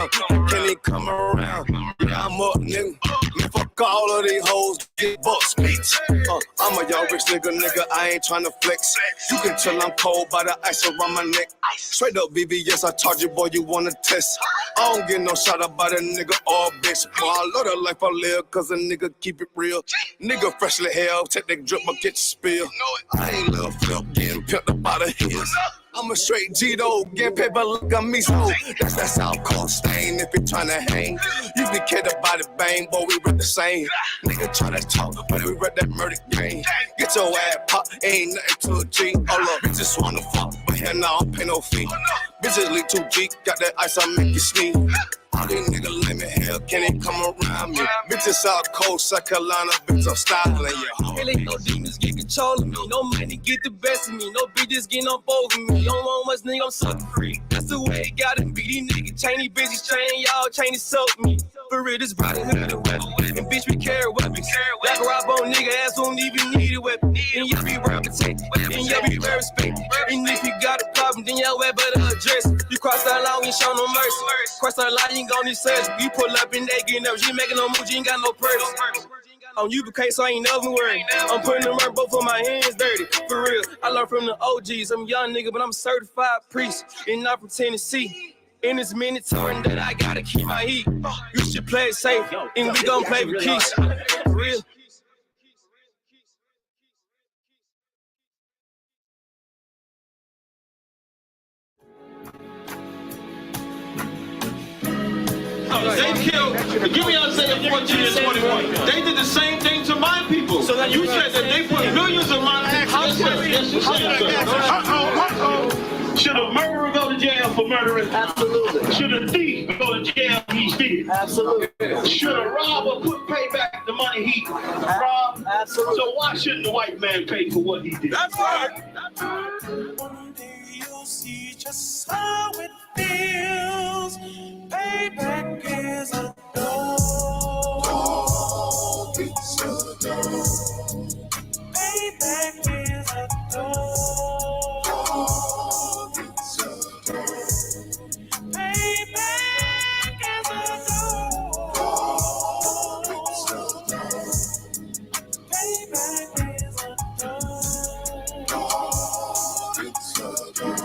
around. Can he come around? Yeah, I'm up, nigga. Man, fuck all of these hoes, get bucks, bitch. I'm a young rich nigga, I ain't tryna flex. You can tell I'm cold by the ice around my neck. Straight up BBS, I told you, boy, you wanna test. I don't get no shot up by the nigga or bitch. Boy, I love the life I live, cause a nigga keep it real. Nigga freshly hell, take that drip, but get your spill. I ain't little flip, getting pimped up by the hills. I'm a straight G-Do, getting paper like a me so. That's that South Coast stain if you tryna hang. You be catered by the bang, boy, we rip the same. Nigga try to talk, but we rip that murder game. Get your ass popped, ain't nothing to a G. All up, bitches wanna fuck, but hell no, I don't pay no fee. Bitches lead 2G, got that ice, I make you sneeze. All these niggas let me hell, can they come around me? Bitches South Coast, South Carolina, bitch, I'm styling, yeah. Really no demons get control of me, no money get the best of me, no bitches getting up over me. Don't want much nigga, I'm sucking free. That's the way it gotta be. These niggas chainy bitches chain, y'all chainy soak me. For real, this body hood the weapon. And bitch, we carry weapons. Like a rob on nigga ass won't even need a weapon. And you be reputation, and you be very respected. And if you got a problem, then y'all better address it. You cross that line, we ain't show no mercy. Cross that line, you ain't gon' need search. You pull up and they getting up, you ain't making no move, you ain't got no purse. On I.S.U.P.K, so I ain't never worried. I'm putting the murder, both of my hands dirty. For real, I learned from the OGs. I'm a young nigga, but I'm a certified priest. And not from Tennessee. And it's mandatory that I gotta keep my heat. You should play it safe, and we gon' play with keys. For real. They killed, give me Isaiah 14 and 21. They did the same thing to my people. So that you said that they put millions of my houses. Yes, you said. Should a murderer go to jail for murdering? Absolutely. Should a thief go to jail if he steals? Absolutely. Should a robber pay back the money he robbed? Absolutely. So why shouldn't the white man pay for what he did? That's right. One day you'll see just how it feels. Payback is a dog. It's a dog. Payback is a dog. It's a dog. Payback is a dog. It's a dog. Payback is a dog. It's a dog.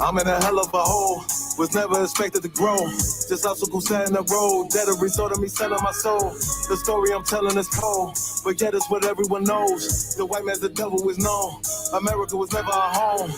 I'm in a hell of a hole, was never expected to grow. Just obstacles set in the road, that a result of me selling my soul. The story I'm telling is cold, but yet it's what everyone knows. The white man's the devil is known. America was never our home.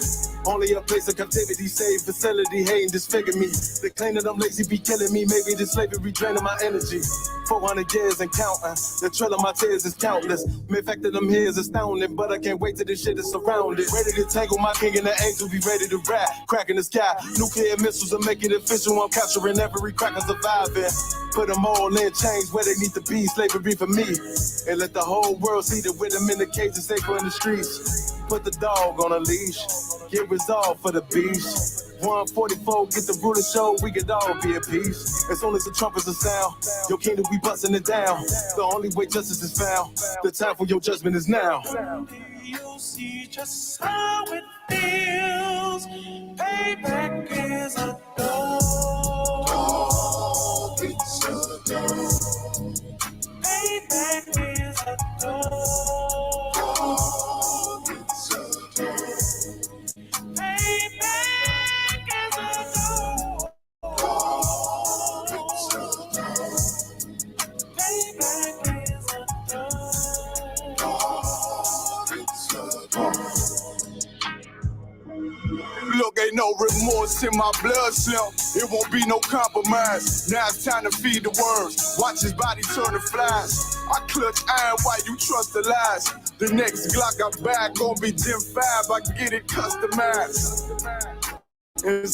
Only a place of captivity, safe facility, hating, disfigure me. They claim that I'm lazy, be killing me. Maybe the slavery draining my energy. 400 years and counting. The trail of my tears is countless. The fact that I'm here is astounding, but I can't wait till this shit is surrounded. Ready to tangle my king and the angel, be ready to rap. Cracking the sky, nuclear missiles are making it official. I'm capturing every crack and surviving. Put them all in chains where they need to be. Slavery for me. And let the whole world see that with them in the cage and safer in the streets. Put the dog on a leash. Get resolved for the beast. 144, get the ruler show, we could all be at peace. As soon as the trumpets are sound, your kingdom, we busting it down. The only way justice is found, the time for your judgment is now. You'll see just how it feels. Payback is a dog. It's a dog. Payback is a dog. It's a dog. Payback is a dog. It's a dog. Payback is a dog. Look, ain't no remorse in my blood, Slim. It won't be no compromise. Now it's time to feed the worms. Watch his body turn to flies. I clutch iron while you trust the lies. The next Glock I back gon' be Gen 5. I get it customized. And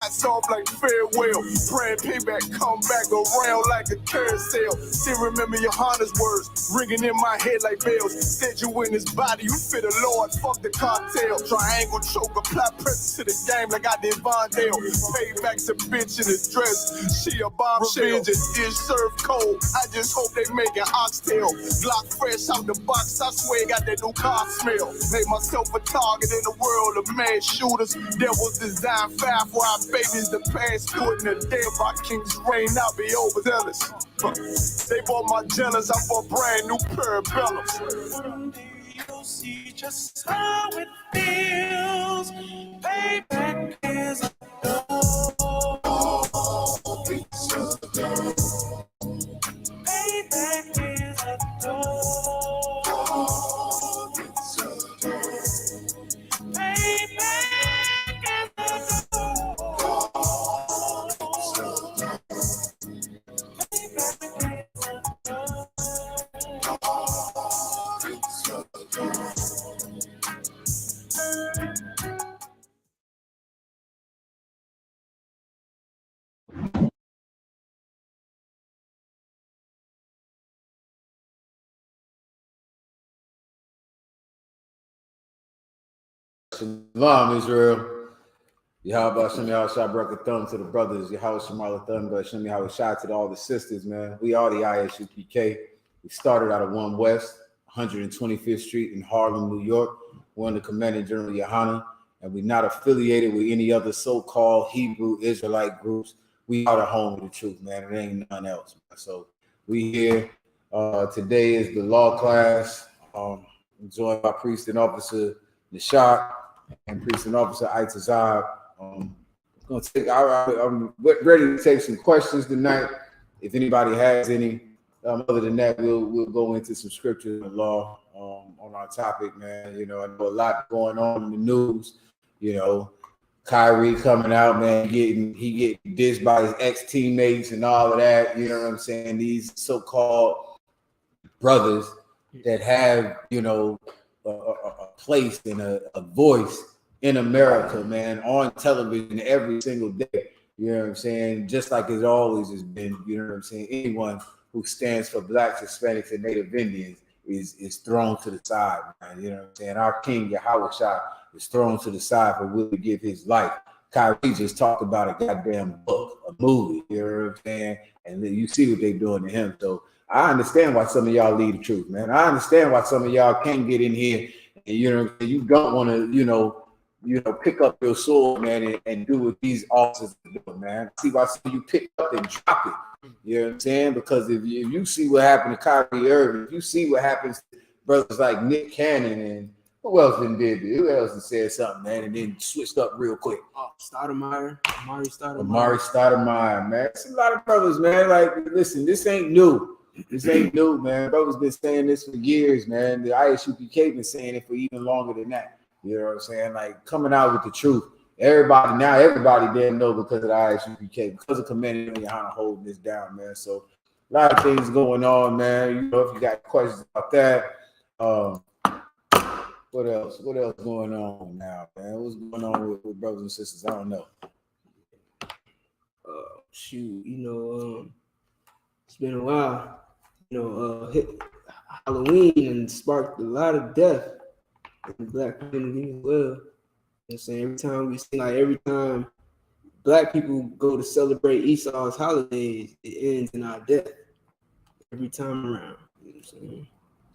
Soft like farewell, praying payback, come back around like a carousel. Still remember YAHANNA's words ringing in my head like bells. Said you in his body, you fit a Lord, fuck the cartel. Triangle choke, apply pressure to the game like I did Vondale. Payback's a bitch in a dress, she a bombshell. Revenge is served cold, I just hope they make an oxtail. Glock fresh out the box, I swear got that new car smell. Made myself a target in the world of mad shooters. There was design fire for our babies to pass through it in the day of our king's reign. I'll be overzealous. They bought my jealous, I bought brand new parabellums. One day you'll see just how it feels. Payback is a door. Payback is a door. Payback is a door. Shalom, Israel. Yahweh Shem Yahweh Shah Barak Thumb to the brothers. Yahweh Shemar Thumb, but Shem Yahweh Shah to all the sisters, man. We are the I.S.U.P.K. We started out of 1 West, 125th Street in Harlem, New York. We're under Commanding General YAHANNA, and we're not affiliated with any other so-called Hebrew Israelite groups. We are the home of the truth, man. It ain't none else. So we here. Today is the law class. I'm joined by Priest and Officer Isupk and Priest and Officer I.S.U.P.K. I'm ready to take some questions tonight. If anybody has any, other than that, we'll go into some scripture and law on our topic, man. You know, I know a lot going on in the news. You know, Kyrie coming out, man, he getting dissed by his ex-teammates and all of that. You know what I'm saying? These so-called brothers that have, you know, a place and a voice in America, man, on television every single day. You know what I'm saying? Just like it always has been. You know what I'm saying? Anyone who stands for Blacks, Hispanics, and Native Indians is thrown to the side, man. You know what I'm saying? Our King Yahweh Shah is thrown to the side for will to give his life. Kyrie just talked about a goddamn book, a movie. You know what I'm saying? And you see what they're doing to him. So I understand why some of y'all lead the truth, man. I understand why some of y'all can't get in here and, you know, you don't want to, you know, pick up your sword, man, and do what these officers are doing, man. See why some of you pick up and drop it. You know what I'm saying? Because if you see what happened to Kyrie Irving, if you see what happens to brothers like Nick Cannon and who else did it? Who else did said something, man, and then switched up real quick? Amari Stoudemire, man. It's a lot of brothers, man. Like, listen, this ain't new. This ain't new, man. Brothers been saying this for years, man. The I.S.U.P.K been saying it for even longer than that. You know what I'm saying? Like, coming out with the truth. Everybody damn know because of the I.S.U.P.K, because of Commanding YAHANNA holding this down, man. So a lot of things going on, man. You know, if you got questions about that, what else going on now, man? What's going on with brothers and sisters? I don't know. It's been a while. Halloween and sparked a lot of death in the Black community as well. You know what I'm saying? Every time Black people go to celebrate Esau's holidays, it ends in our death. Every time around. You know what I'm saying?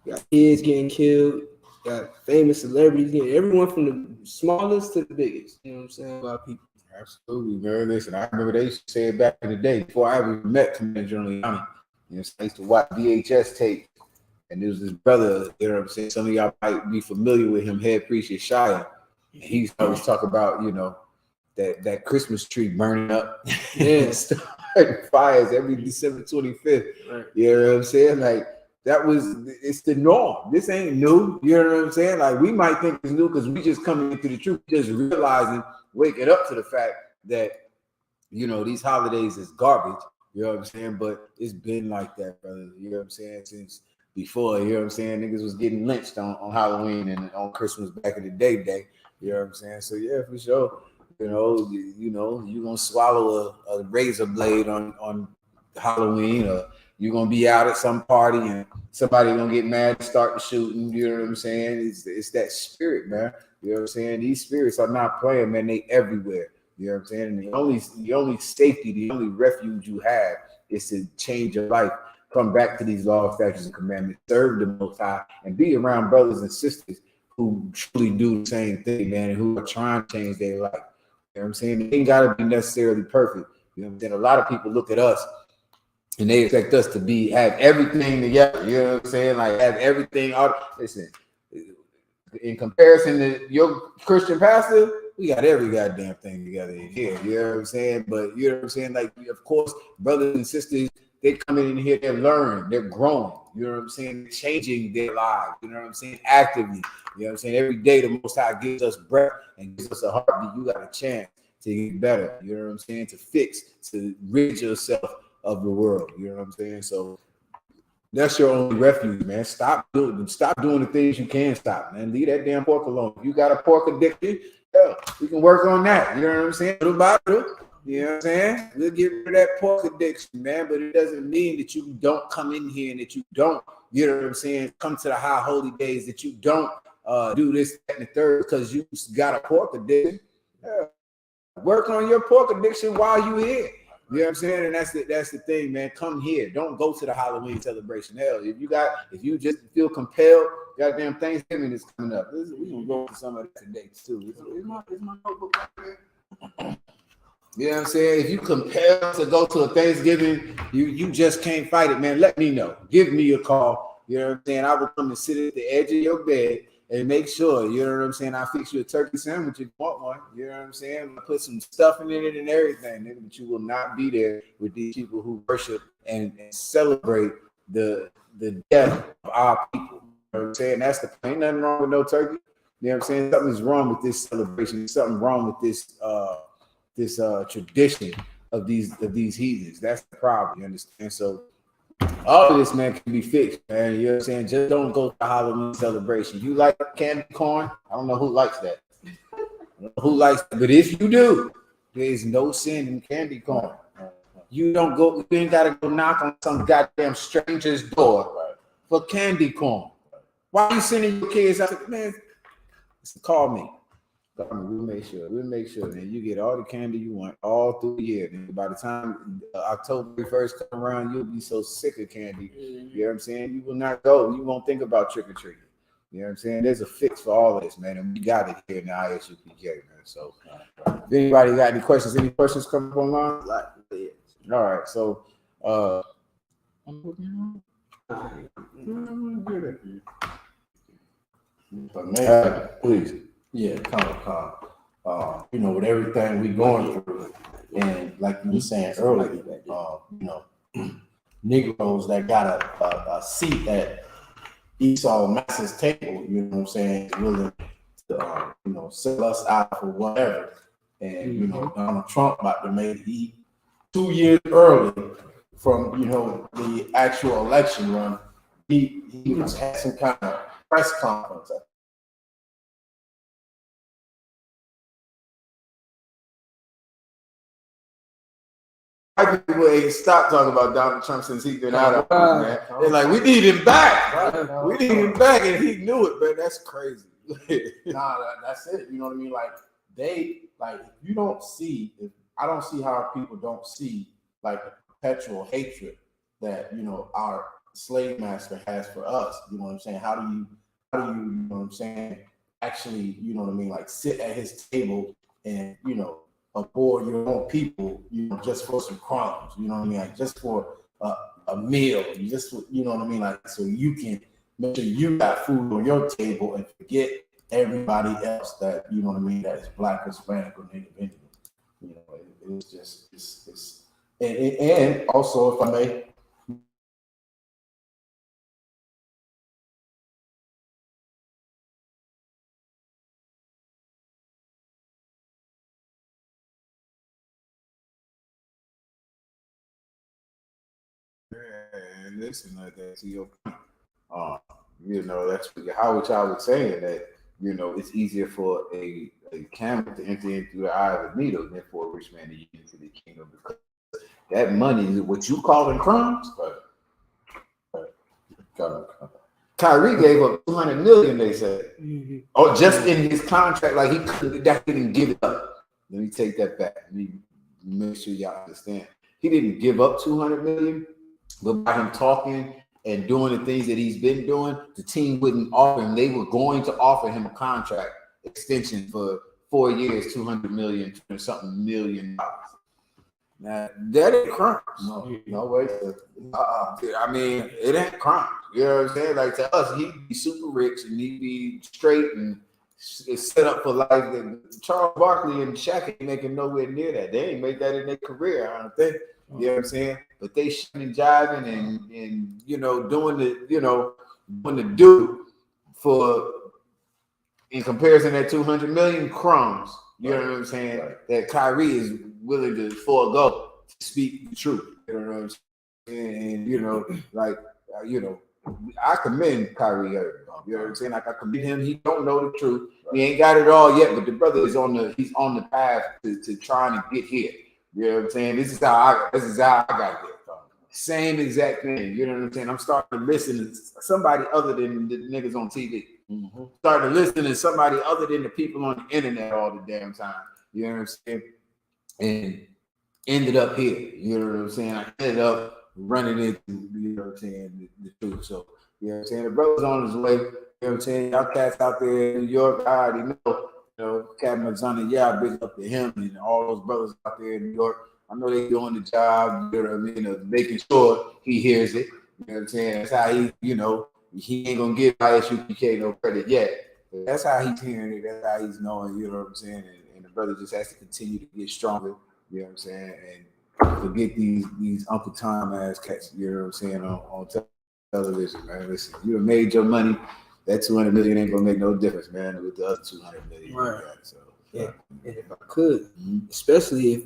You got kids getting killed, you got famous celebrities getting, everyone from the smallest to the biggest. You know what I'm saying? About people. Absolutely, man. Listen, I remember they used to say it back in the day before I ever met Commander General YAHANNA. You know, I used to watch VHS tape, and there was this brother, you know what I'm saying? Some of y'all might be familiar with him, Head Priest Yeshaya. And he used to always talk about, you know, that Christmas tree burning up. Yeah. Starting fires every December 25th. Right. You know what I'm saying? Like, it's the norm. This ain't new. You know what I'm saying? Like, we might think it's new because we just coming into the truth, just realizing, waking up to the fact that, you know, these holidays is garbage. You know what I'm saying? But it's been like that, brother. You know what I'm saying? Since before, you know what I'm saying? Niggas was getting lynched on Halloween and on Christmas back in the day. You know what I'm saying? So, yeah, for sure. You know, you're gonna swallow a razor blade on Halloween, or you're gonna be out at some party and somebody gonna get mad and start shooting. You know what I'm saying? It's that spirit, man. You know what I'm saying? These spirits are not playing, man. They everywhere. You know what I'm saying? And the only safety, the only refuge you have is to change your life, come back to these laws, statutes, and commandments, serve the Most High, and be around brothers and sisters who truly do the same thing, man, and who are trying to change their life. You know what I'm saying? It ain't gotta be necessarily perfect. You know what I'm saying? A lot of people look at us and they expect us to have everything together. You know what I'm saying? Like have everything. Listen, in comparison to your Christian pastor, we got every goddamn thing together in here. You know what I'm saying? But you know what I'm saying? Like, of course, brothers and sisters, they come in here, they're learning, they're growing. You know what I'm saying? They're changing their lives. You know what I'm saying? Actively. You know what I'm saying? Every day, the Most High gives us breath and gives us a heartbeat. You got a chance to get better. You know what I'm saying? To fix, to rid yourself of the world. You know what I'm saying? So that's your only refuge, man. Stop doing the things you can stop, man. Leave that damn pork alone. If you got a pork addiction, hell, we can work on that. You know what I'm saying? Little by little. You know what I'm saying? We'll get rid of that pork addiction, man. But it doesn't mean that you don't come in here and that you don't, you know what I'm saying, come to the high holy days, that you don't do this, that, and the third because you got a pork addiction. Yeah. Work on your pork addiction while you here. You know what I'm saying? And that's the thing, man. Come here. Don't go to the Halloween celebration. Hell, if you just feel compelled, goddamn Thanksgiving is coming up. We're gonna go to some of that today too. Is my notebook right there? You know what I'm saying? If you compelled to go to a Thanksgiving, you just can't fight it, man. Let me know. Give me a call. You know what I'm saying? I will come and sit at the edge of your bed and make sure, you know what I'm saying, I fix you a turkey sandwich if you want one. You know what I'm saying? Put some stuffing in it and everything, but you will not be there with these people who worship and celebrate the death of our people. You know what I'm saying? That's the ain't nothing wrong with no turkey. You know what I'm saying? Something's wrong with this celebration. There's something wrong with this tradition of these heathens. That's the problem. You understand? So all of this, man, can be fixed, man. You know what I'm saying? Just don't go to Halloween celebration. You like candy corn? I don't know who likes that. I don't know who likes that, but if you do, there's no sin in candy corn. You ain't gotta go knock on some goddamn stranger's door for candy corn. Why are you sending your kids out? Man, call me. We'll make sure, man. You get all the candy you want all through the year. And by the time October 1st come around, you'll be so sick of candy. You know what I'm saying? You will not go. You won't think about trick or treating. You know what I'm saying? There's a fix for all of this, man. And we got it here in the I.S.U.P.K, man. So if anybody got any questions coming up online? All right. So please. Yeah, calm. You know, with everything we going through, and like you were saying earlier, you know, Negroes that got a seat at Esau Mass's table, you know what I'm saying, willing to, you know, sell us out for whatever. And, you know, Donald Trump about to make 2 years early from, you know, the actual election run. He had some kind of press conference. White people ain't stopped talking about Donald Trump since he's been out of man. They're like, we need him back. We need him back, and he knew it, man. That's crazy. That's it. You know what I mean? Like if you don't see, I don't see how people don't see like the perpetual hatred that, you know, our slave master has for us. You know what I'm saying? How do you know what I'm saying, actually, you know what I mean, like sit at his table and, you know, aboard your own people, you know, just for some crumbs, you know what I mean, like just for a meal, you know what I mean, like so you can make sure you got food on your table and forget everybody else that, you know what I mean, that is Black, Hispanic, or Native Indian. You know, it's just and also, if I may. And listen like that to your point. You know, that's what Howard Child was saying, that you know, it's easier for a camel to enter in through the eye of a needle than for a rich man to get into the kingdom, because that money is what you call in crumbs. Kyrie gave up $200 million, they said. Or just in his contract, like he didn't give it up. Let me take that back. Let me make sure y'all understand. He didn't give up $200 million, but by him talking and doing the things that he's been doing, the team wouldn't offer him. They were going to offer him a contract extension for 4 years, $200 million, something million. Now that ain't crumbs. No way. I mean, it ain't crumbs. You know what I'm saying? Like, to us, he'd be super rich and he'd be straight and set up for life. Charles Barkley and Shaq ain't making nowhere near that. They ain't make that in their career, I don't think. You know what I'm saying? But they shitting and jiving and you know, doing the do for, in comparison, that 200 million crumbs. You know what I'm saying? That Kyrie is willing to forego to speak the truth. You know what I'm saying? And you know, like, you know, I commend Kyrie Irving. You know what I'm saying? Like, I commend him. He don't know the truth. He ain't got it all yet, but the brother is on the path to trying to get here. You know what I'm saying? This is how I got here. Same exact thing. You know what I'm saying? I'm starting to listen to somebody other than the niggas on TV. Starting to listen to somebody other than the people on the internet all the damn time. You know what I'm saying? And ended up here. You know what I'm saying? I ended up running into, you know what I'm saying, the truth. So, you know what I'm saying? The brother's on his way. You know what I'm saying? Y'all cats out there in New York, I already know. You know, Captain Mazana, yeah, big up to him and all those brothers out there in New York. I know they doing the job, you know what I mean, of making sure he hears it. You know what I'm saying? That's how he, you know, he ain't gonna give I.S.U.P.K no credit yet. But that's how he's hearing it. That's how he's knowing. You know what I'm saying? And the brother just has to continue to get stronger. You know what I'm saying? And forget these Uncle Tom ass cats. You know what I'm saying? On television, man. Listen, you done made your money. That 200 million ain't gonna make no difference, man. With the other 200 million, right? So yeah. And if I could, especially if,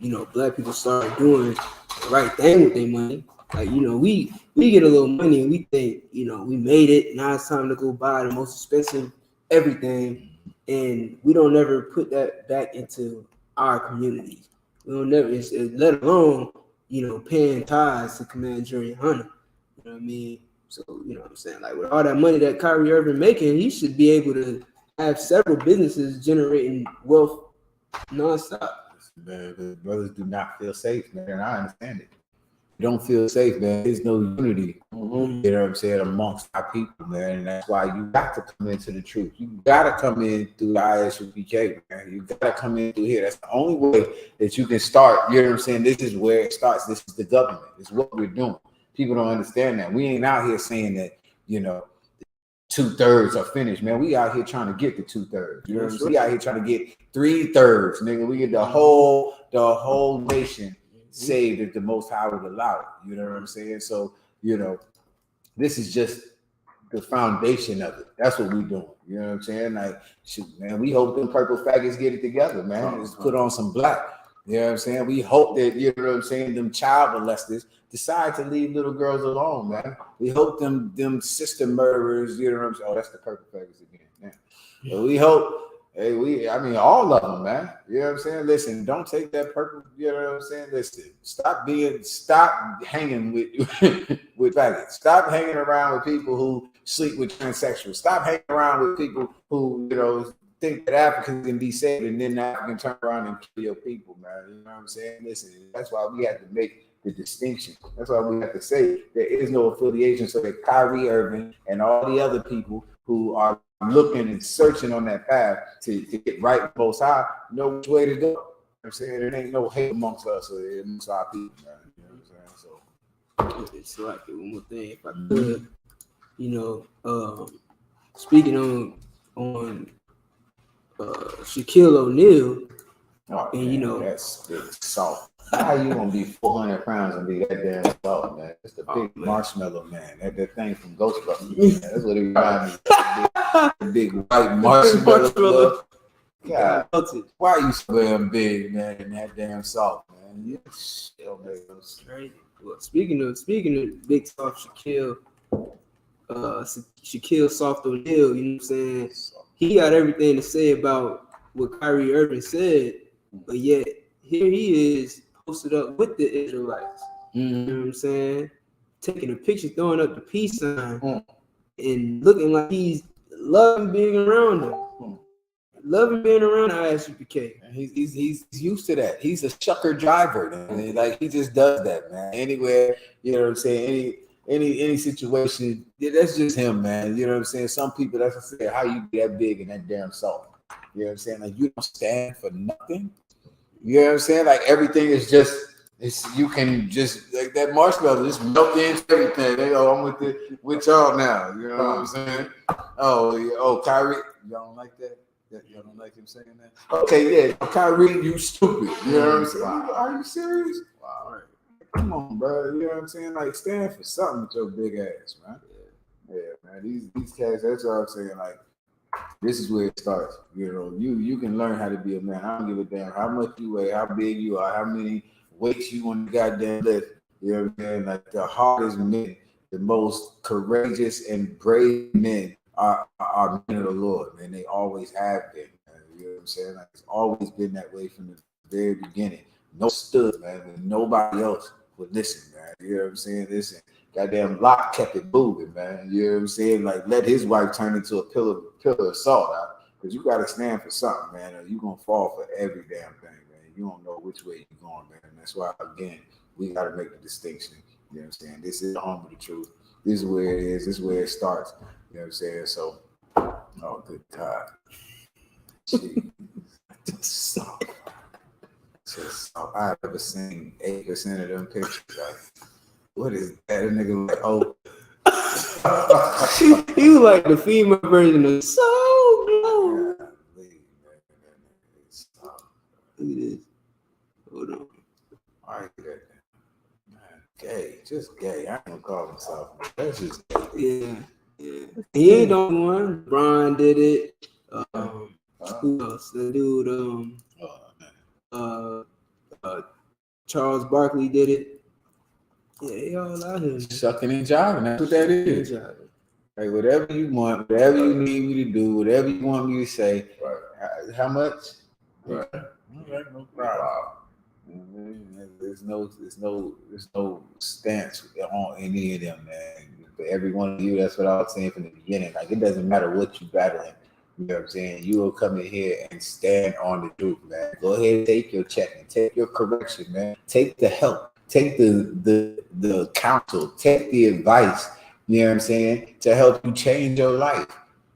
you know, black people start doing the right thing with their money. Like, you know, we get a little money and we think, you know, we made it. Now it's time to go buy the most expensive everything, and we don't ever put that back into our communities. We don't never, let alone, you know, paying tithes to Commander YAHANNA. You know what I mean? So, you know what I'm saying? Like, with all that money that Kyrie Irving making, he should be able to have several businesses generating wealth nonstop. Man, the brothers do not feel safe, man, and I understand it. You don't feel safe, man. There's no unity, you know what I'm saying, amongst our people, man, and that's why you got to come into the truth. You got to come in through the I.S.U.P.K, man. You got to come in through here. That's the only way that you can start. You know what I'm saying? This is where it starts. This is the government. It's what we're doing. People don't understand that. We ain't out here saying that, you know, 2/3 are finished, man. We out here trying to get the 2/3. You know what I'm saying? We out here trying to get 3/3, nigga. We get the whole nation saved if the Most High would allow it. You know what I'm saying? So, you know, this is just the foundation of it. That's what we doing. You know what I'm saying? Like, shoot, man, we hope them purple faggots get it together, man. Let's put on some black. You know what I'm saying? We hope that, you know what I'm saying, them child molesters decide to leave little girls alone, man. We hope them sister murderers, you know what I'm saying? Oh, that's the purple faggots again. Yeah. But we hope, I mean, all of them, man. You know what I'm saying? Listen, don't take that purple, you know what I'm saying? Listen, stop hanging with faggots. Stop hanging around with people who sleep with transsexuals. Stop hanging around with people who, you know, think that Africans can be saved and then Africans turn around and kill your people, man. You know what I'm saying? Listen, that's why we have to make the distinction. That's why we have to say there is no affiliation, so that Kyrie Irving and all the other people who are looking and searching on that path to get right with Most High know which way to go. You know what I'm saying? There ain't no hate amongst us or amongst our people, man. You know what I'm saying? So it's like one more thing, if I could, you know, speaking on Shaquille O'Neal, and man, you know, that's soft. How you gonna be 400 pounds and be that damn soft, man? It's the big marshmallow man. That thing from Ghostbusters. Man. That's what he reminds me of. The big white marshmallow. God, why are you so damn big, man, and that damn soft, man? You still make those crazy. Well, speaking of big soft Shaquille Soft O'Neal, you know what I'm saying? he got everything to say about what Kyrie Irving said, but yet here he is posted up with the Israelites. You know what I'm saying? Taking a picture, throwing up the peace sign, and looking like he's loving being around them. Loving being around I.S.U.P.K. He's used to that. He's a shucker driver, man. Like he just does that, man. Anywhere, you know what I'm saying? Any situation, that's just him, man. You know what I'm saying? Some people, that's what I said, how you be that big and that damn soft. You know what I'm saying? Like you don't stand for nothing. You know what I'm saying? Like everything is just, you can just like that marshmallow just melt into everything. They go, I'm with y'all now. You know what I'm saying? Oh, Kyrie, y'all don't like that? Y'all don't like him saying that? Okay, yeah, Kyrie, you stupid. You know what I'm saying? Are you serious? Wow. Come on, bro. You know what I'm saying? Like, stand for something with your big ass, man. Yeah, man. These cats, that's what I'm saying. Like, this is where it starts. You know, you can learn how to be a man. I don't give a damn how much you weigh, how big you are, how many weights you on the goddamn lift. You know what I'm saying? Like, the hardest men, the most courageous and brave men are men of the Lord, man. They always have been. Man. You know what I'm saying? Like, it's always been that way from the very beginning. No stood, man, when nobody else would listen, man. You know what I'm saying? Listen, goddamn Locke kept it moving, man. You know what I'm saying? Like, let his wife turn into a pillar of salt out. Because you got to stand for something, man, or you're going to fall for every damn thing, man. You don't know which way you're going, man. And that's why, again, we got to make the distinction. You know what I'm saying? This is the home of the truth. This is where it is. This is where it starts. You know what I'm saying? So, oh, good God. Jeez. Just stop. I've ever seen 8% of them pictures. Like, what is that? A nigga like, oh. He was like the female version of So Glow. Look at this. Hold on. I ain't that. Man, gay. Just gay. I ain't gonna call myself. That's just gay. Yeah. He ain't the only one. Brian did it. Who else? The dude, Charles Barkley did it. Yeah, they all out here. Shucking and jiving. That's what that is. Like, whatever you want, whatever you need me to do, whatever you want me to say. Right. How much? Right. No problem. There's no stance on any of them, man. For every one of you, that's what I was saying from the beginning. Like, it doesn't matter what you battling. You know what I'm saying? You will come in here and stand on the truth, man. Go ahead and take your check and take your correction, man. Take the help. Take the counsel. Take the advice, you know what I'm saying, to help you change your life.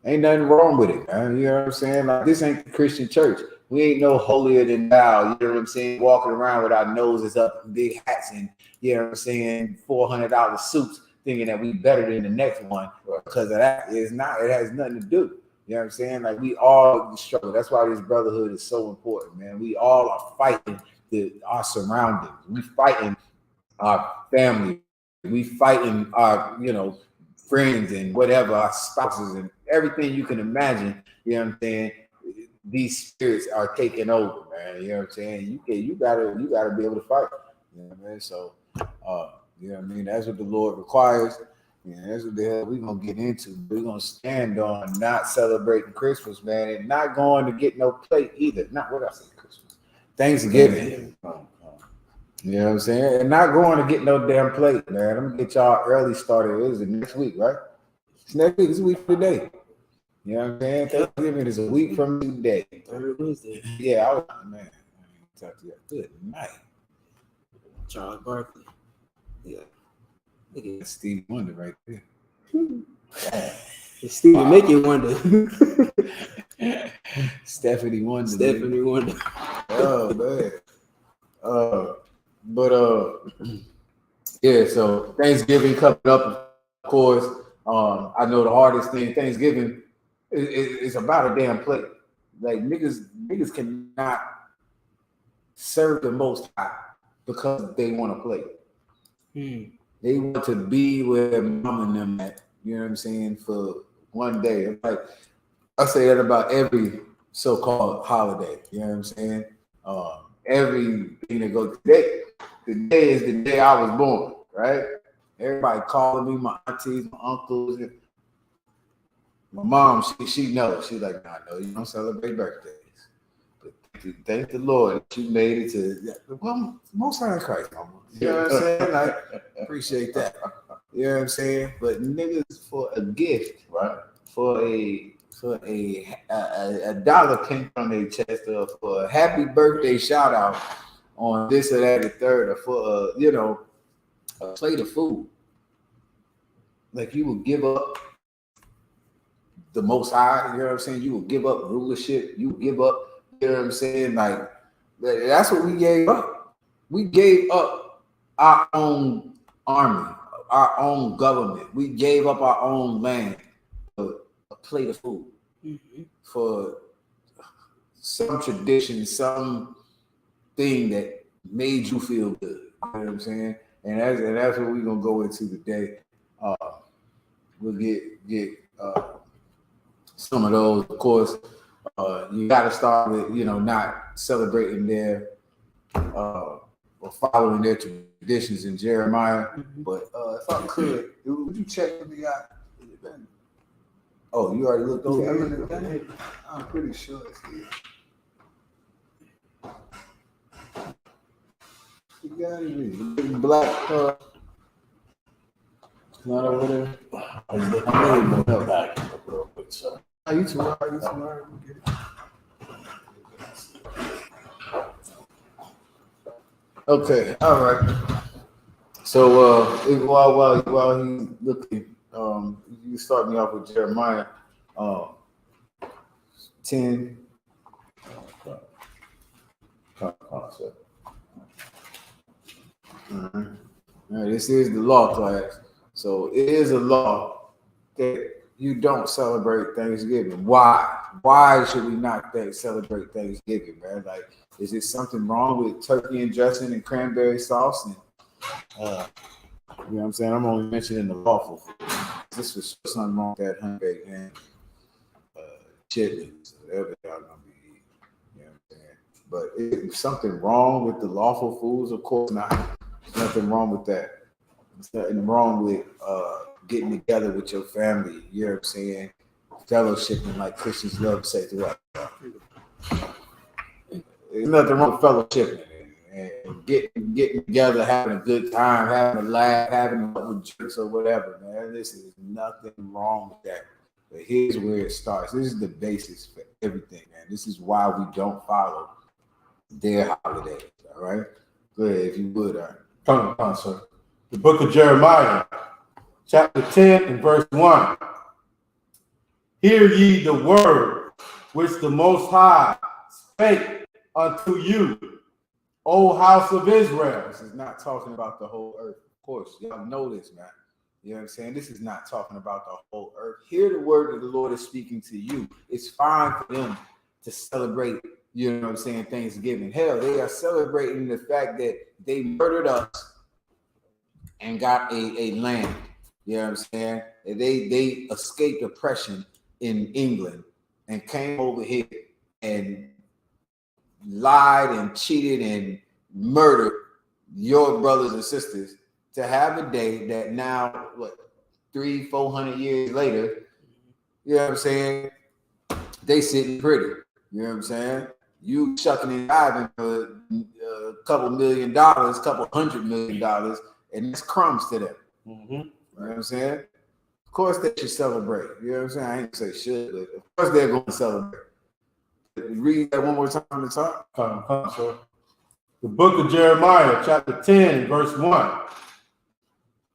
Ain't nothing wrong with it, man. You know what I'm saying? Like, this ain't the Christian church. We ain't no holier than thou, you know what I'm saying, walking around with our noses up and big hats and, you know what I'm saying, $400 suits, thinking that we better than the next one because of that. It's not. It has nothing to do. You know what I'm saying? Like, we all struggle. That's why this brotherhood is so important, man. We all are fighting our surroundings. We fighting our family. We fighting our, friends and whatever, our spouses and everything you can imagine. You know what I'm saying? These spirits are taking over, man. You know what I'm saying? You gotta be able to fight. You know what I mean? So, you know what I mean? That's what the Lord requires. Yeah, that's what the hell we're going to get into. We're going to stand on not celebrating Christmas, man, and not going to get no plate either. Not what I say, Christmas. Thanksgiving. You know what I'm saying? And not going to get no damn plate, man. I'm going to get y'all early started. It is next week, right? It's next week. It's a week from today. You know what I'm saying? Thanksgiving is a week from today. Wednesday. Yeah, I was, man. Talk to you. Good night. Charles Barkley. Yeah. That's Stevie Wonder right there. Stevie make you wonder. Stephanie Wonder. Stephanie Wonder. Oh man. Yeah. So Thanksgiving coming up, of course. I know the hardest thing Thanksgiving is about a damn plate. Like niggas cannot serve the Most High because they want a plate. They want to be where mom and them at, you know what I'm saying, for one day. Like, I say that about every so-called holiday, you know what I'm saying? Everything that goes today is the day I was born, right? Everybody calling me, my aunties, my uncles. My mom, she knows. She's like, nah, no, you don't celebrate birthdays. But thank the Lord that you made it to, well, most high in Christ, mama. You know what I'm saying? I appreciate that. You know what I'm saying? But niggas, for a gift, right? For a dollar came on their chest, or for a happy birthday shout out on this or that, the third, or for a plate of food. Like, you would give up the Most High, you know what I'm saying? You would give up rulership. You would give up, you know what I'm saying? Like, that's what we gave up. We gave up our own army, our own government. We gave up our own land for a plate of food, for some tradition, some thing that made you feel good. You know what I'm saying? And that's what we're gonna go into today. We'll get some of those. Of course, you got to start with not celebrating their or following their traditions in Jeremiah. But if I could, would you check if we got? Oh, you already looked over it? I'm pretty sure it's here. You got it. Black. Not over there. I'm back. You too. Okay. All right. So while he's looking, you start me off with Jeremiah 10. All right. This is the law class. So it is a law that you don't celebrate Thanksgiving. Why? Why should we not celebrate Thanksgiving, man? Like, is there something wrong with turkey and dressing and cranberry sauce? And you know what I'm saying? I'm only mentioning the lawful food. This was something wrong with that honey and chitlins, whatever y'all gonna be eating. You know what I'm saying? But is something wrong with the lawful foods? Of course not. There's nothing wrong with that. There's nothing wrong with getting together with your family, you know what I'm saying? Fellowshipping, like Christians love to say throughout. There's nothing wrong with fellowshipping and getting together, having a good time, having a laugh, having a couple drinks or whatever, man. This is nothing wrong with that. But here's where it starts. This is the basis for everything, man. This is why we don't follow their holidays, all right? Go ahead, if you would. Come on, sir. The book of Jeremiah, chapter 10 and verse 1. Hear ye the word which the Most High spake unto you, O house of Israel. This is not talking about the whole earth. Of course, y'all know this, man. You know what I'm saying? This is not talking about the whole earth. Hear the word that the Lord is speaking to you. It's fine for them to celebrate, you know what I'm saying, Thanksgiving. Hell, they are celebrating the fact that they murdered us and got a land, you know what I'm saying? And they escaped oppression in England and came over here and lied and cheated and murdered your brothers and sisters to have a day that now, 300-400 years later, you know what I'm saying, they sitting pretty, you know what I'm saying? You chucking and diving for a couple $1 million, couple $100 million, and it's crumbs to them. You know what I'm saying? Of course they should celebrate. You know what I'm saying? I ain't gonna say should, but of course they're going to celebrate. Read that one more time from the top. Come, sir. The book of Jeremiah, chapter 10 and verse 1.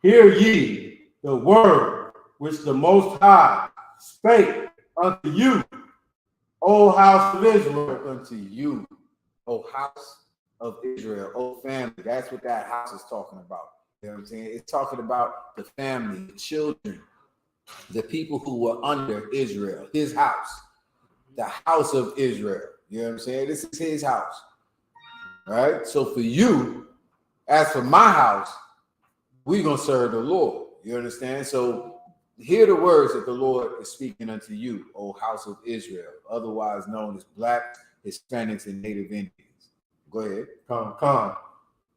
Hear ye the word which the Most High spake unto you, O house of Israel. Unto you, O house of Israel, O family. That's what that house is talking about. You know what I'm saying? It's talking about the family, the children, the people who were under Israel, his house, the house of Israel. You know what I'm saying? This is his house. All right? So for you, as for my house, we're going to serve the Lord. You understand? So hear the words that the Lord is speaking unto you, O house of Israel, otherwise known as Black, Hispanics, and Native Indians. Go ahead. Come.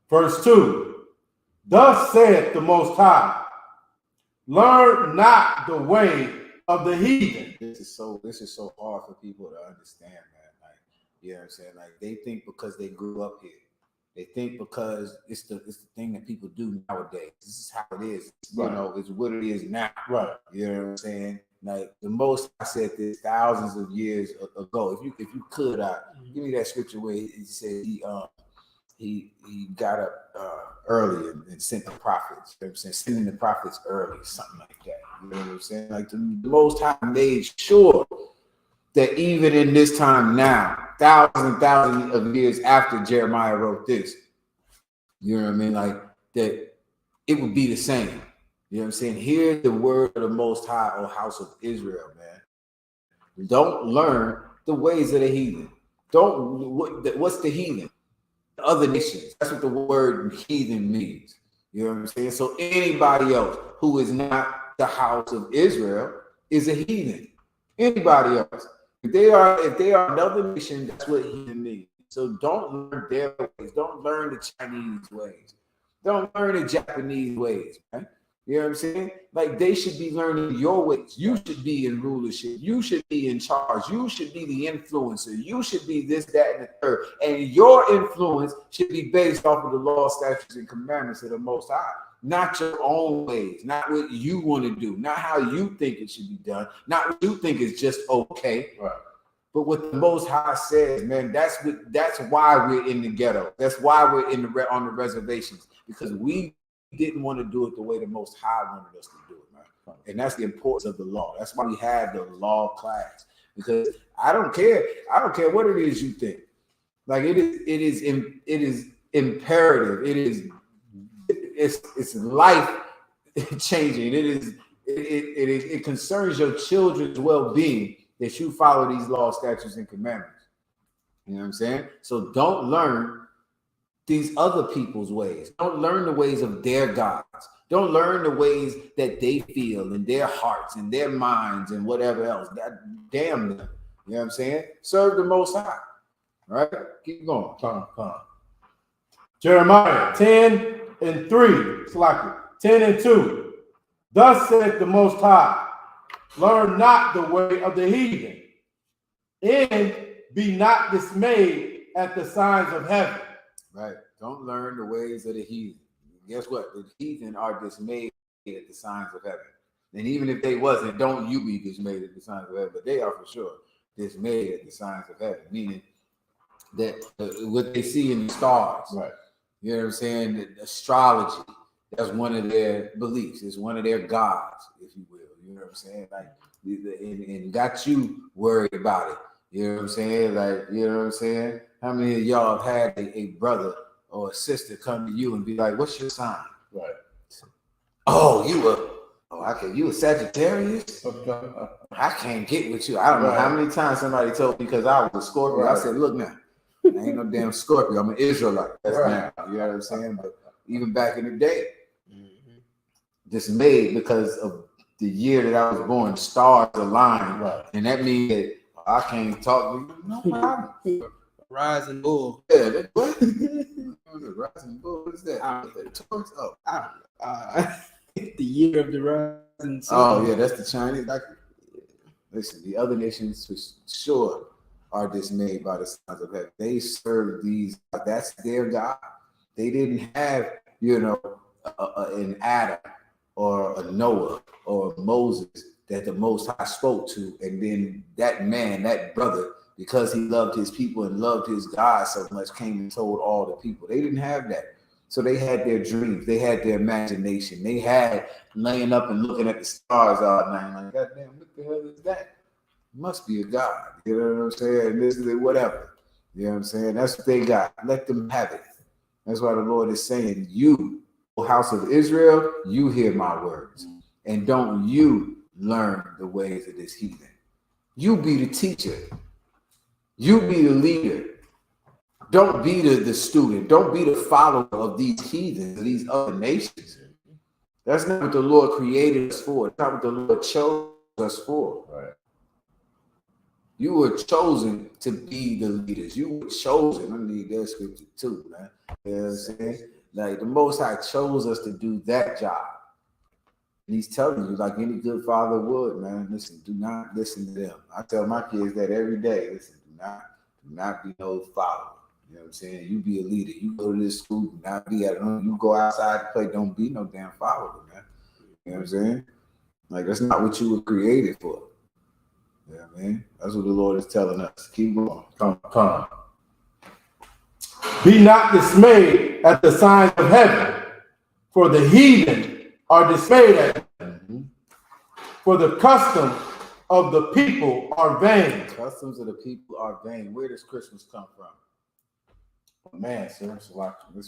Verse 2. Thus saith the Most High, learn not the way of the heathen, this is so hard for people to understand, man. Like, you know what I'm saying? Like, they think because they grew up here, they think because it's the thing that people do nowadays. This is how it is. You know, it's what it is now. Right. You know what I'm saying? Like, the most I said this thousands of years ago. If you could, give me that scripture where he said he got up early and sent the prophets. You know what I'm saying? Sending the prophets early, something like that. You know what I'm saying? Like, the Most High made sure that even in this time now, thousands and thousands of years after Jeremiah wrote this, you know what I mean? Like, that it would be the same. You know what I'm saying? Hear the word of the Most High, O house of Israel, man. Don't learn the ways of the heathen. What's the heathen? The other nations. That's what the word heathen means. You know what I'm saying? So anybody else who is not the house of Israel is a heathen. Anybody else. If they are another nation, that's what heathen means. So don't learn their ways. Don't learn the Chinese ways. Don't learn the Japanese ways, man. You know what I'm saying? Like, they should be learning your ways. You should be in rulership. You should be in charge. You should be the influencer. You should be this, that, and the third. And your influence should be based off of the law, statutes, and commandments of the Most High. Not your own ways. Not what you want to do. Not how you think it should be done. Not what you think is just okay. Right. But what the Most High says, man, that's why we're in the ghetto. That's why we're on the reservations, because we didn't want to do it the way the Most High wanted us to do it, man. And that's the importance of the law. That's why we have the law class. Because I don't care what it is you think. Like, it is imperative. It's life changing. It concerns your children's well-being that you follow these laws, statutes, and commandments. You know what I'm saying? So don't learn these other people's ways. Don't learn the ways of their gods. Don't learn the ways that they feel in their hearts and their minds and whatever else. Damn them. You know what I'm saying? Serve the Most High. All right? Keep going. Come on. Jeremiah 10:3. It's like 10:2. Thus said the Most High, learn not the way of the heathen, and be not dismayed at the signs of heaven. Right. Don't learn the ways of the heathen. Guess what? The heathen are dismayed at the signs of heaven. And even if they wasn't, don't you be dismayed at the signs of heaven. But they are for sure dismayed at the signs of heaven, meaning that what they see in the stars. Right. You know what I'm saying? The astrology, that's one of their beliefs. It's one of their gods, if you will. You know what I'm saying? Like, and got you worried about it. You know what I'm saying? Like, you know what I'm saying? How many of y'all have had a brother or a sister come to you and be like, what's your sign? Right. Oh, you a Sagittarius? I can't get with you. I don't know how many times somebody told me because I was a Scorpio. I said, look now, I ain't no damn Scorpio. I'm an Israelite. That's now. You know what I'm saying? But even back in the day, dismayed because of the year that I was born, stars aligned. Right. And that means that I can't talk to you. No problem. Rising bull. Yeah, what? Rising bull. What is that? Oh, I don't know. The year of the rising sun. Oh yeah, that's the Chinese. Like, listen, the other nations for sure are dismayed by the signs of heaven. They serve these. That's their God. They didn't have, an Adam or a Noah or Moses that the Most High spoke to, and then that man, that brother, because he loved his people and loved his God so much, came and told all the people. They didn't have that. So they had their dreams. They had their imagination. They had laying up and looking at the stars all night. Like, goddamn, what the hell is that? Must be a God. You know what I'm saying? This is it, whatever. You know what I'm saying? That's what they got. Let them have it. That's why the Lord is saying, you, O house of Israel, you hear my words. And don't you learn the ways of this heathen. You be the teacher. You be the leader. Don't be the student. Don't be the follower of these heathens, of these other nations. That's not what the Lord created us for. It's not what the Lord chose us for. Right. You were chosen to be the leaders. You were chosen. I need that scripture too, man. You know what I'm saying? Like, the Most High chose us to do that job. And he's telling you, like any good father would, man, listen, do not listen to them. I tell my kids that every day. Listen, do not be no follower. You know what I'm saying? You be a leader. You go to this school, do not be at home. You go outside to play, don't be no damn follower, man. You know what I'm saying? Like, that's not what you were created for. You know what I mean? That's what the Lord is telling us. Keep going. Come. Be not dismayed at the signs of heaven, for the heathen are dismayed at them. For the customs of the people are vain. Customs of the people are vain. Where does Christmas come from? A man, sir. It's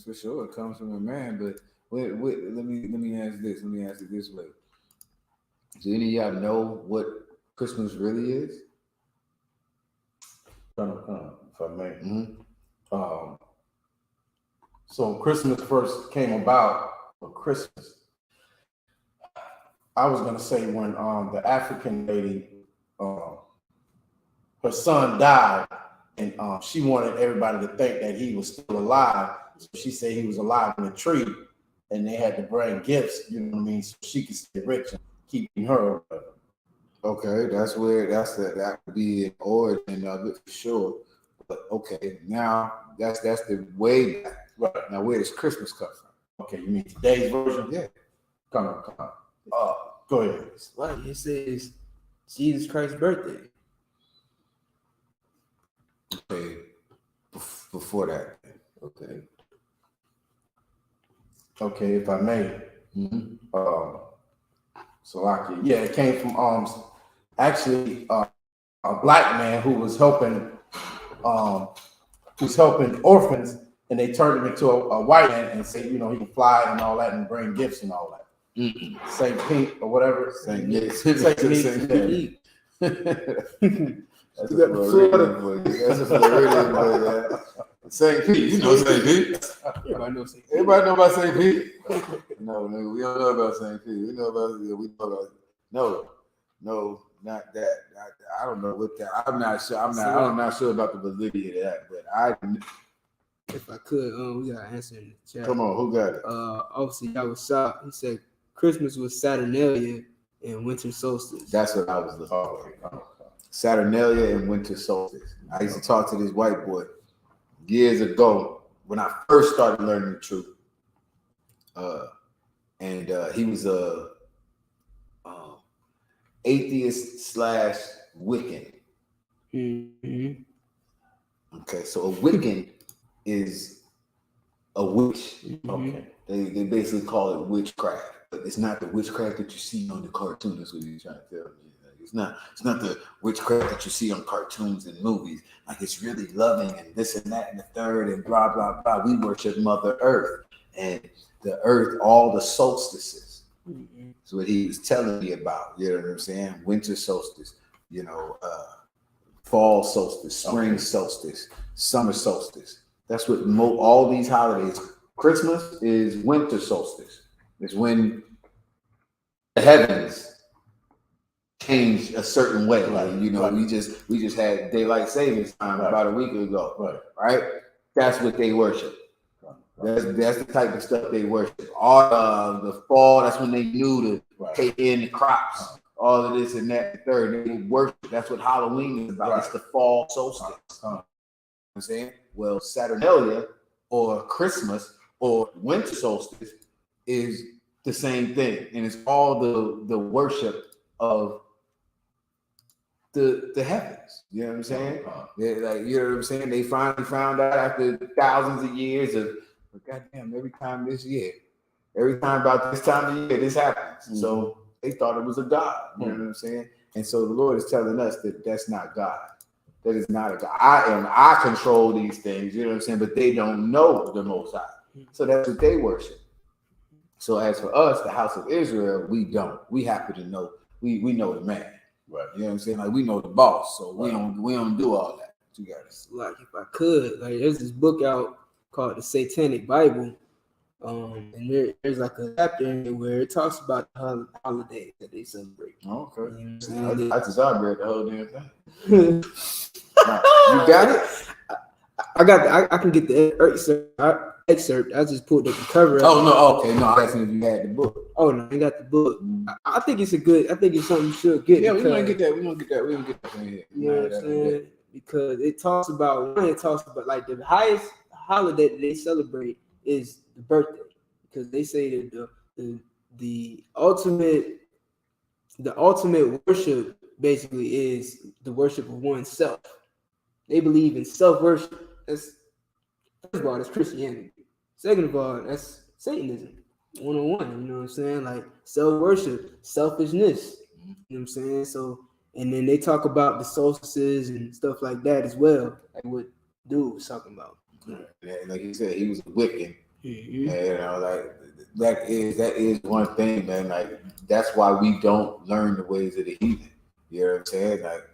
for sure. It comes from a man, but let me ask this. Let me ask it this way. Do any of y'all know what Christmas really is? If I may. So Christmas first came about for Christmas. I was gonna say when the African lady, her son died, and she wanted everybody to think that he was still alive. So she said he was alive in a tree, and they had to bring gifts. You know what I mean? So she could stay rich and keeping her. Okay, that could be an origin of it for sure. But okay, now that's the way back. Right. Now where does Christmas come from? Okay, you mean today's version? Yeah. Come on. Go ahead. Like it says Jesus Christ's birthday. Okay. Before that. Okay, if I may. It came from actually a black man who was helping orphans, and they turned him into a white man and said, you know, he can fly and all that and bring gifts and all that. Saint Pete or whatever. Saint Pete. That's a Floridian boy. That's a Floridian boy, man. Saint Pete, you know Saint Pete. Everybody knows Saint Pete. Everybody know about Saint Pete. No, we don't know about Saint Pete. We know about no, not that. I don't know what that. I'm not sure. I'm not sure about the validity of that, but if I could, we got an answer in the chat. Come on, who got it? Obviously, y'all was shocked. He said Christmas was Saturnalia and winter solstice. That's what I was looking for. Saturnalia and winter solstice. I used to talk to this white boy years ago when I first started learning the truth. And he was a atheist / Wiccan. Okay, so a Wiccan is a witch. Okay, they basically call it witchcraft, but it's not the witchcraft that you see on the cartoon. That's what he's trying to tell me. It's not the witchcraft that you see on cartoons and movies. Like it's really loving and this and that and the third and blah blah blah. We worship Mother Earth and the Earth, all the solstices. That's what he was telling me about. You know what I'm saying? Winter solstice. You know, fall solstice, spring solstice, summer solstice. That's what all these holidays. Christmas is winter solstice. It's when the heavens change a certain way. Like, you know, we just had daylight savings time about a week ago. Right? That's what they worship. That's the type of stuff they worship. All the fall, that's when they knew to take in the crops. All of this and that, the third, they worship. That's what Halloween is about. It's the fall solstice. You know what I'm saying? Well, Saturnalia or Christmas or winter solstice is the same thing. And it's all the worship of the heavens. You know what I'm saying? Like, you know what I'm saying? They finally found out after thousands of years of, goddamn, every time about this time of year, this happens. So they thought it was a God. You know what I'm saying? And so the Lord is telling us that that's not God. That is not a God. I control these things, you know what I'm saying? But they don't know the Most High. So that's what they worship. So as for us, the house of Israel, we don't. We happen to know. We know the man. Right. You know what I'm saying? Like we know the boss. So we don't do all that. You guys. Like if I could, like there's this book out called the Satanic Bible. And there's like a chapter in there where it talks about the holidays that they celebrate. Oh, okay. You know I just read the whole damn thing. You got it? I can get the excerpt. I just pulled up the cover. Oh no, okay, no. I asking if you had the book. Oh no, I got the book. I think it's something you should get. Yeah, we're gonna get that. We're gonna get that in here. You know what I'm saying? Because it talks about like the highest holiday that they celebrate is the birthday, because they say that the ultimate worship basically is the worship of oneself. They believe in self-worship. That's, first of all, that's Christianity. Second of all, that's Satanism. 101, you know what I'm saying? Like self-worship, selfishness. You know what I'm saying? So, and then they talk about the solstices and stuff like that as well, like what dude was talking about. Yeah, like he said, he was a Wiccan. Mm-hmm. And, you know, like that is one thing, man. Like that's why we don't learn the ways of the heathen. You know what I'm saying? Like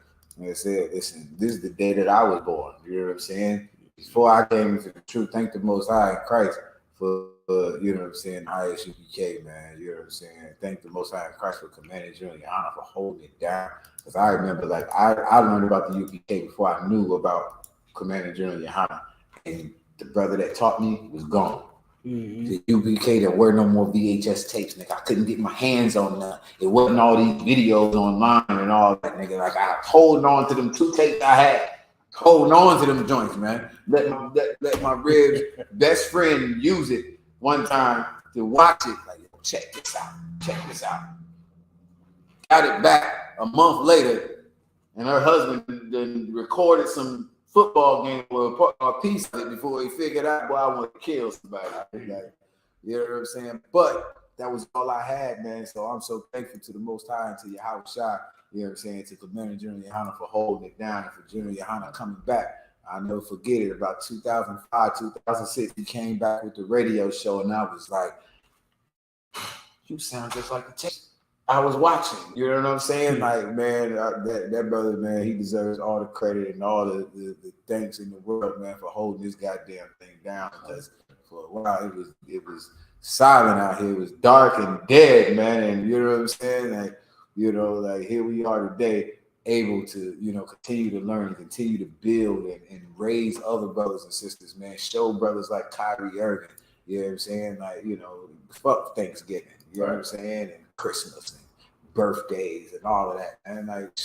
I said, listen, this is the day that I was born. You know what I'm saying? Before I came into the truth, thank the Most High in Christ for you know what I'm saying, I.S.U.P.K, man. You know what I'm saying? Thank the Most High in Christ for commanding you and YAHANNA for holding it down. Because I remember, like, I learned about the U.P.K before I knew about commanding you and YAHANNA. And the brother that taught me was gone. Mm-hmm. The U.P.K, there were no more VHS tapes, nigga. I couldn't get my hands on that. It wasn't all these videos online and all that, nigga. Like, I was holding on to them 2 tapes I had. Holding on to them joints, man. Let my ribs best friend use it one time to watch it. Like, check this out. Got it back a month later, and her husband then recorded some football game with a piece of it before he figured out, well, I want to kill somebody. Like, you know what I'm saying? But that was all I had, man. So I'm so thankful to the Most High and to YAHANNA. You know what I'm saying? To Commander General YAHANNA for holding it down and for General YAHANNA coming back. I never forget it. About 2005, 2006, he came back with the radio show, and I was like, you sound just like the tape I was watching. You know what I'm saying? Like, man, that brother, man, he deserves all the credit and all the thanks in the world, man, for holding this goddamn thing down. Because for a while, it was silent out here. It was dark and dead, man. And you know what I'm saying? Like, you know, like here we are today, able to, you know, continue to learn, continue to build and raise other brothers and sisters, man. Show brothers like Kyrie Irving, you know what I'm saying? Like, you know, fuck Thanksgiving, you know what I'm saying? And Christmas and birthdays and all of that. And like,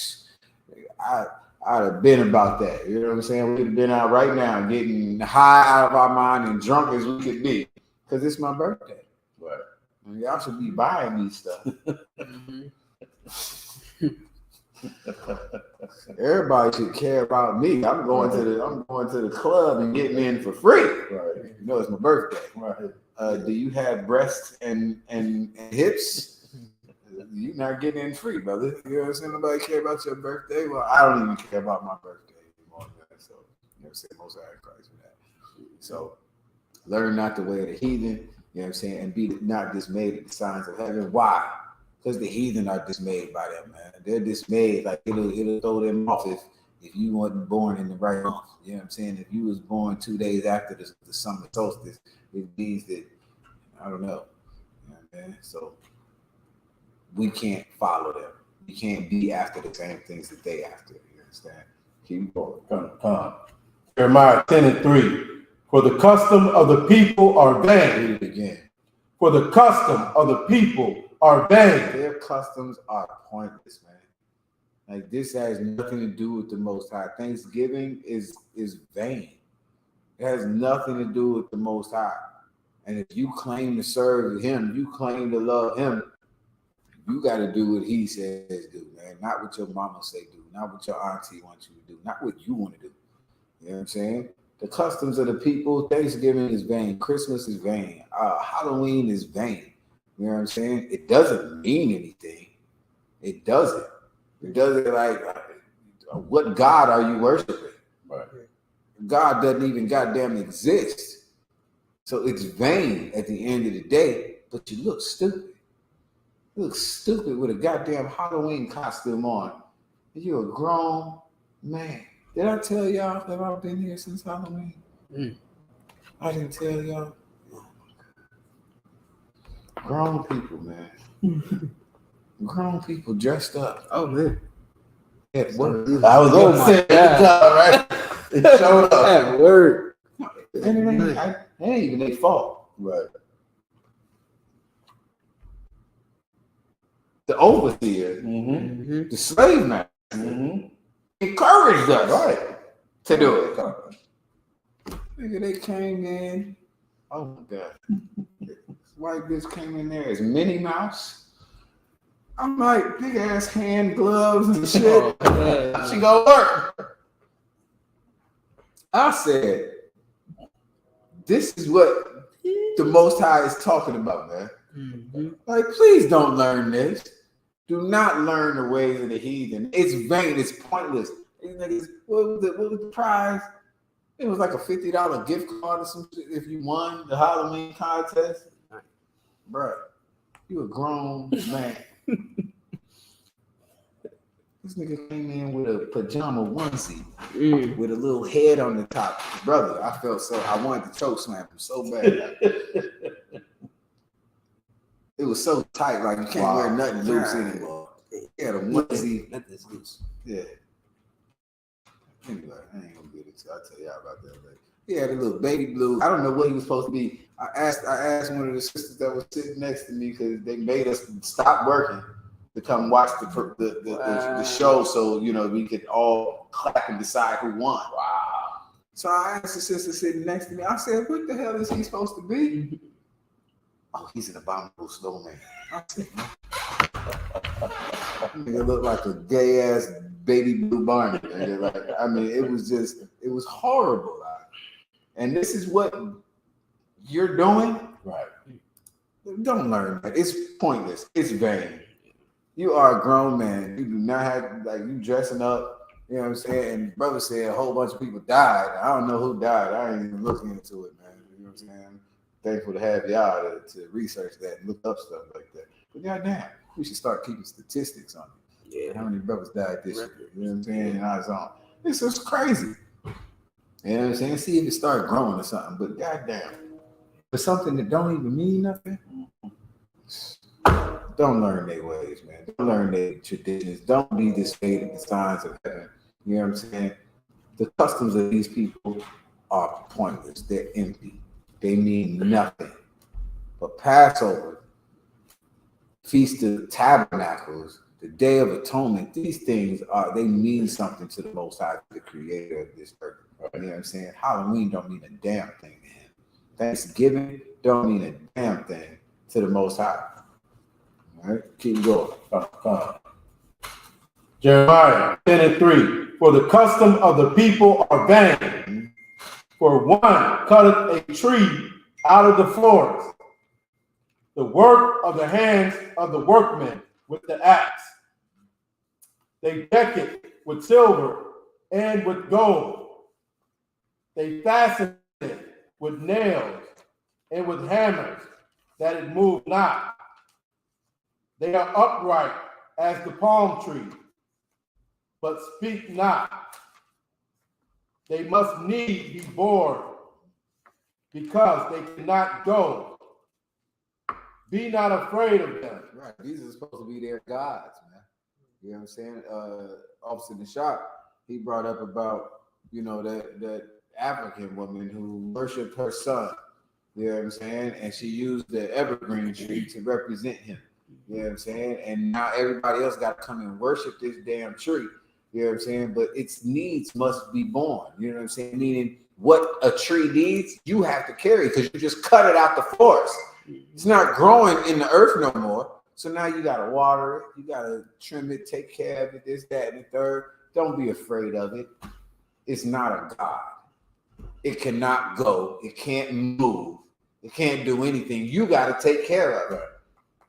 I'd have been about that, you know what I'm saying? We'd have been out right now getting high out of our mind and drunk as we could be, because it's my birthday. Right. And y'all should be buying me stuff. Everybody should care about me. I'm going to the club and getting in for free. Right. You know, it's my birthday. Right. Do you have breasts and hips? You're not getting in free, brother. You know what I'm saying? Nobody care about your birthday. Well, I don't even care about my birthday anymore. So, you know what I'm saying? Most High Christ for that. So, learn not the way of the heathen. You know what I'm saying? And be not dismayed at the signs of heaven. Why? Because the heathen are dismayed by them, man. They're dismayed. Like it'll throw them off if you wasn't born in the right month. You know what I'm saying? If you was born 2 days after the summer solstice, it means that, I don't know. You know what I'm saying? So we can't follow them. We can't be after the same things that they after. You understand? Keep going. Come. Jeremiah 10:3. For the custom of the people are vain. Read it again. For the custom of the people are vain. Their customs are pointless, man. Like, this has nothing to do with the Most High. Thanksgiving is vain. It has nothing to do with the Most High. And if you claim to serve him, you claim to love him, you got to do what he says do, man. Not what your mama say do. Not what your auntie wants you to do. Not what you want to do. You know what I'm saying? The customs of the people, Thanksgiving is vain. Christmas is vain. Halloween is vain. You know what I'm saying? It doesn't mean anything. It doesn't. It doesn't, like, what God are you worshiping? Right. God doesn't even goddamn exist. So it's vain at the end of the day, but you look stupid. You look stupid with a goddamn Halloween costume on. You're a grown man. Did I tell y'all that I've been here since Halloween? I didn't tell y'all. Grown people, man. Grown people dressed up. Oh man. At work. I was going to say that, right? It showed up. At work. And it ain't even their fault. Right. The overseer, Mm-hmm. the slave master, Mm-hmm. encouraged us Right. to do it. Nigga, they came in. Oh my God. This white bitch came in there as Minnie Mouse. I'm like, big ass hand gloves and shit. She go work. I said, this is what the Most High is talking about, man. Mm-hmm. Like, please don't learn this. Do not learn the ways of the heathen. It's vain. It's pointless. These niggas, what was the prize? It was like a $50 gift card or some shit if you won the Halloween contest. Bro, you a grown man. This nigga came in with a pajama onesie with a little head on the top. Brother, I wanted to choke slam him so bad. It was so tight, like you can't wear nothing loose anymore. He had a onesie. Nothing's loose. Yeah. Anyway, I ain't gonna get it. I'll tell y'all about that later. He had a little baby blue. I don't know what he was supposed to be. I asked one of the sisters that was sitting next to me because they made us stop working to come watch the show, so we could all clap and decide who won. Wow. So I asked the sister sitting next to me. I said, "What the hell is he supposed to be?" Oh, he's an abominable snowman. I said, "Nigga looked like a gay ass baby blue Barney." Like, I mean, it was horrible. And this is what you're doing, right? Don't learn that. It's pointless. It's vain. You are a grown man. You do not have, like, you dressing up, you know what I'm saying? And brother said a whole bunch of people died. I don't know who died. I ain't even looking into it, man. You know what I'm saying? Thankful to have y'all to research that and look up stuff like that. But goddamn, we should start keeping statistics on it. Yeah. How many brothers died this year? You know what I'm saying? And I was on. This is crazy. You know what I'm saying? See if it start growing or something. But goddamn, for something that don't even mean nothing, don't learn their ways, man. Don't learn their traditions. Don't be dismayed at the signs of heaven. You know what I'm saying? The customs of these people are pointless. They're empty. They mean nothing. But Passover, Feast of Tabernacles, the Day of Atonement, these things they mean something to the Most High, the creator of this earth. You know what I'm saying? Halloween don't mean a damn thing to him. Thanksgiving don't mean a damn thing to the Most High. All right, keep going. Jeremiah 10:3. For the custom of the people are vain. For one cutteth a tree out of the forest, the work of the hands of the workmen with the axe. They deck it with silver and with gold. They fasten it with nails and with hammers, that it move not. They are upright as the palm tree, but speak not. They must needs be bored, because they cannot go. Be not afraid of them. Right. These are supposed to be their gods, man. You know what I'm saying? Officer in the shop, he brought up about, that African woman who worshiped her son. You know what I'm saying? And she used the evergreen tree to represent him. You know what I'm saying? And now everybody else got to come and worship this damn tree. You know what I'm saying? But its needs must be born. You know what I'm saying? Meaning what a tree needs, you have to carry because you just cut it out the forest. It's not growing in the earth no more. So now you got to water it. You got to trim it, take care of it, this, that, and the third. Don't be afraid of it. It's not a god. It cannot go. It can't move. It can't do anything. You got to take care of it.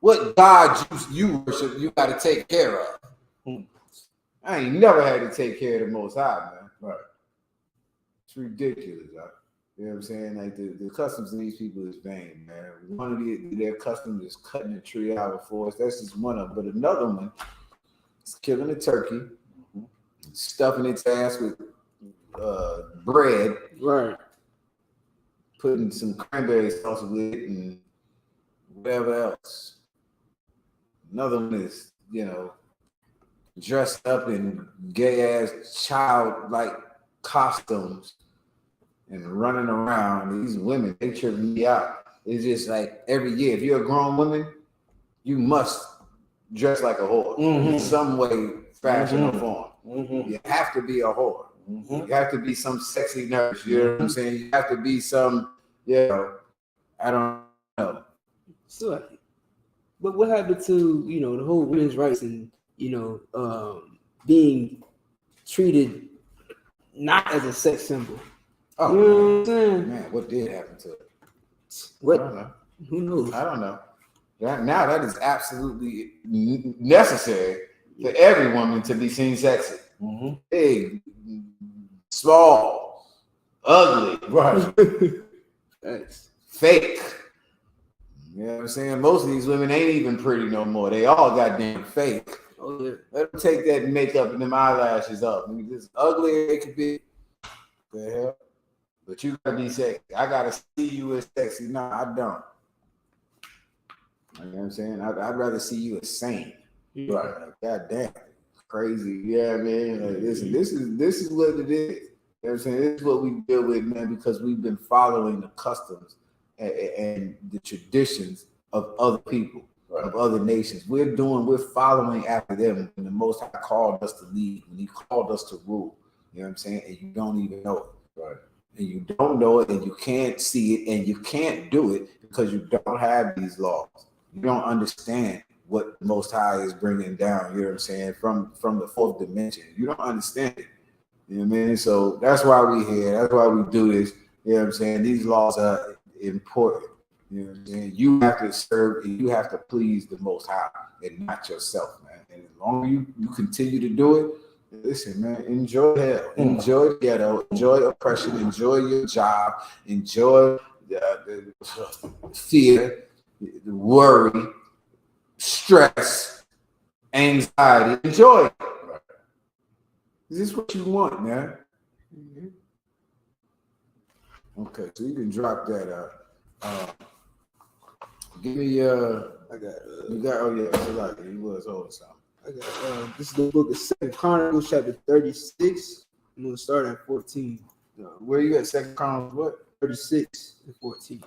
What God you worship, you got to take care of. I ain't never had to take care of the Most High, man. Right. It's ridiculous, right? You know what I'm saying? Like the customs of these people is vain, man. One of their customs is cutting a tree out of the forest. That's just one of them. But another one is killing a turkey, stuffing its ass with bread, right? Putting some cranberry sauce with it and whatever else. Another one is, dressed up in gay ass childlike costumes and running around. These women, they trip me out. It's just like every year, if you're a grown woman, you must dress like a whore in some way, fashion, or form. You have to be a whore. You have to be some sexy nurse. You know what I'm saying? You have to be some, I don't know. So, but what happened to, the whole women's rights and, being treated not as a sex symbol? Oh, you know what I'm saying? Man, what did happen to it? What? I don't know. Who knows? I don't know. Now that is absolutely necessary for every woman to be seen sexy. Big, small, ugly, right? Fake. You know what I'm saying? Most of these women ain't even pretty no more. They all goddamn fake. Oh, yeah. Let them take that makeup and them eyelashes up. I mean, as ugly as it could be. The hell? But you gotta be sexy. I gotta see you as sexy. No, I don't. You know what I'm saying? I'd rather see you as sane. Right. Like, goddamn. Crazy. Yeah, man. Like, listen, this is what it is. You know what I'm saying? This is what we deal with, man, because we've been following the customs and the traditions of other people, of other nations. We're following after them. And the Most High called us to lead, when He called us to rule. You know what I'm saying? And you don't even know it. Right. And you don't know it, and you can't see it, and you can't do it because you don't have these laws. You don't understand what the Most High is bringing down, you know what I'm saying, from the fourth dimension. You don't understand it. You know what I mean? So that's why we're here. That's why we do this. You know what I'm saying? These laws are important. You know what I'm saying? You have to serve and you have to please the Most High and not yourself, man. And as long as you continue to do it, listen, man, enjoy hell, enjoy the ghetto, enjoy oppression, enjoy your job, enjoy the fear, the worry, stress, anxiety. Enjoy it. Is this what you want, man? Okay, so you can drop that. Give me you was holding something. I got this is the book of 2 Chronicles, chapter 36. I'm gonna start at 14. Where you at? 2 Chronicles what? 36 and 14.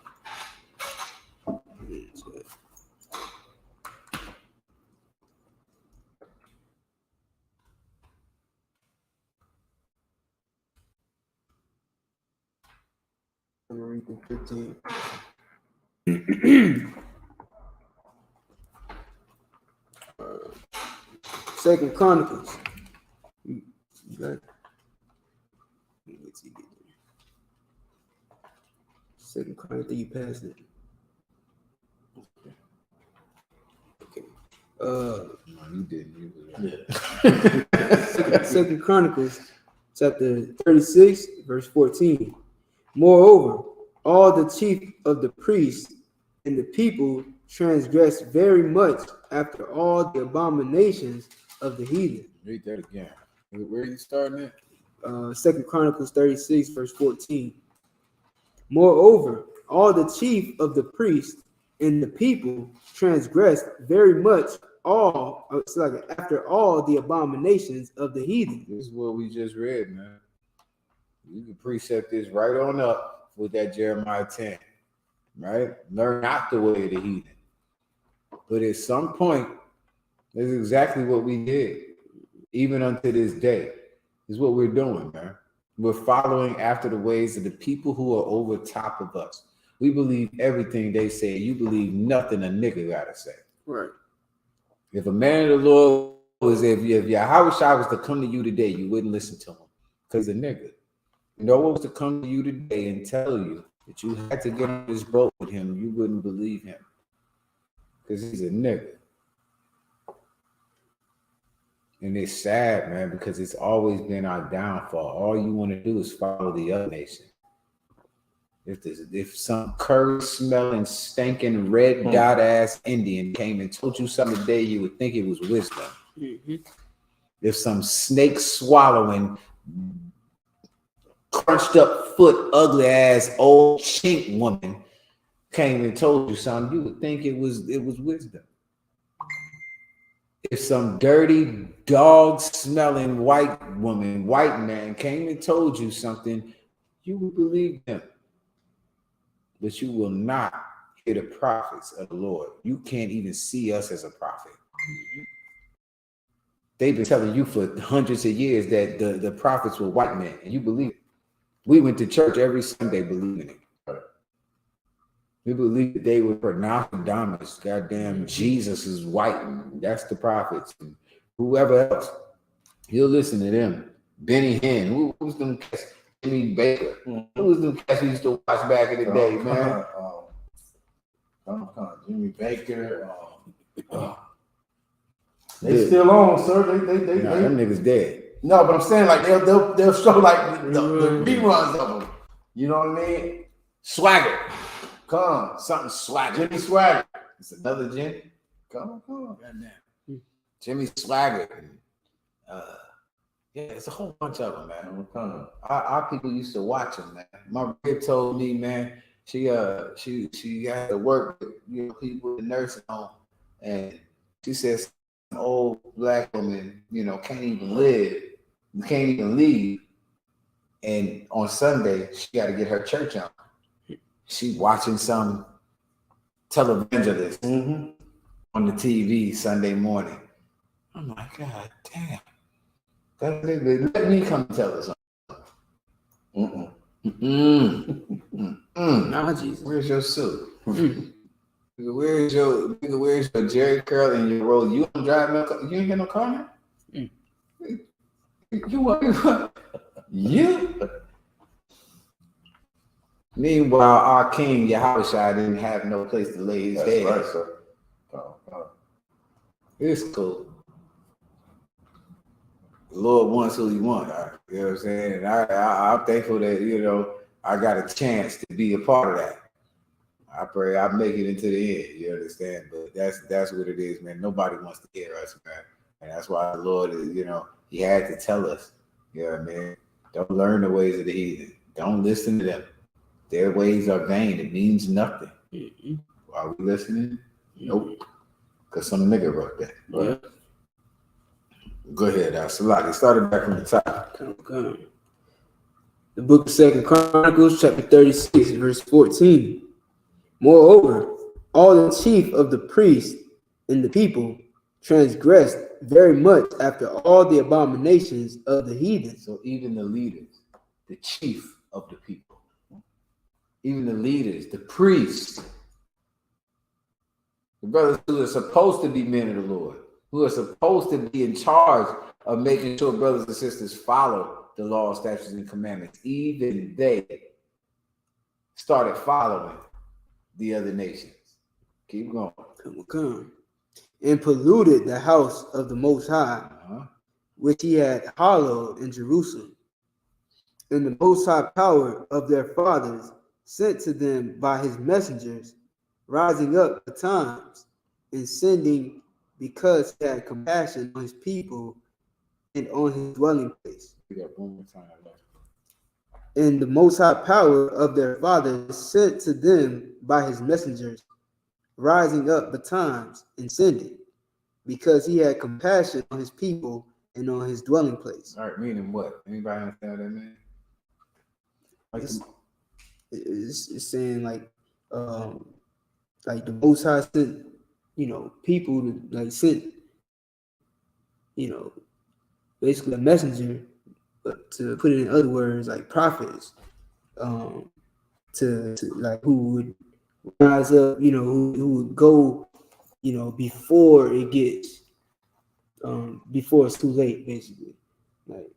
I'm gonna read the 15. 2 Chronicles. You got it? Let's see. 2 Chronicles, you passed it. Okay. No, you didn't. You was 2 Chronicles, chapter 36, verse 14. Moreover, all the chief of the priests and the people transgressed very much after all the abominations of the heathen. Read that again. Where are you starting at? 2 Chronicles 36, verse 14. Moreover, all the chief of the priests and the people transgressed very much after all the abominations of the heathen. This is what we just read, man. You can precept this right on up with that Jeremiah 10, right? Learn not the way of the heathen. But at some point, that's exactly what we did, even unto this day. This is what we're doing, man. We're following after the ways of the people who are over top of us. We believe everything they say. You believe nothing a nigga gotta say. Right. If a man of the Lord was, if Yahawashi was to come to you today, you wouldn't listen to him because he's a nigga. You know what was to come to you today and tell you that you had to get on this boat with him, you wouldn't believe him because he's a nigga. And it's sad, man, because it's always been our downfall. All you want to do is follow the other nation. If some curry smelling, stinking, red dot ass Indian came and told you something today, you would think it was wisdom. Mm-hmm. If some snake swallowing, crunched up foot, ugly ass old chink woman came and told you something, you would think it was wisdom. if some dirty dog smelling white woman, white man came and told you something, you would believe them. But you will not hear the prophets of the Lord. You can't even see us as a prophet. They've been telling you for hundreds of years that the prophets were white men, and you believe it. We went to church every Sunday believing it. We believe that they were Nostradamus. Goddamn, Jesus is white. That's the prophets. And whoever else, you'll listen to them. Benny Hinn. Who was them cats? Jimmy Baker. Who was them cats we used to watch back in the day, man? Jimmy Baker. They still on, sir. They them niggas dead. No, but I'm saying like they'll show like the reruns of them. You know what I mean? Swagger. Come, Something Swagger. Jimmy Swagger. It's another Jimmy. Come. Goddamn. Jimmy Swagger. Yeah, it's a whole bunch of them, man. Our people used to watch them, man. My rib told me, man, she had to work with people in the nursing home, and she says some old black woman, can't even live, can't even leave, and on Sunday she got to get her church on. She watching some televangelist on the TV Sunday morning. I'm like, God damn. Let me come tell us something. Nah, Jesus. Where's your suit? Where's your Jerry curl and your roll? You don't drive no car? You ain't got no car now? You? Meanwhile, our king Yahushua didn't have no place to lay his head. Right, sir. It's cool. The Lord wants who he wants. You know what I'm saying? And I'm thankful that, I got a chance to be a part of that. I pray I make it into the end. You understand? But that's what it is, man. Nobody wants to hear us, man. And that's why the Lord is, he had to tell us, you know what I mean? Don't learn the ways of the heathen. Don't listen to them. Their ways are vain. It means nothing. Are we listening? Nope. Because some nigga wrote that. Right? Go ahead, Salaki. Started back from the top. Come. The book of 2 Chronicles, chapter 36, verse 14. Moreover, all the chief of the priests and the people transgressed very much after all the abominations of the heathen. So even the leaders, the chief of the people, even the leaders, the priests, the brothers who are supposed to be men of the Lord, who are supposed to be in charge of making sure brothers and sisters follow the law, statutes, and commandments, even they started following the other nations. Keep going. Come. And polluted the house of the Most High, which he had hallowed in Jerusalem. And the Most High power of their fathers sent to them by his messengers, rising up at times and sending, because he had compassion on his people and on his dwelling place. And the Most High power of their fathers sent to them by his messengers, rising up betimes and sending, because he had compassion on his people and on his dwelling place. All right, meaning what? Anybody understand what that means? It's saying like the Most High sent, people to sent, basically a messenger, but to put it in other words, like prophets, to like who would rise up, who would go, before it gets, before it's too late, basically. Like,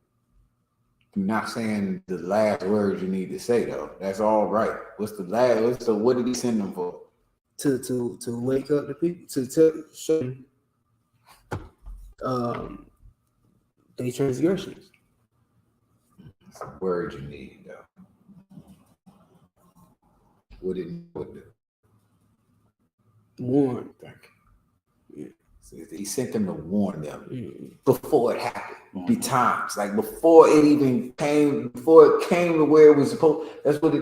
I'm not saying the last words you need to say though. That's all right. What's the last? So what did he send them for? To wake up the people, to show them their transgressions. That's a word you need though. What did do? Warn. Thank you. Yeah. So he sent them to warn them before it happened. Be times like before it came to where it was supposed. That's what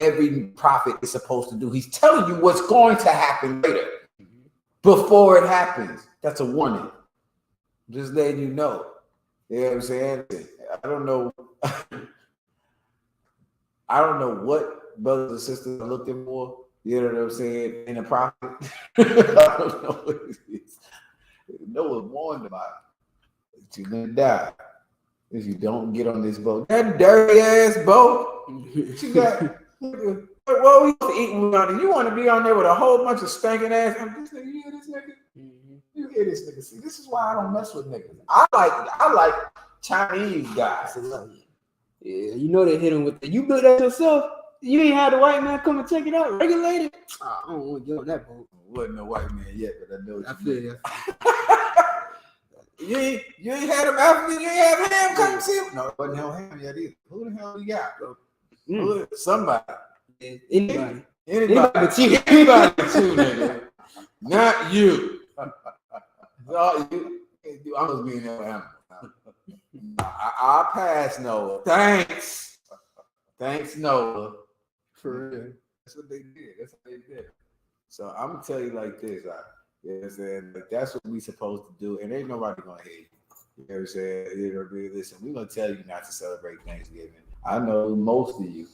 every prophet is supposed to do. He's telling you what's going to happen later before it happens. That's a warning. Just letting you know. You know what I'm saying? I don't know. I don't know what brothers and sisters are looking for. You know what I'm saying? In a prophet. I don't know what it is. Noah warned about it. You're gonna die if you don't get on this boat. That dirty ass boat. You got. What we eating on? You want to be on there with a whole bunch of stinking ass? This nigga, you hear this nigga? You hear this nigga? See, this is why I don't mess with niggas. I like Chinese guys. Yeah, you know they hit him with the. You built that yourself. You ain't had the white man come and check it out, regulate it. I don't want to get on that boat. Wasn't no white man yet, but I know what I you feel you. You ain't had him African. You ain't have him come see him. No, it wasn't no him yet either. Who the hell we got, bro? Somebody. Anybody but you, nigga. Not you. So you I was being there. I'll pass, Noah. Thanks, Noah. for real. That's what they did. So I'm gonna tell you like this, you know what I'm saying? Like, that's what we supposed to do, and ain't nobody gonna hate you. You know what I'm saying? You know, listen, we're gonna tell you not to celebrate Thanksgiving. I know most of you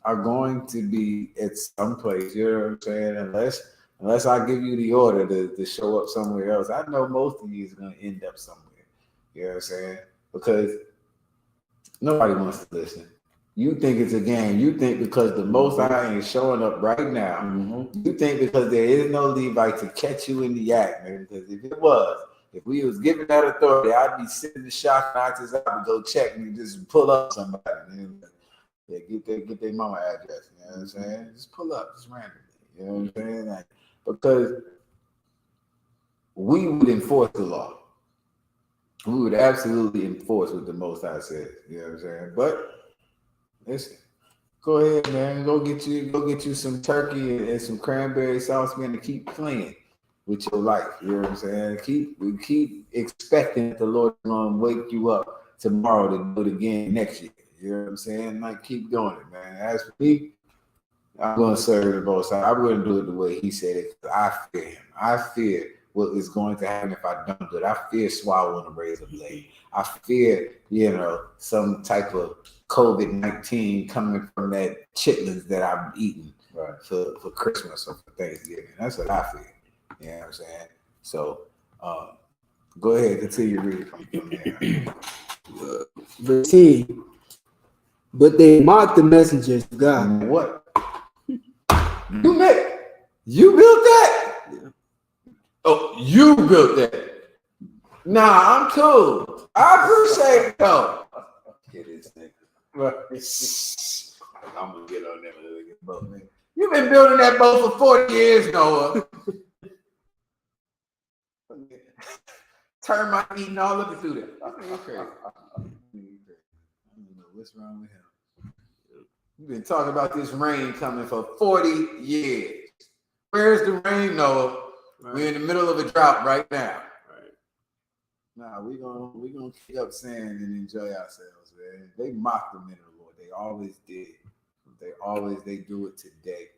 are going to be at some place, you know what I'm saying? Unless I give you the order to show up somewhere else. I know most of you is gonna end up somewhere. You know what I'm saying? Because nobody wants to listen. You think it's a game. You think because the Most High ain't showing up right now. You think because there is no Levite to catch you in the act, man. Because if we was given that authority, I'd be sitting the shot knockers out and go check and just pull up somebody. Man. Yeah, get their mama address. You know what I'm saying? Just pull up, just randomly. You know what I'm saying? Like, because we would enforce the law. We would absolutely enforce what the Most High says. You know what I'm saying? But listen, go ahead, man. Go get you some turkey and some cranberry sauce, man, to keep playing with your life. You know what I'm saying? Keep expecting that the Lord is gonna wake you up tomorrow to do it again next year. You know what I'm saying? Like, keep doing it, man. As for me, I'm gonna serve the Most High. I'm gonna do it the way He said it. I fear Him. I fear what is going to happen if I don't do it. I fear swallowing a razor blade. I fear, some type of COVID-19 coming from that chitlins that I'm eating for Christmas or for Thanksgiving. That's what I fear. You know what I'm saying? So go ahead, continue reading from there. Verse 10. But they mocked the messengers of God. And what? You built that? Yeah. Oh, you built that. Nah, I'm cool. I appreciate it though. Get this nigga. I'm gonna get on that boat, man. You've been building that boat for 40 years, Noah. Turn my eating all up through that. Okay. I don't know what's wrong with him. You've been talking about this rain coming for 40 years. Where's the rain, Noah? Right. We're in the middle of a drought right now. Right. Nah, we're gonna keep up saying and enjoy ourselves, man. They mock the men of the Lord. They always did. They do it today.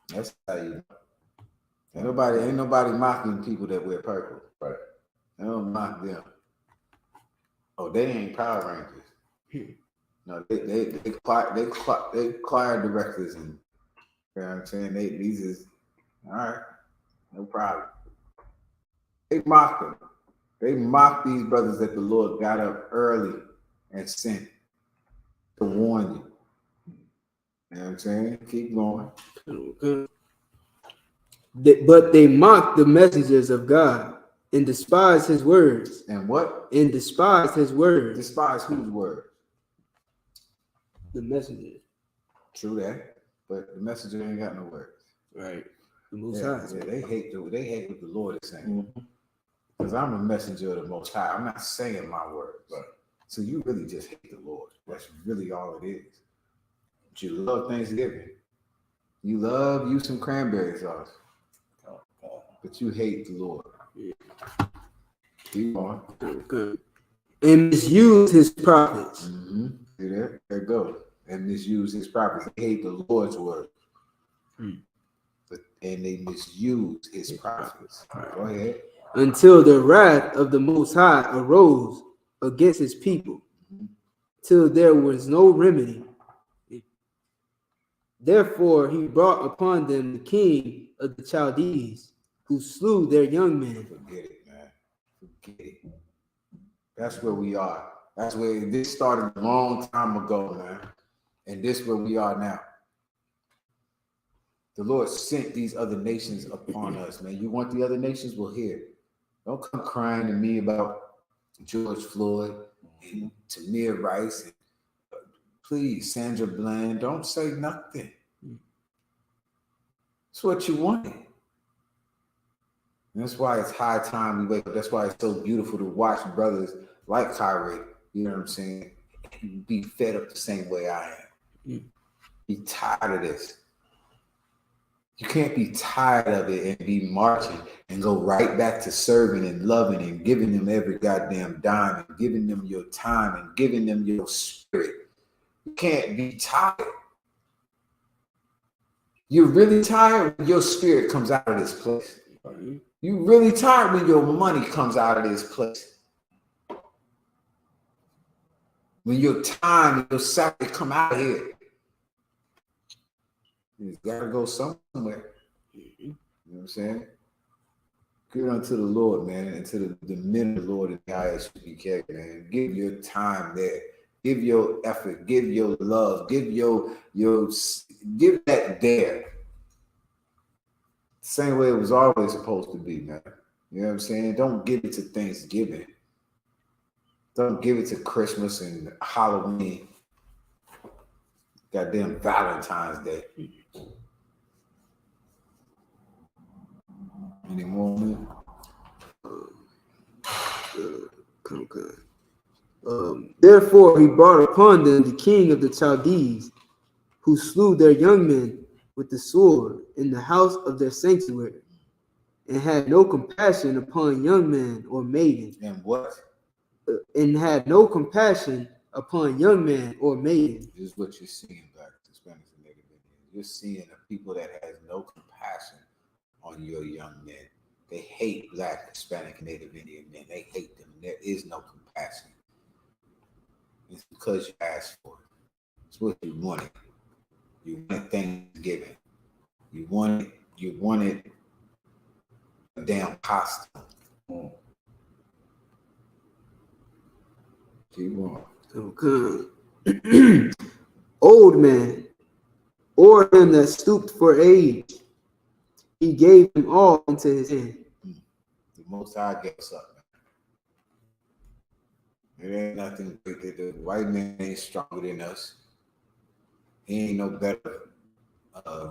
That's how you know. Ain't nobody mocking people that wear purple. Right. They don't mock them. Oh, they ain't Power Rangers. No, they choir directors and you know what I'm saying? These is all right, no problem. They mock them. They mock these brothers that the Lord got up early and sent to warn you. You know what I'm saying? Keep going. But they mocked the messengers of God and despised His words. And what? And despised His words. Despise whose word? The messenger. True that. But the messenger ain't got no words. Right. The Most High. Yeah, they hate what the Lord is saying. Because I'm a messenger of the Most High. I'm not saying my words. Right. So you really just hate the Lord. That's really all it is. But you love Thanksgiving. You love you some cranberry sauce. But you hate the Lord. Yeah. Keep on. Okay. And misuse His prophets. Mm-hmm. See that? There it goes. And misuse His prophets. They hate the Lord's word. and they misused his prophets. Go ahead. Until the wrath of the Most High arose against his people, till there was no remedy. Therefore he brought upon them the king of the Chaldees, who slew their young men. Forget it, man. Forget it. That's where we are. That's where this started a long time ago, man. And this is where we are now. The Lord sent these other nations upon us, man. You want the other nations? Well, here. Don't come crying to me about George Floyd and Tamir Rice. And, please, Sandra Bland, don't say nothing. It's what you wanted. And that's why it's high time we wake up. That's why it's so beautiful to watch brothers like Kyrie, you know what I'm saying, be fed up the same way I am. Be tired of this. You can't be tired of it and be marching and go right back to serving and loving and giving them every goddamn dime and giving them your time and giving them your spirit. You can't be tired. You're really tired when your spirit comes out of this place. You're really tired when your money comes out of this place. When your time and your salary come out of here. You gotta go somewhere. You know what I'm saying? Give unto the Lord, man, and to the men of the Lord in the I.S.U.P.K, man. Give your time there. Give your effort. Give your love. Give give that there. Same way it was always supposed to be, man. You know what I'm saying? Don't give it to Thanksgiving. Don't give it to Christmas and Halloween. Goddamn Valentine's Day. Any more, man? Therefore he brought upon them the king of the Chaldees, who slew their young men with the sword in the house of their sanctuary, and had no compassion upon young man or maiden. And what? And had no compassion upon young man or maiden. This is what you're seeing, Black, Hispanics, and Native Indians. You're seeing a people that has no compassion on your young men. They hate Black, Hispanic, and Native Indian men. They hate them. There is no compassion. It's because you asked for it. It's what you wanted. You wanted Thanksgiving. You wanted a damn costume. Keep going. Okay. Old man, or him that stooped for age, he gave them all into his hand. The Most High gave us up, man. It ain't nothing great. The white man ain't stronger than us. He ain't no better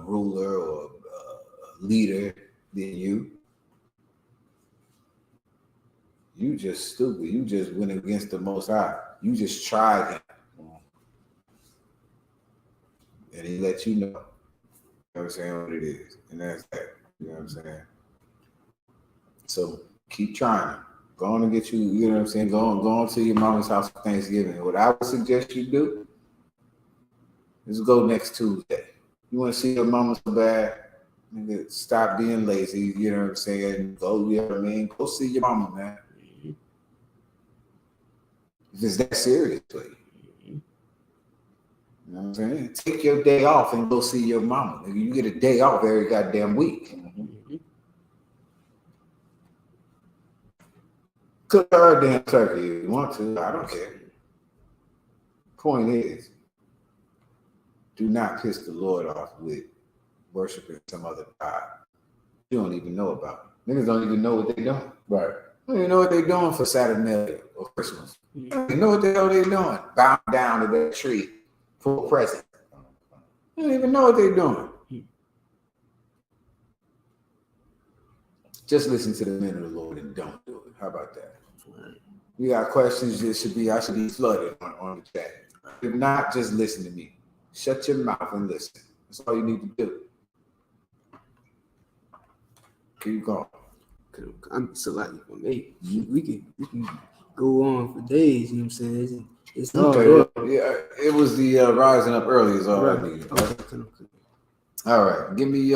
ruler or leader than you. You just stupid. You just went against the Most High. You just tried him. And he let you know. You know what I'm saying? What it is. And that's that. You know what I'm saying? So keep trying. Go on and get you, you know what I'm saying? Go on to your mama's house for Thanksgiving. What I would suggest you do is go next Tuesday. You want to see your mama so bad? Stop being lazy, you know what I'm saying? Go, you know what I mean? Go see your mama, man. If it's that serious for you. You know what I'm saying? Take your day off and go see your mama. You get a day off every goddamn week. Cook her a damn turkey if you want to. I don't care. Point is, do not piss the Lord off with worshiping some other God you don't even know about. Niggas don't even know what they're doing. Right. They don't even know what they're doing for Saturday or Christmas. They don't even know what the hell they're doing. Bound down to that tree for a present. They don't even know what they're doing. Just listen to the men of the Lord and don't do it. How about that? You got questions? I should be flooded on the chat. If not, just listen to me. Shut your mouth and listen. That's all you need to do. Keep going. I'm so like for me, we can go on for days. You know what I'm saying? It's okay. Yeah, it was the rising up early is all I needed. Okay. All right, give me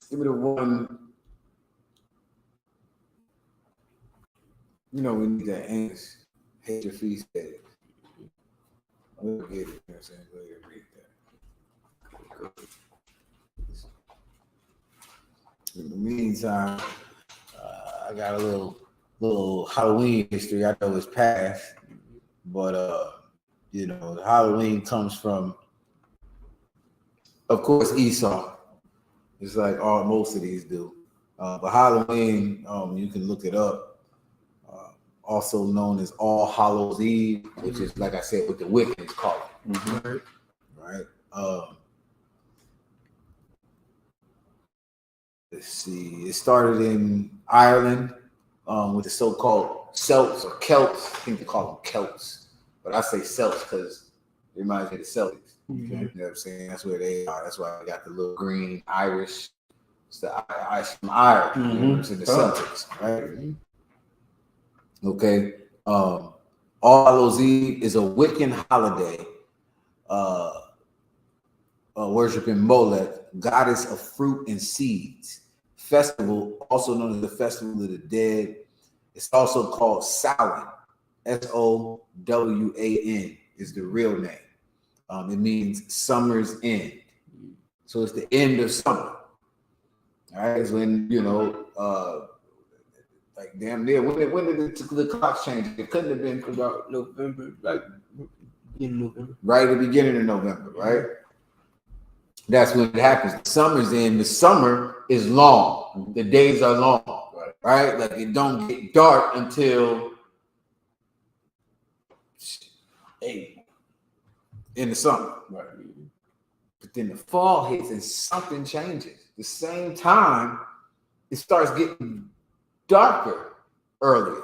Give me the one. You know, we need that English. Hate your feast days. We'll get it. You know what I'm saying? Go ahead and read that. In the meantime, I got a little Halloween history. I know it's past, but you know, Halloween comes from, of course, Esau. It's like most of these do. But Halloween, you can look it up. Also known as All Hallows Eve, which is, like I said, what the Wiccans call it. Mm-hmm. Right. Let's see. It started in Ireland with the so-called Celts or Celts. I think they call them Celts, but I say Celts because it reminds me of the Celtics. Mm-hmm. You know what I'm saying? That's where they are. That's why I got the little green Irish. It's the Irish from Ireland. Mm-hmm. You know what I'm saying? The Celtics, right? Mm-hmm. Okay. All Hallows Eve is a Wiccan holiday, worshiping Molech, goddess of fruit and seeds. Festival, also known as the Festival of the Dead. It's also called Samhain. Sowan is the real name. It means summer's end. So it's the end of summer. All right, it's when, you know, like damn near when did the clocks change? It couldn't have been about November, like in November. Right at the beginning of November, right? That's when it happens. The summer's in. The summer is long. The days are long, right? Like it don't get dark until 8 in the summer. Right. But then the fall hits and something changes. The same time, it starts getting darker earlier.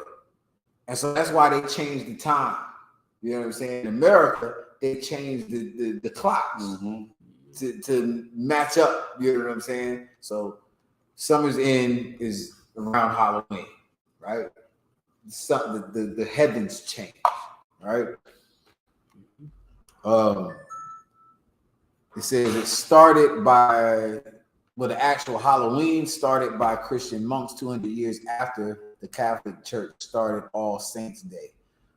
And so that's why they changed the time. You know what I'm saying? In America, they changed the clocks to match up. You know what I'm saying? So summer's end is around Halloween, right? The heavens change, right? It says it started by, well, the actual Halloween started by Christian monks 200 years after the Catholic Church started All Saints Day,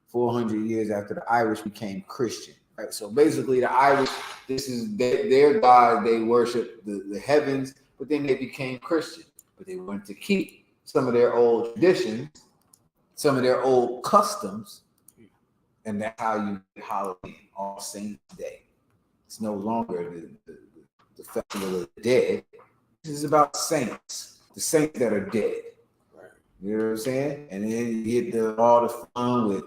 400 years after the Irish became Christian, right? So basically the Irish, this is their God, they worship the heavens, but then they became Christian. But they wanted to keep some of their old traditions, some of their old customs, and that's how you get Halloween, All Saints Day. It's no longer the Festival of the Dead. This is about saints, the saints that are dead. Right. You know what I'm saying? And then you get all the fun with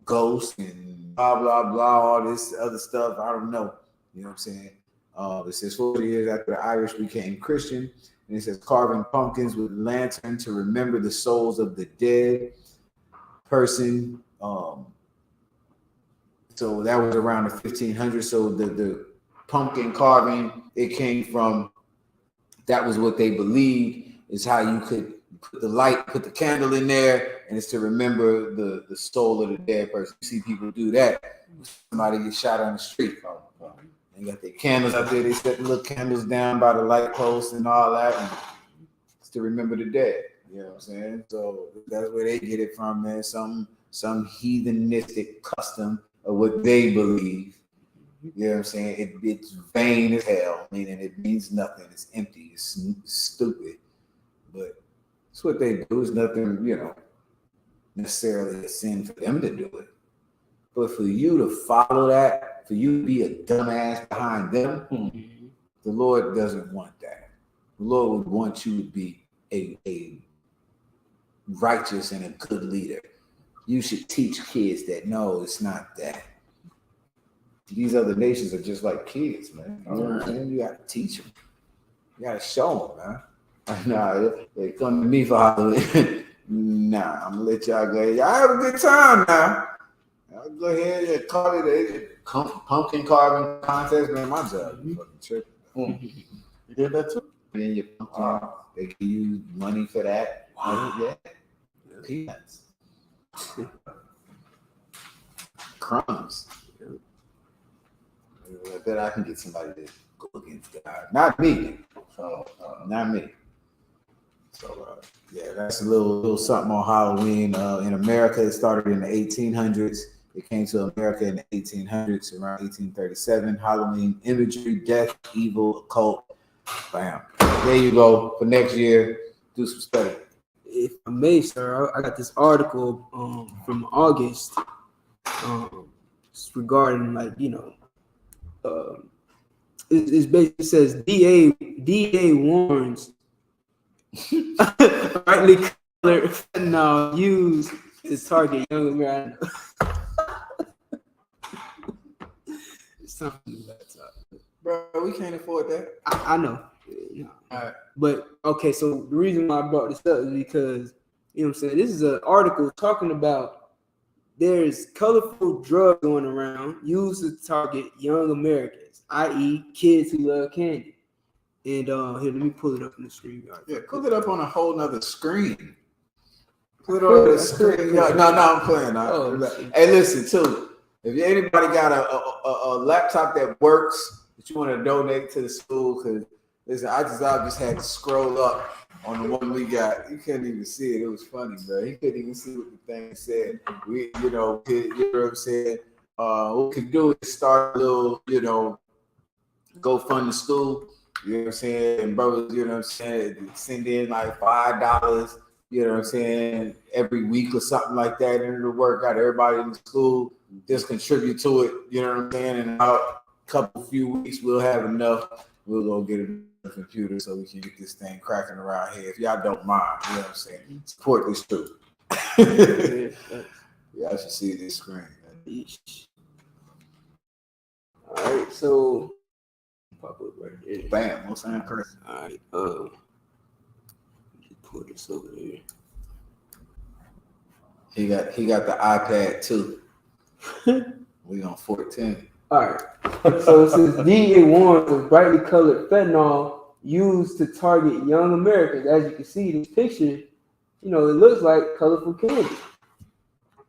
ghosts and blah, blah, blah, all this other stuff. I don't know. You know what I'm saying? It says 40 years after the Irish became Christian. And it says carving pumpkins with lantern to remember the souls of the dead person. So that was around the 1500s. So the pumpkin carving, it came from, that was what they believed is how you could put the light, put the candle in there, and it's to remember the soul of the dead person. You see people do that. Somebody gets shot on the street. They got their candles out there. They set the little candles down by the light post and all that. And it's to remember the dead. You know what I'm saying? So that's where they get it from, man. Some heathenistic custom of what they believe. You know what I'm saying? It's vain as hell, meaning it means nothing. It's empty. It's stupid. But it's what they do. It's nothing, you know, necessarily a sin for them to do it. But for you to follow that, for you to be a dumbass behind them, the Lord doesn't want that. The Lord would want you to be a righteous and a good leader. You should teach kids that no, it's not that. These other nations are just like kids, man. You know what I'm saying? You got to teach them. You got to show them, man. Nah, they come to me for Halloween. Nah, I'm going to let y'all go. Y'all have a good time now. I'll go ahead and call it a pumpkin carving contest. Man, my job. You fucking tripping. You did that too? Then your pumpkin, they give you money for that. Wow. Yeah. Peanuts. Crumbs. I bet I can get somebody to go against God. Not me. So Not me. So yeah, that's a little something on Halloween. In America, it started in the 1800s. It came to America in the 1800s, around 1837. Halloween imagery, death, evil, occult. Bam. There you go. For next year, do some study. If I may, sir, I got this article from August regarding, like, you know, it basically says DA warns brightly colored fentanyl used to target young Americans. Something like that. Bro, we can't afford that. I know. No. All right. But okay, so the reason why I brought this up is because, you know what I'm saying, this is an article talking about there's colorful drugs going around used to target young Americans, i.e. kids who love candy. And here, let me pull it up on the screen. Yeah, pull it up on a whole nother screen. Put it on the screen. No, I'm playing. Hey, listen, too. If anybody got a laptop that works that you want to donate to the school, because listen, I just had to scroll up on the one we got. You couldn't even see it. It was funny, bro. You couldn't even see what the thing said. We, you know what I'm saying? What we could do is start a little, you know, go fund the school. You know what I'm saying? And brothers, you know what I'm saying? Send in like $5, you know what I'm saying, every week or something like that, and it'll work out. Everybody in the school just contribute to it, you know what I'm saying? And about a few weeks, we'll have enough. We'll go get a computer so we can get this thing cracking around here. If y'all don't mind, you know what I'm saying? Support this too. Y'all should see this screen. All right, so pop up right there. Bam, what's that correct? All right, put this over there. He got the iPad too. We on 14. All right. So it says DEA warns of brightly colored fentanyl used to target young Americans. As you can see, this picture, you know, it looks like colorful candy.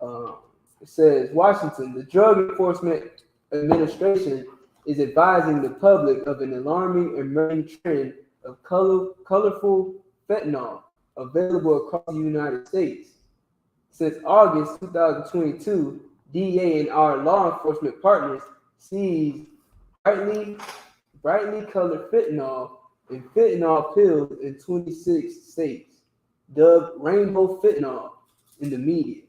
It says Washington, the Drug Enforcement Administration is advising the public of an alarming emerging trend of colorful fentanyl available across the United States. Since August 2022, DEA and our law enforcement partners seized brightly colored fentanyl and fentanyl pills in 26 states, dubbed rainbow fentanyl in the media.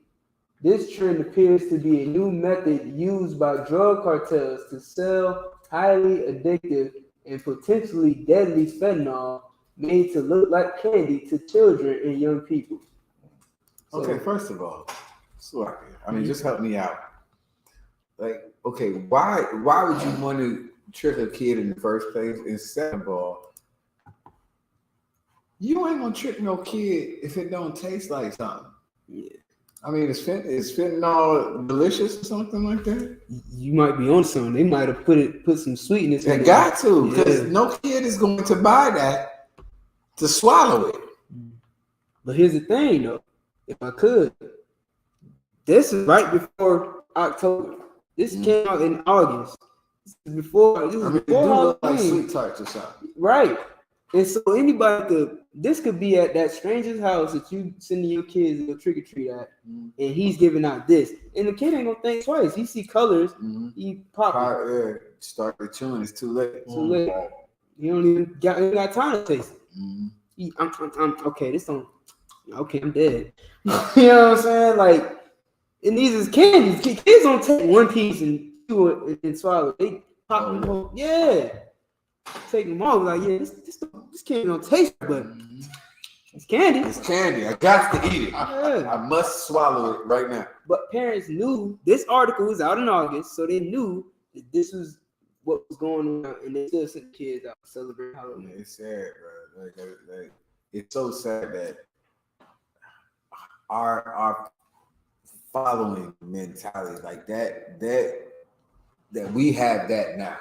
This trend appears to be a new method used by drug cartels to sell highly addictive and potentially deadly fentanyl made to look like candy to children and young people. Okay, first of all, I mean, just help me out. Like, okay, why would you want to trick a kid in the first place? And second of all, you ain't gonna trick no kid if it don't taste like something. Yeah. I mean, is fentanyl delicious or something like that? You might be on something. They might have put some sweetness in it. They got to, because no kid is going to buy that to swallow it. But here's the thing, though. If I could, this is right before October. This came out in August. This is before like sweet tarts or something. Right. And so this could be at that stranger's house that you sending your kids to go trick or treat at, and he's giving out this, and the kid ain't gonna think twice. He see colors, he pop it. Start chewing. It's too late. He don't even got time to taste it. I'm okay. This don't. Okay, I'm dead. You know what I'm saying? Like, and these is candies. Kids don't take one piece and chew it and swallow it. They pop them home. Yeah. Take them off. Like, yeah, this candy don't taste, but it's candy. It's candy. I got to eat it. I must swallow it right now. But parents knew this article was out in August, so they knew that this was what was going on, and they still sent kids out to celebrate Halloween. It's sad, bro. Like, it's so sad that our following mentality like that we have that now.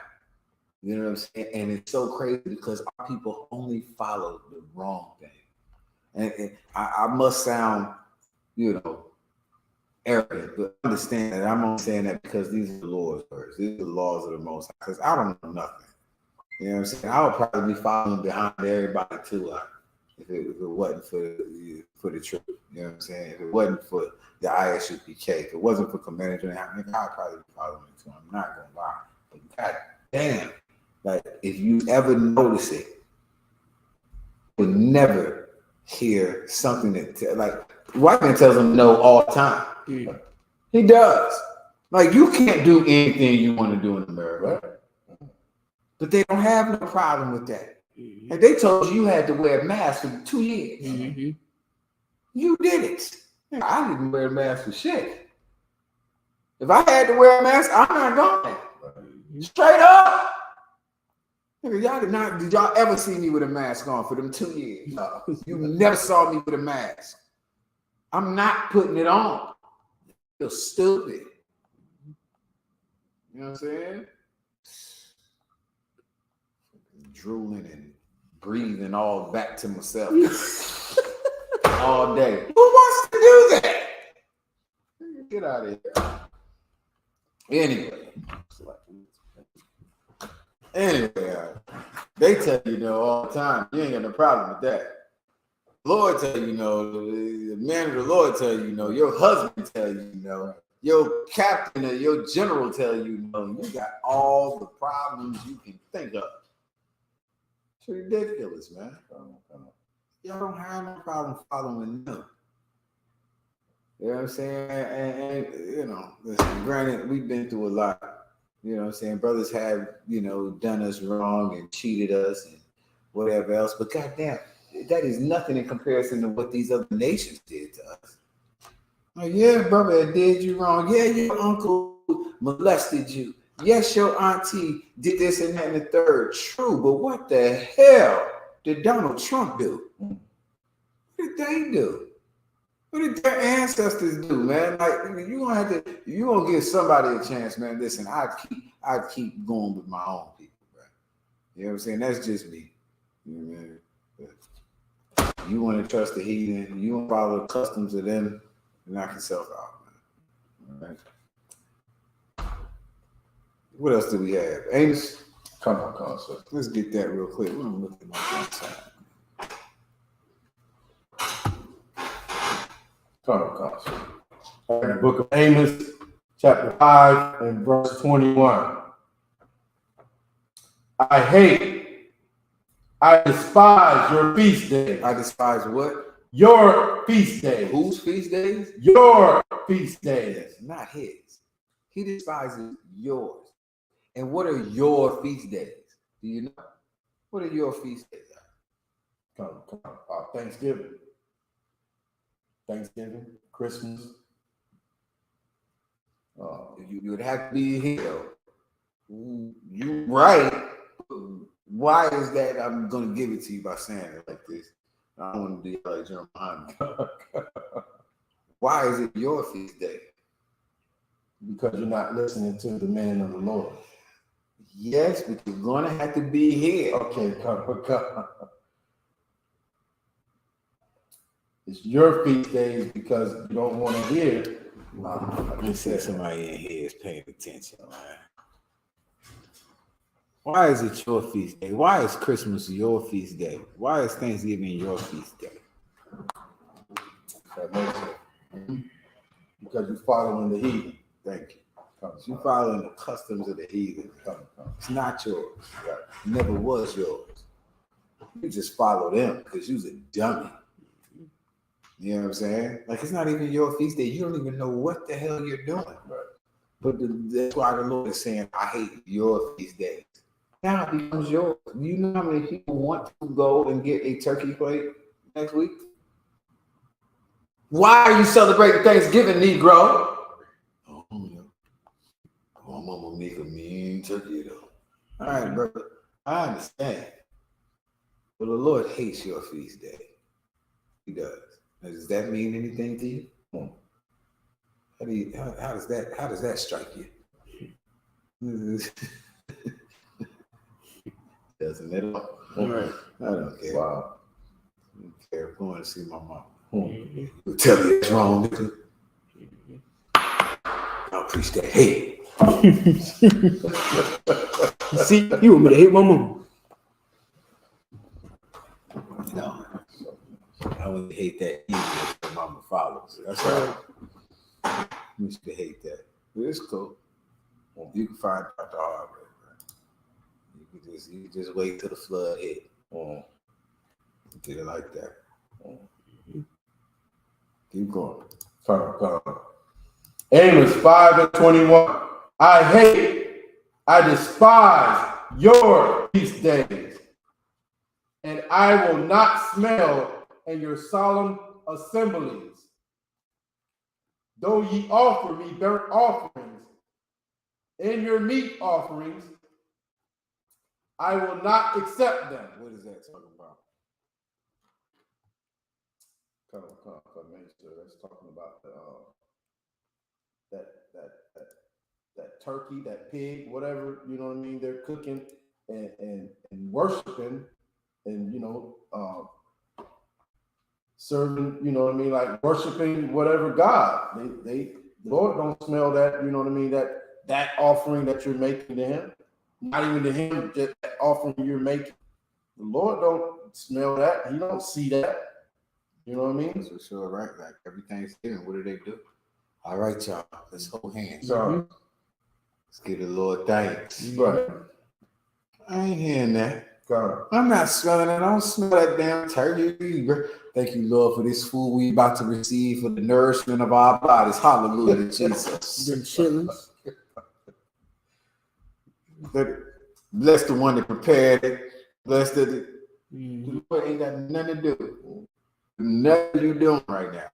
You know what I'm saying? And it's so crazy because our people only follow the wrong thing. And I must sound, you know, arrogant, but understand that I'm only saying that because these are the Lord's words. These are the laws of the Most High. Because I don't know nothing. You know what I'm saying? I would probably be following behind everybody too, if it wasn't for the trip. You know what I'm saying? If it wasn't for the I.S.U.P.K, if it wasn't for Commander Johnny, I'd probably be following it too. I'm not gonna lie. But god damn, like if you ever notice it, you'll never hear something that like white man tells him no all the time. Mm. He does. Like you can't do anything you want to do in America. But they don't have no problem with that. Mm-hmm. And they told you had to wear a mask for 2 years. Mm-hmm. You did it. I didn't wear a mask for shit. If I had to wear a mask, I'm not going. Mm-hmm. Straight up. Did y'all ever see me with a mask on for them 2 years? No. You never saw me with a mask. I'm not putting it on. You're stupid. You know what I'm saying? Drooling and breathing all back to myself all day. Who wants to do that? Get out of here. Anyway, they tell you all the time, you ain't got no problem with that. Lord tell you the man of the Lord tell you your husband tell you your captain or your general tell you you got all the problems you can think of. It's ridiculous, man. Y'all don't have no problem following them. You know what I'm saying? And listen, granted, we've been through a lot. You know what I'm saying? Brothers have, done us wrong and cheated us and whatever else. But goddamn, that is nothing in comparison to what these other nations did to us. Oh, yeah, brother, it did you wrong. Yeah, your uncle molested you. Yes, your auntie did this and that and the third. True, but what the hell did Donald Trump do? What did they do? What did their ancestors do, man? Like you gonna give somebody a chance, man. Listen, I'd keep going with my own people, bro. You know what I'm saying? That's just me. You know what I mean? You want to trust the heathen, you want to follow the customs of them, knock yourself out, man. All right. What else do we have? Amos? Come on, sir. Let's get that real quick. We're gonna look at my inside. Come on, sir. The book of Amos, chapter 5 and verse 21. I despise your feast days. I despise what? Your feast days. Whose feast days? Your feast days. Not his. He despises yours. And what are your feast days? Do you know? What are your feast days? Come on. Thanksgiving, Christmas. You would have to be here. You right. Why is that? I'm going to give it to you by saying it like this. I don't want to be like Jeremiah. Why is it your feast day? Because you're not listening to the man of the Lord. Yes, but you're going to have to be here. Okay, come. It's your feast days because you don't want to hear. Let me say somebody in here is paying attention, man. Why is it your feast day? Why is Christmas your feast day? Why is Thanksgiving your feast day? That makes sense. Because you're following the heathen. Thank you. You're following the customs of the heathen. It's not yours. Right. It never was yours. You just follow them because you're a dummy. You know what I'm saying? Like, it's not even your feast day. You don't even know what the hell you're doing. Right. But that's why the Lord is saying, I hate your feast days. Now it becomes yours. Do you know how many people want to go and get a turkey plate next week? Why are you celebrating Thanksgiving, Negro? Oh, yeah. Oh, I'm gonna make a mean turkey, though. All right, brother. I understand. But the Lord hates your feast day. He does. Now, does that mean anything to you? How does that strike you? Doesn't it all? Right. I don't care. Wow. I don't care. I'm going to see my mom. You'll tell me it's wrong, nigga. I'll preach that hate. See, you want me to hate my mom? I wouldn't hate that either if mama follows. That's right. You should hate that. But it's cool. Well, you can find out the hard way, man. You can just wait till the flood hit. Get it like that. Keep going. Come. Amos 5:21. I despise your feast days, and I will not smell in your solemn assemblies. Though ye offer me burnt offerings and your meat offerings, I will not accept them. What is that talking about? Come, make sure that's talking about that turkey, that pig, whatever, you know what I mean, they're cooking and worshiping and, you know, serving, you know what I mean, like worshiping whatever God. The Lord don't smell that, you know what I mean, that offering that you're making to him, not even to him, just that offering you're making. The Lord don't smell that. He don't see that. You know what I mean? That's for sure, right? Like every Thanksgiving, what do? All right, y'all, let's hold hands. Let's give the Lord thanks. Right. I ain't hearing that. God. I'm not smelling it. I don't smell that damn turkey. Thank you, Lord, for this food we about to receive for the nourishment of our bodies. Hallelujah, Jesus. Them chitlins. Bless the one that prepared it. Bless the Lord ain't got nothing to do. Nothing you doing right now.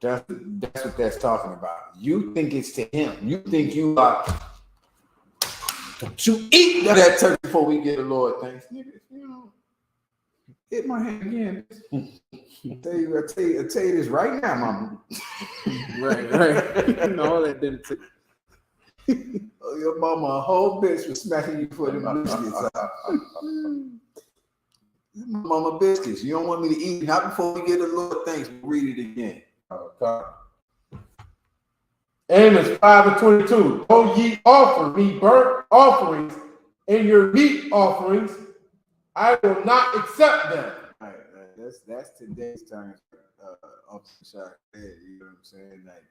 That's what that's talking about. You think it's to him. You think you are to eat that turkey before we get the Lord thanks. Nigga, you know, hit my hand again. I tell you this right now, mama. right. All that didn't take. Oh, your mama a whole bitch was smacking you for them biscuits. My mama biscuits. You don't want me to eat. Not before we get the Lord thanks. Read it again. Okay. Amos 5:22. Though ye offer me burnt offerings and your meat offerings, I will not accept them. All right, that's today's time. Officer Shot said, you know what I'm saying? Like,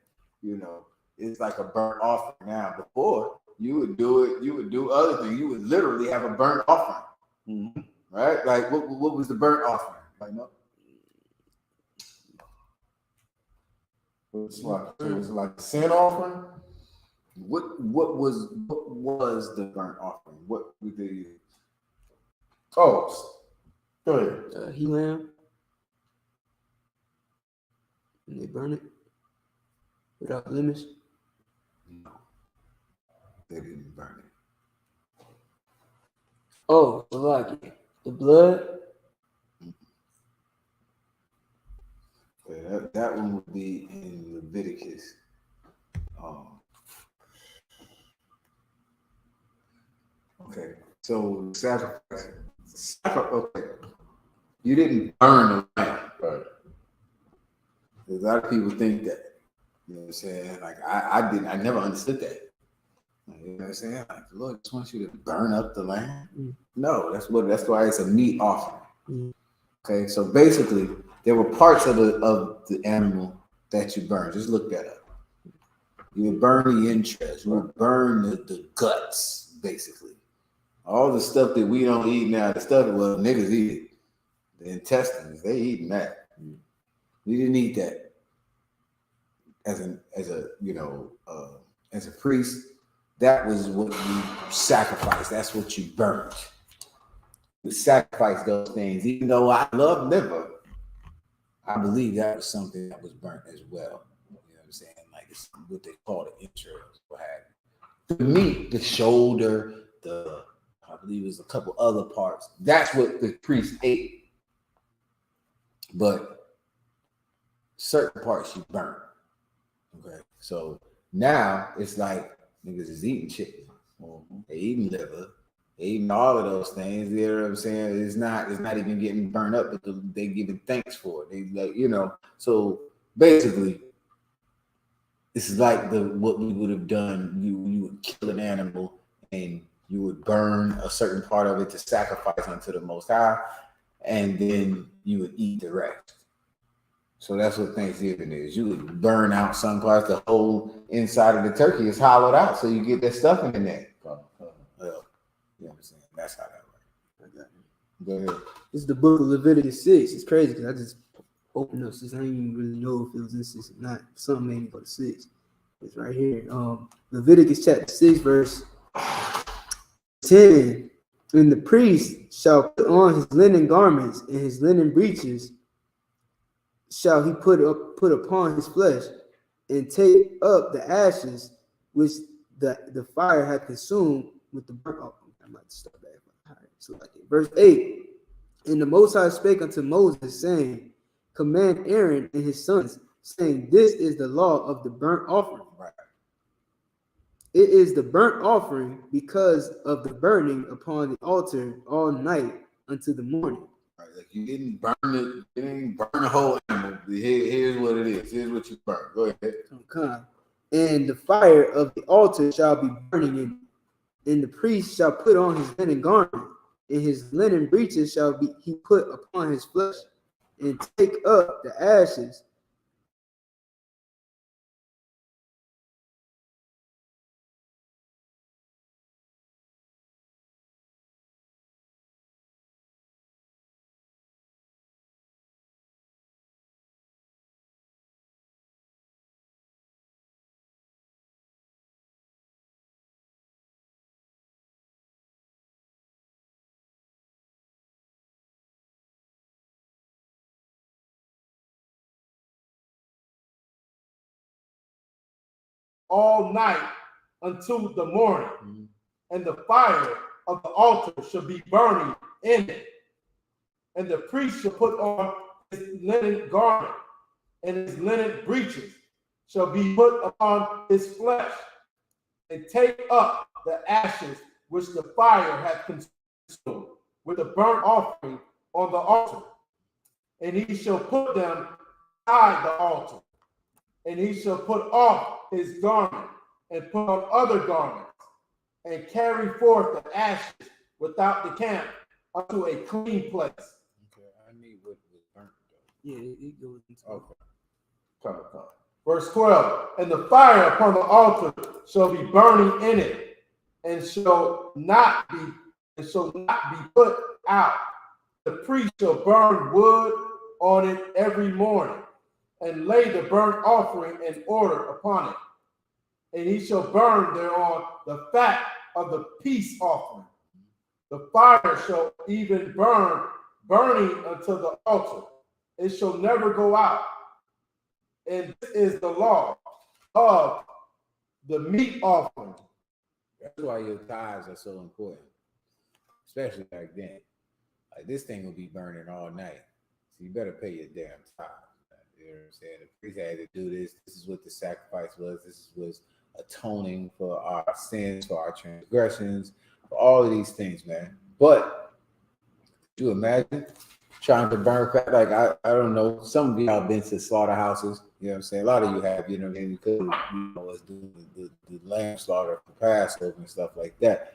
you know, it's like a burnt offering now. Before you would do it, you would do other things. You would literally have a burnt offering. Mm-hmm. Right? Like what was the burnt offering? Like, no. It was like a sin offering. What was the burnt offering? What would they use? Oh, go ahead. He lamb. And they burn it without limits. No, they didn't burn it. Oh, like the blood. Okay, that one would be in Leviticus. Okay, so sacrifice. Okay, you didn't burn the lamb. Right. A lot of people think that. You know what I'm saying? Like I never understood that. You know what I'm saying? Like the Lord just wants you to burn up the lamb. No, that's why it's a meat offering. Okay, so basically there were parts of the animal that you burn. Just look that up. You would burn the entrails, you would burn the guts, basically. All the stuff that we don't eat now, the stuff that niggas eat it. The intestines, they eating that. We didn't eat that. As a priest, that was what you sacrificed. That's what you burned. You sacrifice those things. Even though I love liver, I believe that was something that was burnt as well. You know what I'm saying? Like it's what they call the entrails. What have you. The meat, the shoulder, I believe it was a couple other parts. That's what the priest ate. But certain parts you burn. Okay, so now it's like niggas is eating chicken, they eating liver, they eating all of those things. You know what I'm saying? It's not even getting burned up, but they giving thanks for it. They like, you know. So basically, this is like what we would have done. You would kill an animal and you would burn a certain part of it to sacrifice unto the Most High, and then you would eat the rest. So that's what Thanksgiving is. You would burn out some parts. The whole inside of the turkey is hollowed out, so you get that stuffing in there. You know what I'm saying? That's how that works. Go ahead. This is the book of Leviticus 6. It's crazy because I just opened up 6. I didn't even really know if it was in 6 or not. Something made me go to 6. It's right here. Leviticus chapter 6, verse 10. And the priest shall put on his linen garments, and his linen breeches shall he put upon his flesh, and take up the ashes which the fire had consumed with the burnt offering. I might start back. So like it. Verse 8. And the Most High spake unto Moses, saying, command Aaron and his sons, saying, this is the law of the burnt offering. Right. It is the burnt offering because of the burning upon the altar all night unto the morning. Right. Like you didn't burn it, you didn't burn the whole animal. Here's what it is. Here's what you burn. Go ahead. Okay. And the fire of the altar shall be burning in, and the priest shall put on his linen garment, and his linen breeches shall be he put upon his flesh, and take up the ashes all night until the morning. Mm-hmm. And the fire of the altar shall be burning in it. And the priest shall put on his linen garment, and his linen breeches shall be put upon his flesh, and take up the ashes which the fire hath consumed with the burnt offering on the altar. And he shall put them beside the altar. And he shall put off his garment, and put on other garments, and carry forth the ashes without the camp unto a clean place. Okay, I need what was burnt though. Yeah, it goes into okay. Come. Verse 12. And the fire upon the altar shall be burning in it, and shall not be put out. The priest shall burn wood on it every morning, and lay the burnt offering in order upon it. And he shall burn thereon the fat of the peace offering. The fire shall even burning unto the altar. It shall never go out. And this is the law of the meat offering. That's why your tithes are so important, especially back then. Like this thing will be burning all night, so you better pay your damn tithes. You know what I'm saying? The priest had to do this. This is what the sacrifice was. This was atoning for our sins, for our transgressions, for all of these things, man. But do you imagine trying to burn fat? Like I don't know. Some of y'all been to slaughterhouses. You know what I'm saying? A lot of you have. You know what I mean? You could us do the lamb slaughter for Passover and stuff like that.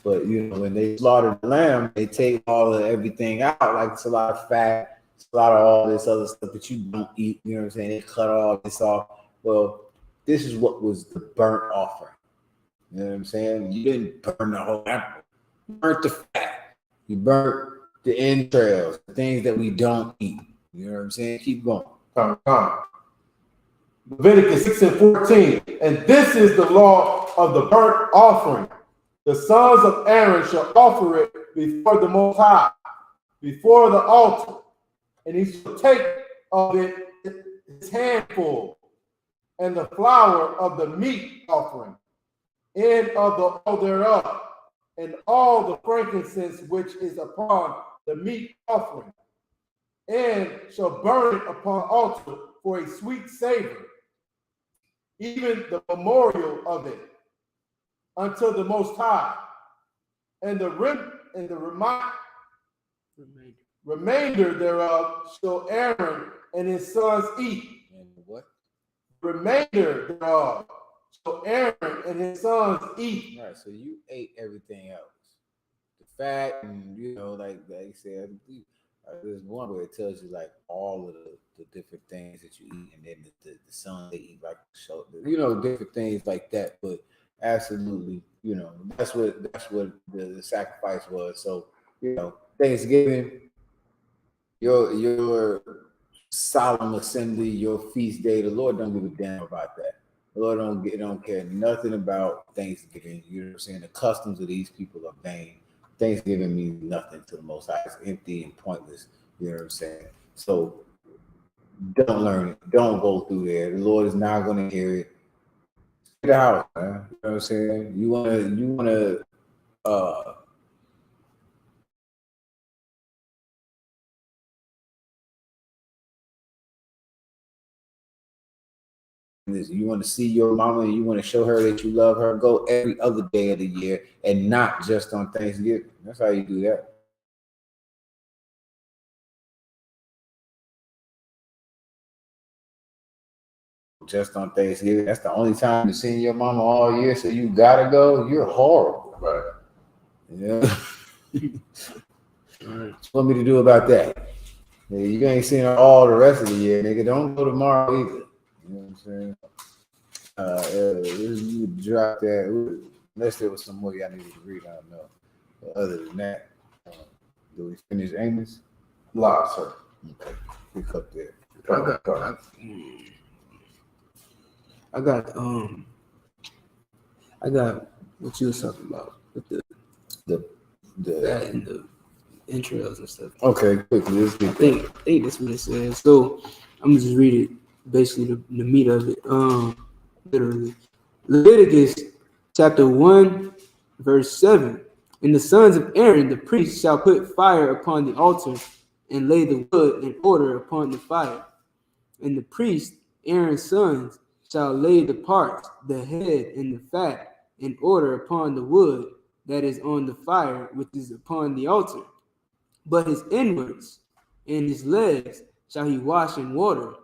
But you know, when they slaughter the lamb, they take all of everything out. Like it's a lot of fat, it's a lot of all this other stuff that you don't eat. You know what I'm saying? They cut all this off. Well, this is what was the burnt offering. You know what I'm saying? You didn't burn the whole animal. You burnt the fat. You burnt the entrails, the things that we don't eat. You know what I'm saying? Keep going. Come. Leviticus 6 and 14. And this is the law of the burnt offering. The sons of Aaron shall offer it before the Most High, before the altar. And he shall take of it his handful, and the flour of the meat offering, and of the oil thereof, and all the frankincense which is upon the meat offering, and shall burn it upon altar for a sweet savor, even the memorial of it, unto the Most High. And the remainder thereof shall Aaron and his sons eat. And what? Remainder thereof shall Aaron and his sons eat. Right, so you ate everything else. The fat and, you know, like I said, There's one where it tells you like all of the different things that you eat, and then the son they eat like different things like that. But absolutely, that's what the sacrifice was. So Thanksgiving, your solemn assembly, your feast day, the Lord don't give a damn about that. The Lord don't care nothing about Thanksgiving. You know what I'm saying? The customs of these people are vain. Thanksgiving means nothing to the Most High. It's empty and pointless. You know what I'm saying? So don't learn it. Don't go through there. The Lord is not going to hear it. Get out, man. You know what I'm saying? You wanna you want to see your mama and you want to show her that you love her, go every other day of the year and not just on Thanksgiving. That's how you do that. Just on Thanksgiving. That's the only time you're seeing your mama all year, so you gotta go. You're horrible. Right. Yeah. What you want me to do about that? You ain't seen her all the rest of the year, nigga. Don't go tomorrow either. You know what I'm saying? You drop that, unless there was some more y'all needed to read, I don't know. But other than that, do we finish Amos? Live, sir. Okay, we cut there. I got what you was talking about with the that and the entrails and stuff. Okay, quickly. Let's get I think that's what it says. So I'm gonna just read it, basically the meat of it. Literally, Leviticus chapter 1, verse 7. And the sons of Aaron, the priest, shall put fire upon the altar and lay the wood in order upon the fire. And the priest, Aaron's sons, shall lay the parts, the head and the fat, in order upon the wood that is on the fire, which is upon the altar. But his inwards and his legs shall he wash in water,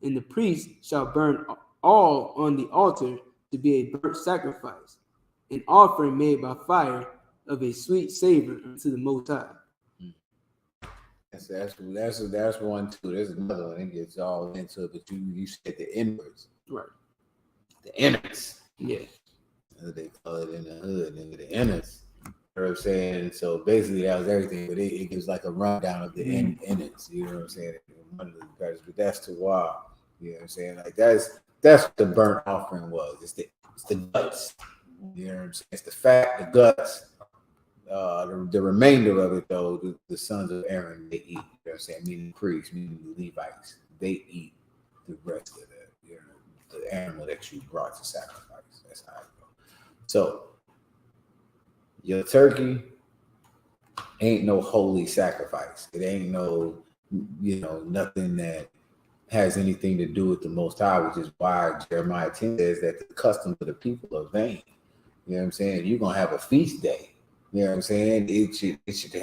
and the priest shall burn all on the altar to be a burnt sacrifice, an offering made by fire of a sweet savor unto the Most High. That's one too. There's another one. It gets all into it, but you said the inwards, right? The innards, yeah. They call it in the hood, and the innards. You know what I'm saying? So basically, that was everything, but it gives like a rundown of the innards. You know what I'm saying? One of the guys, but that's too wild. You know what I'm saying? Like that's what the burnt offering was. It's the guts. You know what I'm saying? It's the fat, the guts. The remainder of it, though, the sons of Aaron, they eat. You know what I'm saying? Meaning the priests, meaning the Levites, they eat the rest of the animal that you brought to sacrifice. That's how it goes. So your turkey ain't no holy sacrifice. It ain't no, nothing that has anything to do with the Most High, which is why Jeremiah 10 says that the customs of the people are vain. You know what I'm saying? You're gonna have a feast day. You know what I'm saying? It should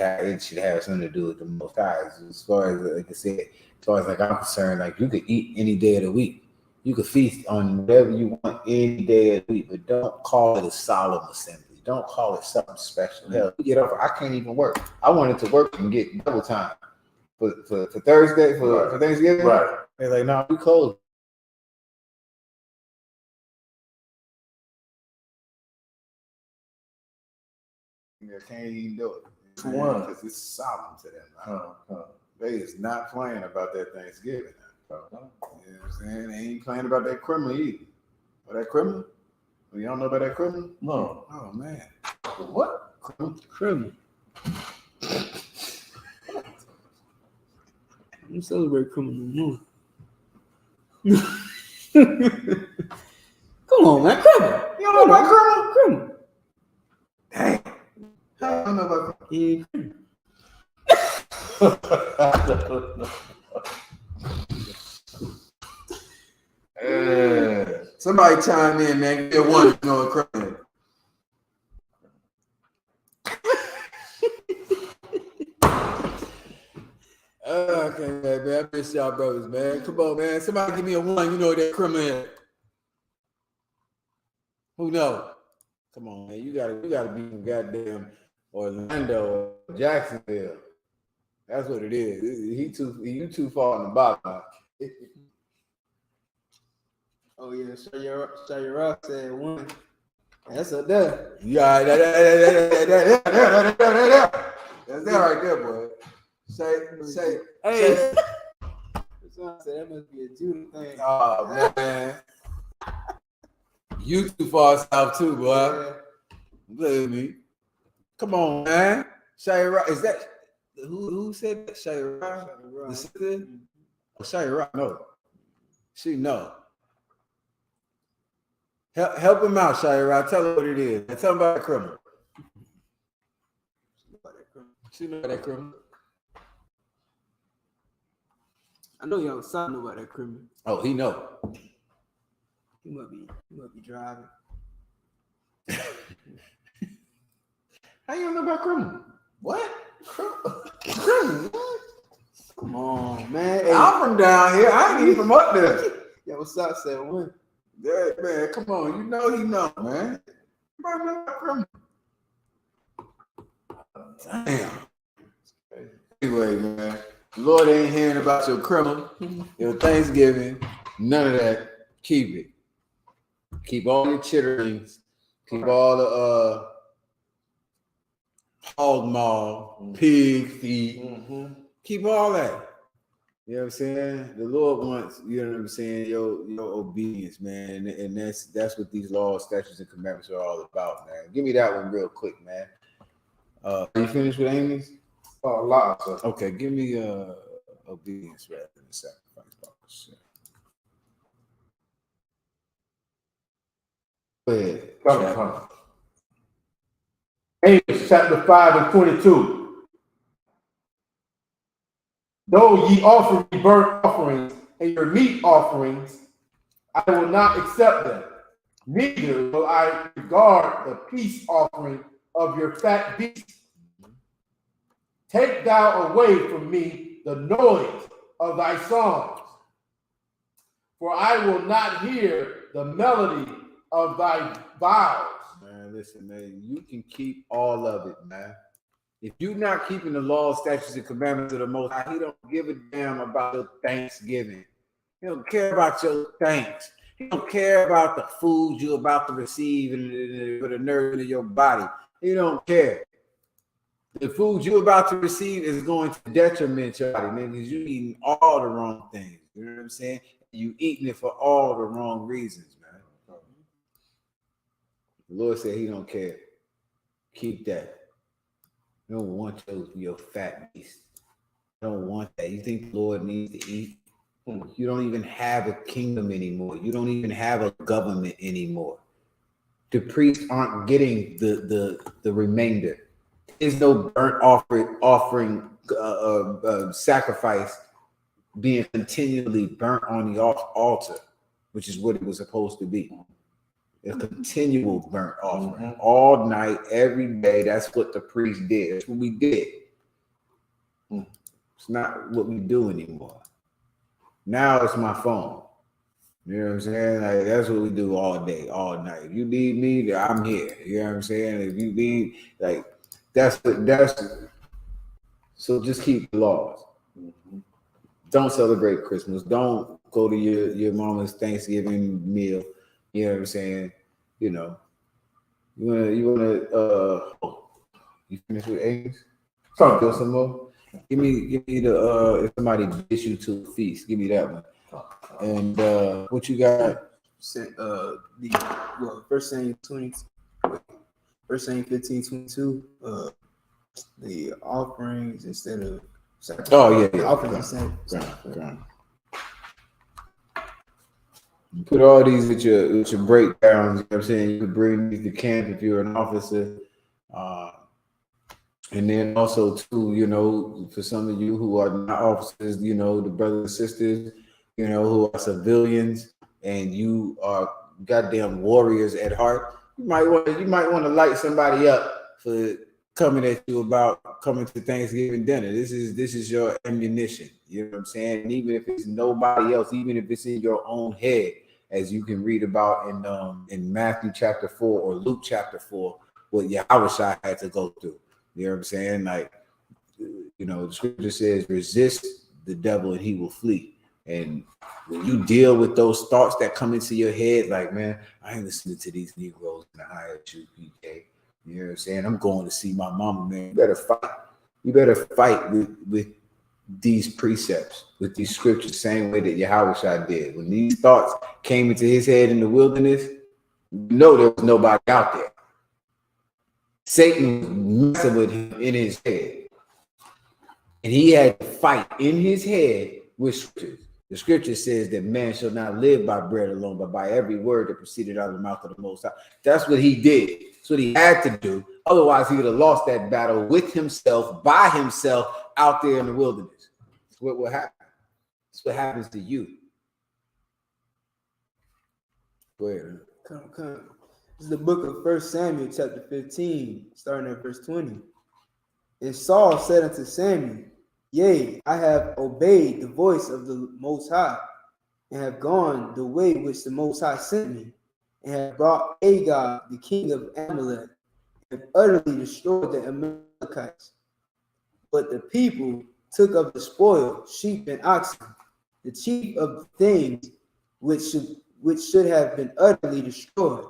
have something to do with the Most High. As far as, like I said, as far as like I'm concerned, like you could eat any day of the week. You could feast on whatever you want any day of the week, but don't call it a solemn assembly. Don't call it something special. Hell, get over. I can't even work. I wanted to work and get double time for Thursday for Thanksgiving. Right. They're like, no, we closed. They can't even do it. Because it's solemn to them. They is not playing about that Thanksgiving. You know what I'm saying? They ain't playing about that criminal either. Or that criminal? You don't know about that criminal? No. Oh, man. What? Criminal. You celebrate criminal more. Come on, man. Criminal. You don't know about criminal? Criminal. Dang. I don't know about Yeah. Somebody chime in, man. Get one going crazy. Okay, man. I miss y'all brothers, man. Come on, man. Somebody give me a one. You know that criminal is. Who knows? Come on, man. You gotta be from goddamn Orlando or Jacksonville. That's what it is. You too far on the bottom. Oh yeah, Shayara said one. That's up there. Yeah, that's that right there, boy. Say. Hey. That must be a Judah thing. Oh man, you too far south too, boy. Yeah. Believe me. Come on, man. Shayra, is that who said that? Shayra? The sister? Oh, Shayra, no. She no. Help him out, Shayra. Tell her what it is. Tell him about that criminal. She know about that criminal. I know y'all son know about that criminal. Oh, he know. He must be driving. How you don't know about criminal? What? Criminal? Come on, man. Hey. I'm from down here. I ain't even from up there. Yeah, what's up, said one? Yeah, man, come on. You know he know, man. Everybody know about criminal. Damn. Anyway, man. The Lord ain't hearing about your criminal, your Thanksgiving, none of that. Keep it. Keep all your chitterlings. Keep all the hog maw, pig feet. Keep all that. You know what I'm saying? The Lord wants, you know what I'm saying, your obedience, man. And that's what these laws, statutes, and commandments are all about, man. Give me that one real quick, man. Are you finished with Amy's? A lot, sir. Okay, give me obedience rather than sacrifice. Go ahead. Come. Amos chapter 5 and 22. Though ye offer me burnt offerings and your meat offerings, I will not accept them. Neither will I regard the peace offering of your fat beasts. Take thou away from me the noise of thy songs, for I will not hear the melody of thy vows. Man, listen, man, you can keep all of it, man. If you're not keeping the law, statutes, and commandments of the Most High, he don't give a damn about your Thanksgiving. He don't care about your thanks. He don't care about the food you're about to receive and for the nerve of your body. He don't care. The food you're about to receive is going to detriment your body, man, because you're eating all the wrong things. You know what I'm saying? You eating it for all the wrong reasons, man. The Lord said he don't care. Keep that. You don't want your fat beast. You don't want that. You think the Lord needs to eat? You don't even have a kingdom anymore. You don't even have a government anymore. The priests aren't getting the remainder. There's no burnt offering sacrifice being continually burnt on the altar, which is what it was supposed to be. A continual burnt offering all night, every day. That's what the priest did. That's what we did. It's not what we do anymore. Now it's my phone. You know what I'm saying? Like that's what we do all day, all night. If you need me, I'm here. You know what I'm saying? If you need, like, that's so just keep the laws. Don't celebrate Christmas. Don't go to your mama's Thanksgiving meal. You know what I'm saying? You know, you wanna you finish with eggs? Go some more. Give me the if somebody bids you to a feast, give me that one. And what you got? First saying 15:22. The offerings instead of sacrifice. Oh yeah. Offerings instead. Ground. You put all these with your breakdowns. You know what I'm saying? You could bring these to camp if you're an officer. And then also too, you know, for some of you who are not officers, you know, the brothers and sisters, you know, who are civilians, and you are goddamn warriors at heart, you might want to light somebody up for coming at you about coming to Thanksgiving dinner. This is your ammunition. You know what I'm saying? And even if it's nobody else, even if it's in your own head, as you can read about in Matthew chapter 4 or Luke chapter 4, what YAHANNA had to go through. You know what I'm saying? Like, you know, the scripture says, resist the devil and he will flee. And when you deal with those thoughts that come into your head, like, man, I ain't listening to these Negroes in the I.S.U.P.K. You know what I'm saying? I'm going to see my mama, man. You better fight. You better fight with these precepts, with these scriptures, same way that Yahawashi did. When these thoughts came into his head in the wilderness, you know there was nobody out there. Satan was messing with him in his head. And he had to fight in his head with scriptures. The scripture says that man shall not live by bread alone, but by every word that proceeded out of the mouth of the Most High. That's what he did. That's what he had to do. Otherwise, he would have lost that battle with himself, by himself, out there in the wilderness. That's what will happen. That's what happens to you. Go ahead. Come. This is the book of 1 Samuel, chapter 15, starting at verse 20. And Saul said unto Samuel, Yea, I have obeyed the voice of the Most High, and have gone the way which the Most High sent me, and have brought Agag, the king of Amalek, and have utterly destroyed the Amalekites. But the people took of the spoil, sheep and oxen, the chief of the things which should have been utterly destroyed,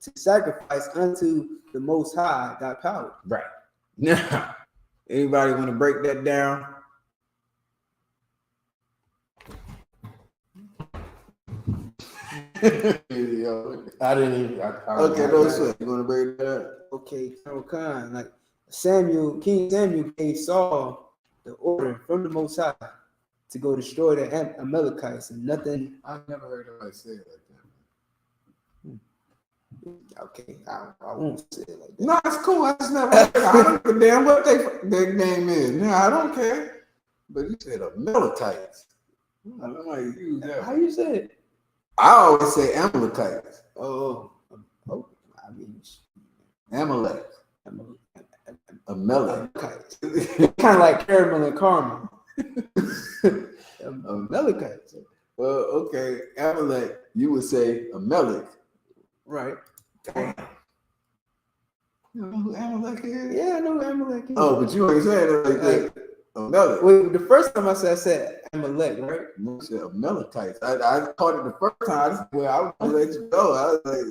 to sacrifice unto the Most High thy power. Right. Now, anybody want to break that down? I didn't even. Okay, no sweat. You want to break that up? Okay, Khan, like King Samuel gave Saul the order from the Most High to go destroy the Amalekites, and nothing. I've never heard anybody say it like that. Okay, I won't say it like that. No, it's cool. I just never. I don't give a damn what their name is. No, I don't care. But you said Amalekites. I don't know how you use that. How you say it? I always say Amalekites. Oh, I mean Amalek. Amalekites. Kind of like caramel and caramel. Amalekites. Well, okay, Amalek. You would say Amalek. Right. Damn. You know who Amalek is? Yeah, I know who Amalek is. Oh, but you ain't saying it like that. Amalek. Wait, the first time I said Amalek, right? You said Amalekites. I caught it the first time. Well, I was gonna let you go. I was like,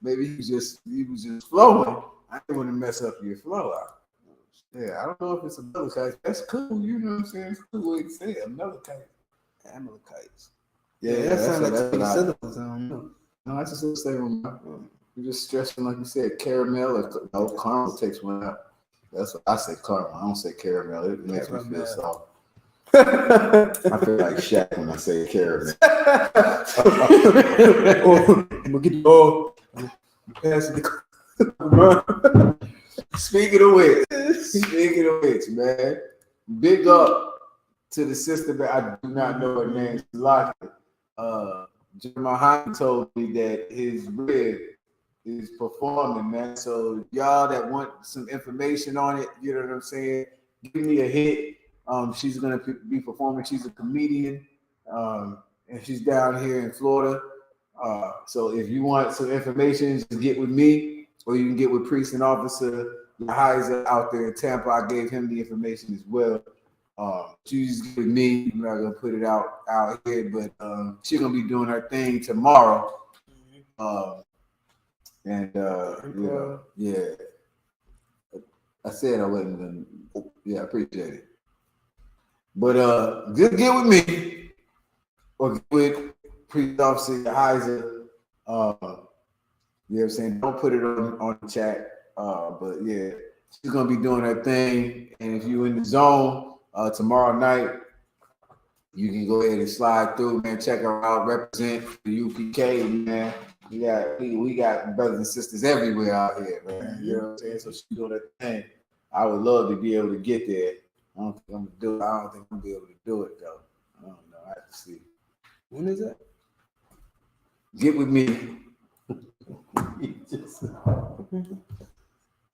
maybe he was just flowing. I didn't want to mess up your flow out. Yeah, I don't know if it's Amalekites. That's cool. You know what I'm saying? It's a cool way to say it. Amalekites. Yeah, that sounds like what syllables. I don't know. No, I just say you're just stressing, like you said, caramel or no, caramel takes one out. That's what I say, caramel. I don't say caramel. It makes me feel soft. I feel like Shaq when I say caramel. I'm gonna get pass the Speaking of which, man, big up to the sister that I do not know her name. YAHANNA told me that his rib is performing, man. So y'all that want some information on it, you know what I'm saying, give me a hit. She's gonna be performing. She's a comedian, and she's down here in Florida. So if you want some information, just get with me, or you can get with Priest and Officer Heiser out there in Tampa. I gave him the information as well. She's with me. I'm not gonna put it out here, but she's gonna be doing her thing tomorrow. And you know, yeah. I said I wasn't gonna. Yeah, I appreciate it. But just get with me, or get with Priest Officer Heiser. You know what I'm saying? Don't put it on the chat. But yeah, she's gonna be doing her thing, and if you're in the zone tomorrow night, you can go ahead and slide through, man. Check her out. Represent the U.P.K, man. We got brothers and sisters everywhere out here, man. You know what I'm saying? So she's doing her thing. I would love to be able to get there. I don't think I'm gonna do it. I don't think I'm gonna be able to do it though. I don't know. I have to see. When is that? Get with me.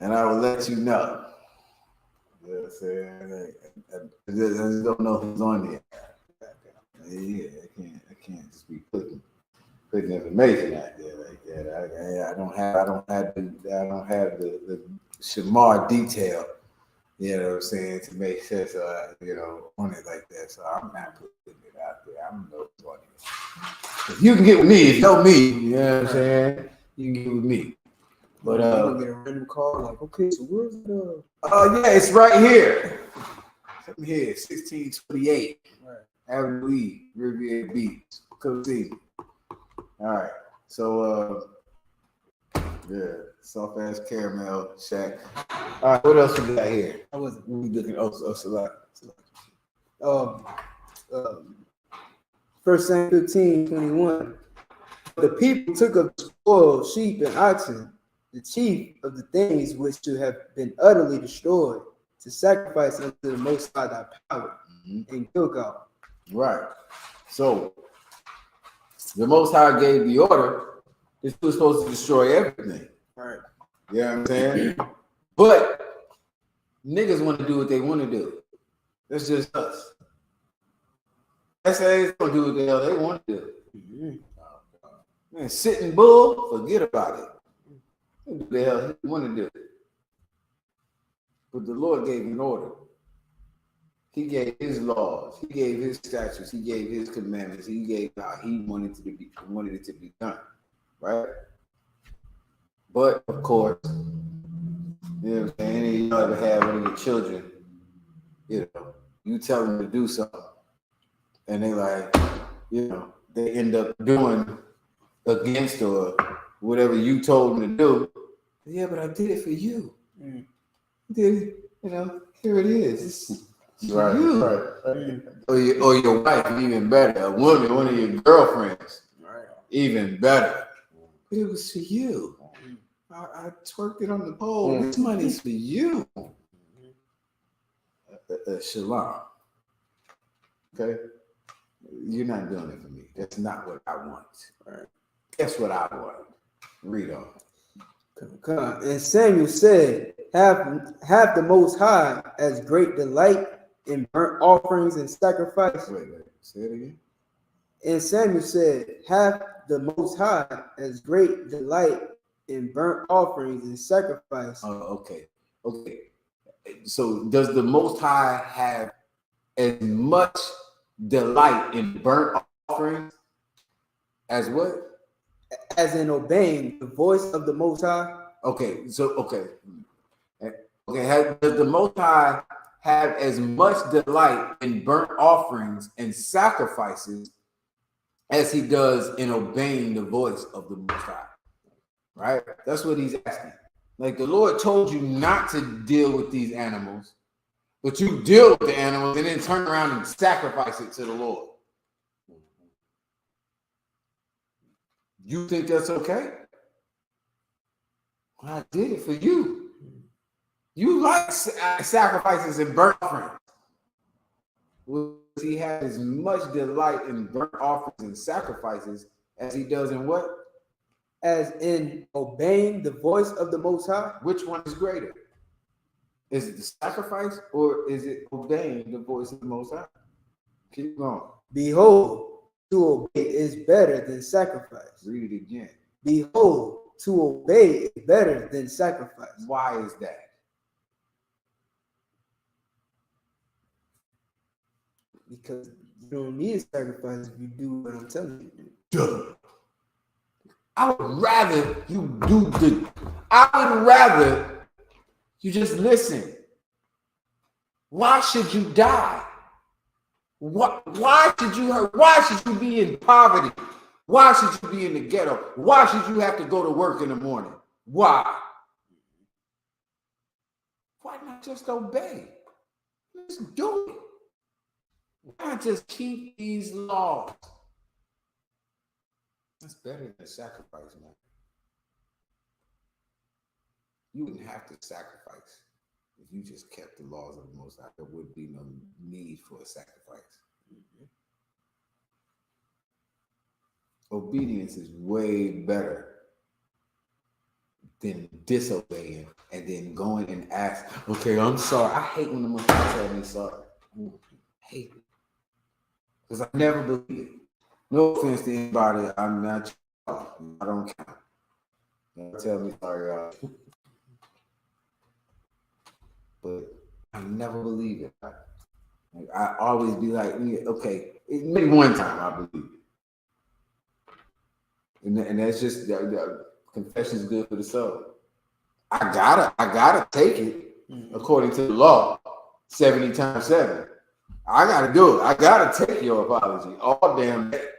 And I will let you know. You know what I'm saying? I just don't know who's on there. Yeah, I can't just be putting information out there like that. I don't have the Shamar detail You know what I'm saying? To make sense, you know, on it like that. So I'm not putting it out there. I don't know what it is. If you can get with me, if you know me, you know what I'm saying? You can get with me. But you gonna get a random call like, okay, so where's the? Oh yeah, it's right here. Something here, 1628 Avenue E, Riviera Beach. Come see me. All right. So yeah, soft ass caramel shack. All right, what else we got here? I wasn't. We looking. Salat. 1 Samuel 15:21. The people took up spoil, sheep and oxen, the chief of the things which should have been utterly destroyed, to sacrifice unto the Most High thy power in Gilgal. Right. So the Most High gave the order. This was supposed to destroy everything. Right. You know what I'm saying? But niggas want to do what they want to do. That's just us. SAs don't do what the hell they want to do. Man, sitting bull, forget about it. What the hell he want to do? But the Lord gave an order. He gave his laws. He gave his statutes. He gave his commandments. He gave how he wanted it to be done. Right? But of course, you know what I'm saying? Any of you ever have one of your children, you know, you tell them to do something, and they like, you know, they end up doing against or whatever you told them to do. Yeah, but I did it for you. Did, you know, here it is. It's Right, you. right. Or your wife, even better. A woman, one of your girlfriends, even better. But it was for you. I twerked it on the pole. This money's for you. Shalom. Okay? You're not doing it for me. That's not what I want. Right? That's what I want. Read on. Come on. And Samuel said, have the Most High as great delight in burnt offerings and sacrifice. Wait. Say it again. And Samuel said, have the Most High as great delight in burnt offerings and sacrifice. Okay. So does the Most High have as much delight in burnt offerings as what? As in obeying the voice of the Most High. Okay. Does the Most High have as much delight in burnt offerings and sacrifices as he does in obeying the voice of the Most High? Right? That's what he's asking. Like the Lord told you not to deal with these animals, but you deal with the animals and then turn around and sacrifice it to the Lord. You think that's okay? Well, I did it for you. You like sacrifices and burnt offerings. Well, he has as much delight in burnt offerings and sacrifices as he does in what? As in obeying the voice of the Most High. Which one is greater? Is it the sacrifice or is it obeying the voice of the Most High? Keep going. Behold, to obey is better than sacrifice. Read it again. Behold, to obey is better than sacrifice. Why is that? Because you don't need a sacrifice if you do what I'm telling you to do. Duh. I would rather you just listen. Why should you die? Why should you hurt? Why should you be in poverty? Why should you be in the ghetto? Why should you have to go to work in the morning? Why? Why not just obey? Just do it. Why not just keep these laws? That's better than sacrifice, man. You wouldn't have to sacrifice if you just kept the laws of the Most High. There would be no need for a sacrifice. Obedience is way better than disobeying and then going and ask, okay, I'm sorry. I hate when the Most High tell me sorry. I hate it. Because I never believe it. No offense to anybody, I'm not. I don't count. Don't tell me sorry, but I never believe it. Like, I always be like, okay, maybe one time I believe it. And that's just, confession is good for the soul. I gotta take it according to the law, 70 times 7. I gotta do it. I gotta take your apology all damn day.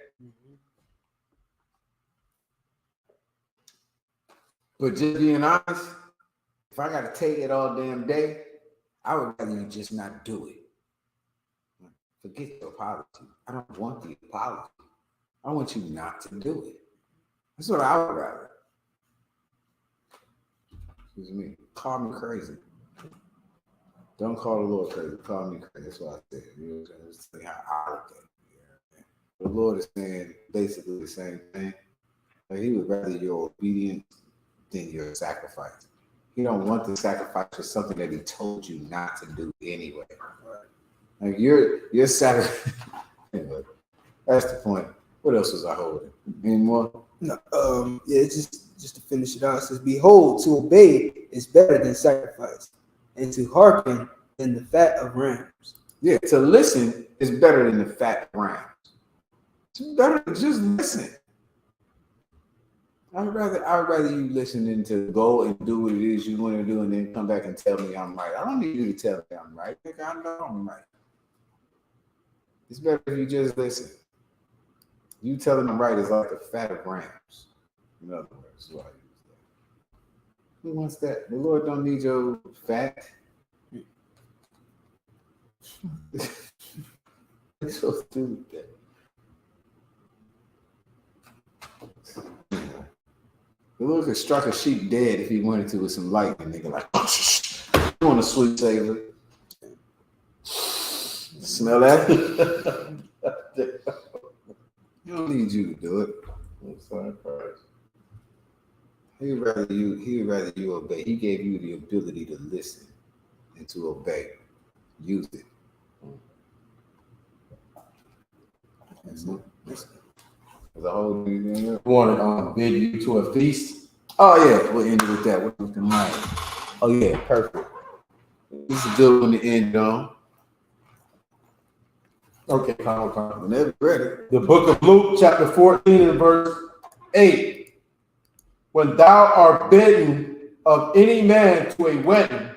But just being honest, if I gotta take it all damn day, I would rather you just not do it. Forget the apology. I don't want the apology. I want you not to do it. That's what I would rather. Excuse me. Call me crazy. Don't call the Lord crazy. Call me crazy. That's what I said. You know, that's how I look at it. The Lord is saying basically the same thing. But he would rather your obedience than your sacrifice. He don't want the sacrifice for something that he told you not to do anyway. Like you're sacrifice. Anyway, that's the point. What else was I holding? Any more? No, yeah, just to finish it out, it says, behold, to obey is better than sacrifice, and to hearken than the fat of rams. Yeah, to listen is better than the fat of rams. It's better to just listen. I'd rather you listening to go and do what it is you want to do and then come back and tell me I'm right. I don't need you to tell me I'm right. I know I'm right. It's better if you just listen. You telling them right is like the fat of rams. In other words, why I use that. Who wants that? The Lord don't need your fat. It's so stupid. The Lord could strike a sheep dead if he wanted to with some lightning. Nigga, like, you want a sweet savor? Smell that? He don't need you to do it. He would rather you obey. He gave you the ability to listen and to obey. Use it. There's a whole thing. Want to bid you to a feast? Oh yeah, we'll end it with that. What was the night? Oh yeah, perfect. This is a good one to end on. Okay, come. Whenever ready. The book of Luke, chapter 14 and verse 8. When thou art bidden of any man to a wedding,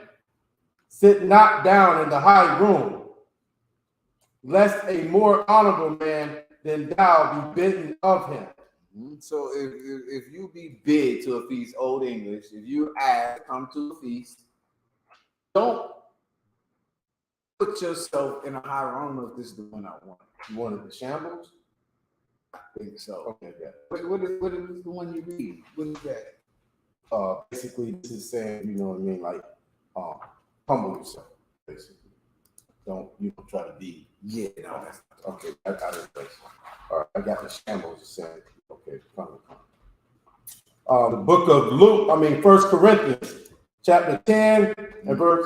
sit not down in the high room, lest a more honorable man than thou be bidden of him. So if you be bid to a feast, Old English, if you ask to come to a feast, don't put yourself in a high room. I don't know if this is the one I want. You wanted the shambles? I think so. Okay, yeah. What is the one you read? What is that? Basically, this is saying, you know what I mean, like, humble yourself, basically. Don't try to be. Yeah, no, that's okay. I got it. All right, I got the shambles saying, okay, come. The book of Luke, 1 Corinthians, chapter 10 and verse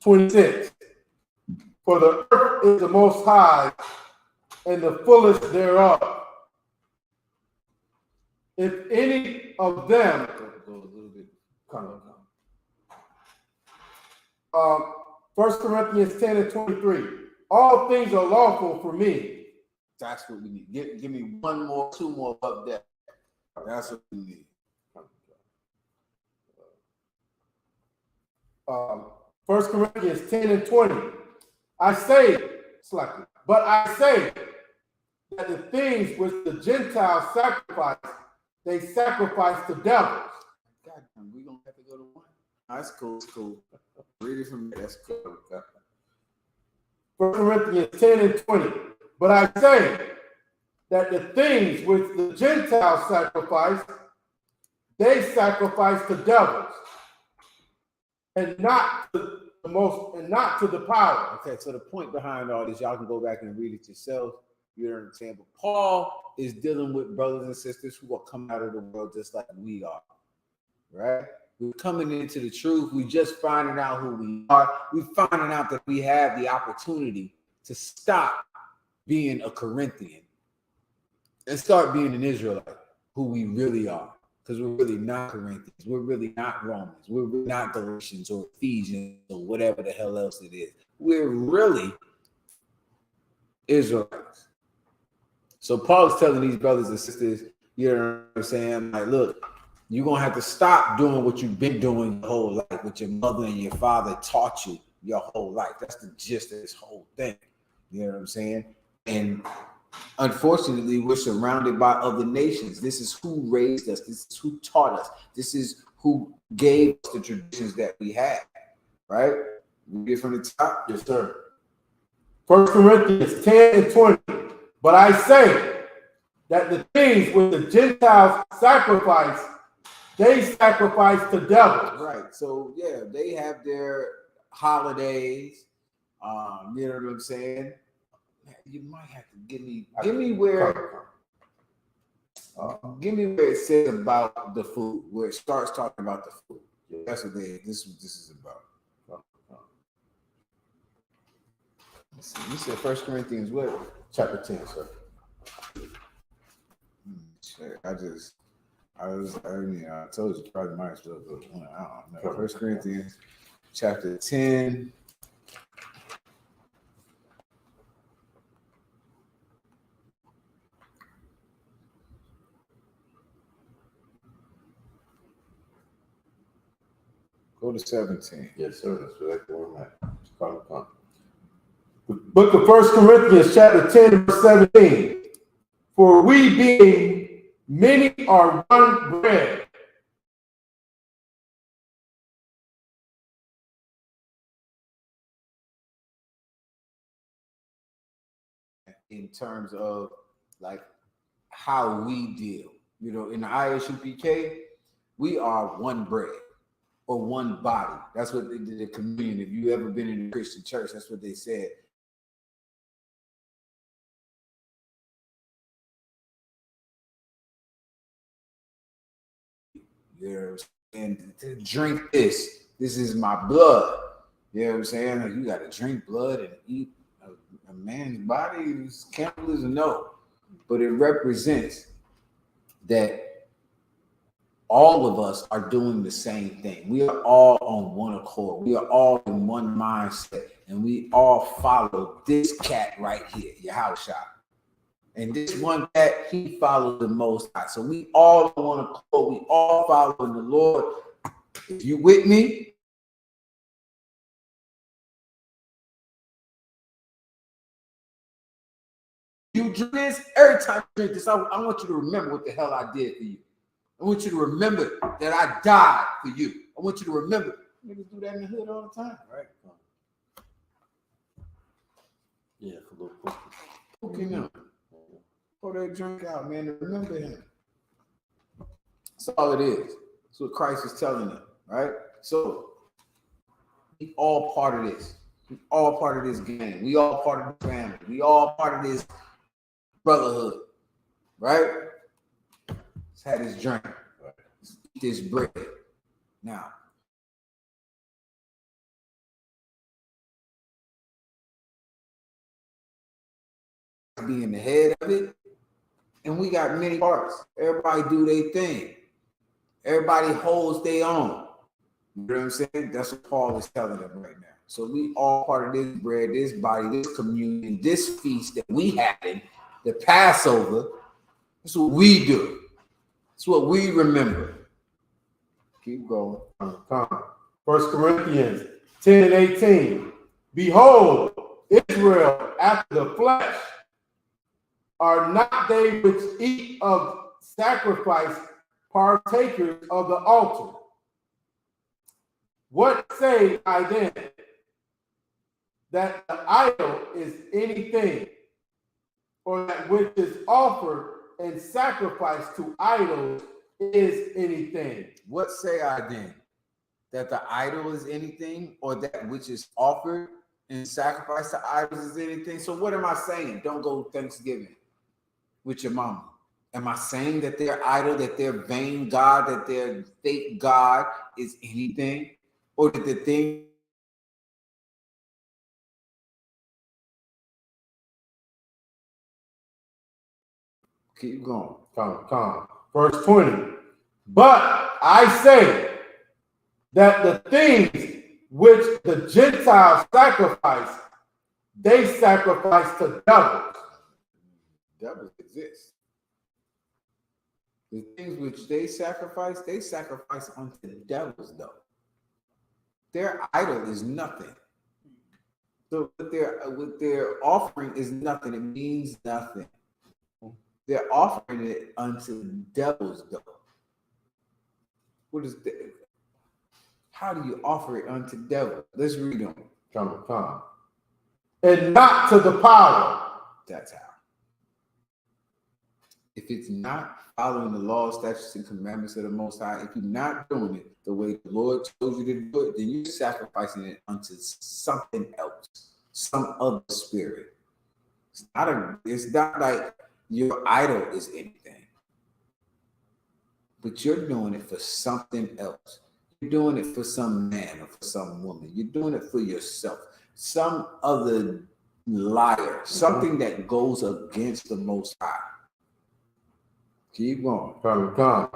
26. For the earth is the most high, and the fullness thereof. If any of them go a little bit. come. 1 Corinthians 10 and 23. All things are lawful for me. That's what we need. Give me one more, two more up there. That's what we need. 1 Corinthians 10 and 20. I say, but I say that the things which the Gentiles sacrifice, they sacrifice to devils. God damn, we gonna have to go to one. That's cool. It's cool. Read it from there. That's cool. 1 Corinthians 10 and 20. But I say that the things which the Gentiles sacrifice, they sacrifice to devils, and not to the power. Okay, so the point behind all this, y'all can go back and read it yourself. You understand? But Paul is dealing with brothers and sisters who are coming out of the world just like we are, right? We're coming into the truth. We're just finding out who we are. We're finding out that we have the opportunity to stop being a Corinthian and start being an Israelite, who we really are. Because we're really not Corinthians. We're really not Romans. We're really not Galatians or Ephesians or whatever the hell else it is. We're really Israelites. So Paul is telling these brothers and sisters, you know what I'm saying? Like, look, you're going to have to stop doing what you've been doing your whole life, what your mother and your father taught you your whole life. That's the gist of this whole thing. You know what I'm saying? And unfortunately, we're surrounded by other nations. This is who raised us. This is who taught us. This is who gave us the traditions that we have, right? We get from the top. Yes, sir. 1 Corinthians 10 and 20. But I say that the things which the Gentiles sacrifice, they sacrifice to devils. Right. So yeah, they have their holidays. You know what I'm saying? You might have to give me where it says about the food, where it starts talking about the food. That's what this is about. You said 1 Corinthians what? Chapter 10, sir. I told you probably might as well go. I don't know. 1 Corinthians chapter 10. Go to 17. Yes, sir. That's exactly where I'm at. The book of 1 Corinthians, chapter 10, verse 17. For we being many are one bread. In terms of like how we deal, you know, in the I.S.U.P.K, we are one bread or one body. That's what the communion. If you ever been in a Christian church, that's what they said. You know what I'm saying? To drink this. This is my blood. You know what I'm saying? You got to drink blood and eat a man's body. Cannibalism, no. But it represents that all of us are doing the same thing. We are all on one accord. We are all in one mindset. And we all follow this cat right here, Yahawashi. And this one cat, he follows the Most High. So we all on one accord. We all following the Lord. If you with me, you drink this, every time you drink this, I want you to remember what the hell I did for you. I want you to remember that I died for you. I want you to remember. Niggas do that in the hood all the time, right? Yeah, for a little Okay, now. Pour that drink out, man, and remember him. That's all it is. That's what Christ is telling them, right? So we all part of this. We all part of this gang. We all part of the family. We all part of this brotherhood, right? Let's have this drink. Let's eat this bread. Now, being the head of it, and we got many parts. Everybody do their thing. Everybody holds their own. You know what I'm saying? That's what Paul is telling them right now. So we all part of this bread, this body, this communion, this feast that we having, the Passover. That's what we do. That's what we remember. Keep going. 1 Corinthians 10 and 18. Behold, Israel after the flesh, are not they which eat of sacrifice partakers of the altar? What say I then? That the idol is anything, or that which is offered and sacrificed to idols is anything? What say I then? That the idol is anything, or that which is offered and sacrificed to idols is anything? So what am I saying? Don't go Thanksgiving with your mama. Am I saying that their idol, that their vain God, that their fake God is anything? Or that the thing keep going. Come. Verse 20. But I say that the things which the Gentiles sacrifice, they sacrifice to devils. Devils exist. The things which they sacrifice unto the devils, though. Their idol is nothing. So what their offering is nothing. It means nothing. They're offering it unto the devils, though. What is that? How do you offer it unto devils? Let's read them. Come. And not to the power. That's how. If it's not following the law, statutes, and commandments of the Most High, if you're not doing it the way the Lord told you to do it, then you're sacrificing it unto something else, some other spirit. It's not like your idol is anything, but you're doing it for something else. You're doing it for some man or for some woman. You're doing it for yourself, some other liar, something that goes against the Most High. Keep going. Come.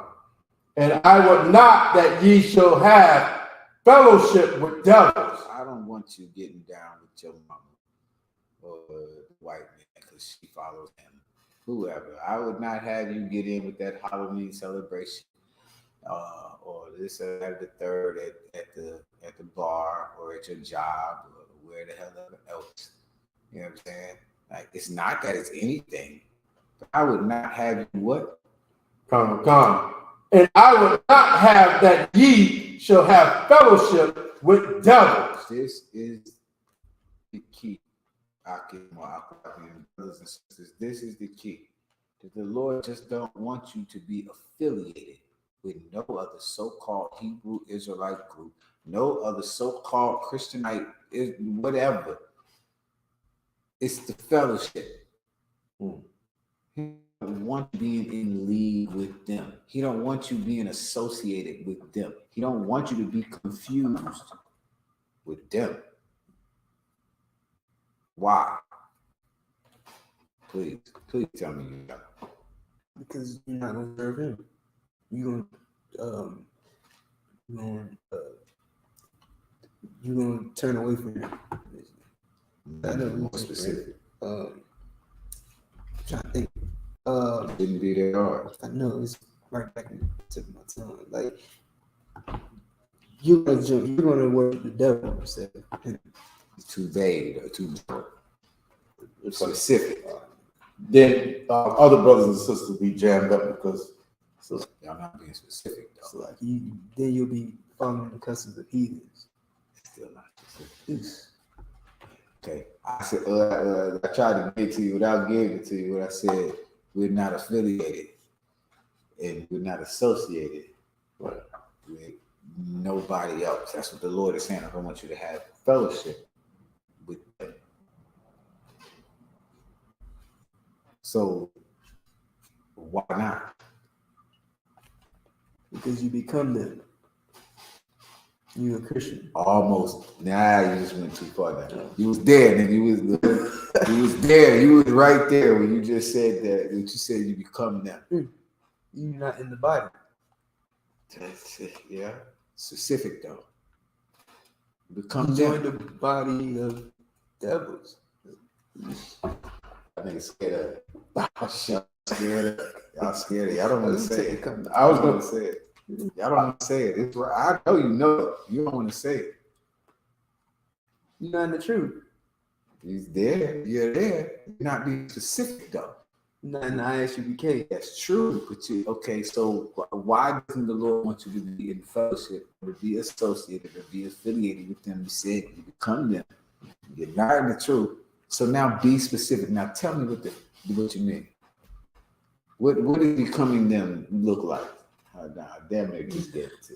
And I would not that ye shall have fellowship with devils. I don't want you getting down with your mama or the white man because she follows him. Whoever. I would not have you get in with that Halloween celebration or this or that, the third at the bar or at your job or where the hell ever else. You know what I'm saying? Like, it's not that it's anything. But I would not have you what? Come. And I would not have that ye shall have fellowship with devils. This is the key. Brothers and sisters, this is the key. That the Lord just don't want you to be affiliated with no other so-called Hebrew Israelite group, no other so-called Christianite, whatever. It's the fellowship. He don't want you being in league with them. He don't want you being associated with them. He don't want you to be confused with them. Why? Please tell me you know. Because you're not gonna serve him. You're gonna turn away from him. I know More specific. I'm trying to think. Didn't be that hard. I know it's right back into my tongue. Like you're gonna work the devil instead of him. Too vague or too specific. Then other brothers and sisters be jammed up because y'all not being specific though. So like then you'll be following the customs of heathens. Still not specific. Okay. I said I tried to get to you without giving it to you. What I said, we're not affiliated and we're not associated with nobody else. That's what the Lord is saying. I don't want you to have fellowship with them. So why not? Because you become them. You're a Christian. Almost. Nah, you just went too far now. You was there, nigga. You was there. You was right there when you just said that. When you said you become them. You're not in the Bible. That's it. Yeah. Specific though. Become Join them. the body of devils. I think it's scared of. Scared of. Y'all scared of. Y'all don't want to say it. I was going to say it. Y'all don't want to say it. It's right. I know you know it. You don't want to say it. You're not in the truth. He's there. You're there. You're not being specific though. You're not in the I.S.U.P.K. That's true. But okay, so why doesn't the Lord want you to be in fellowship or to be associated or be affiliated with them? You said you become them. You're not in the truth. So now be specific. Now tell me what you mean. What does becoming them look like? Damn near just gave it to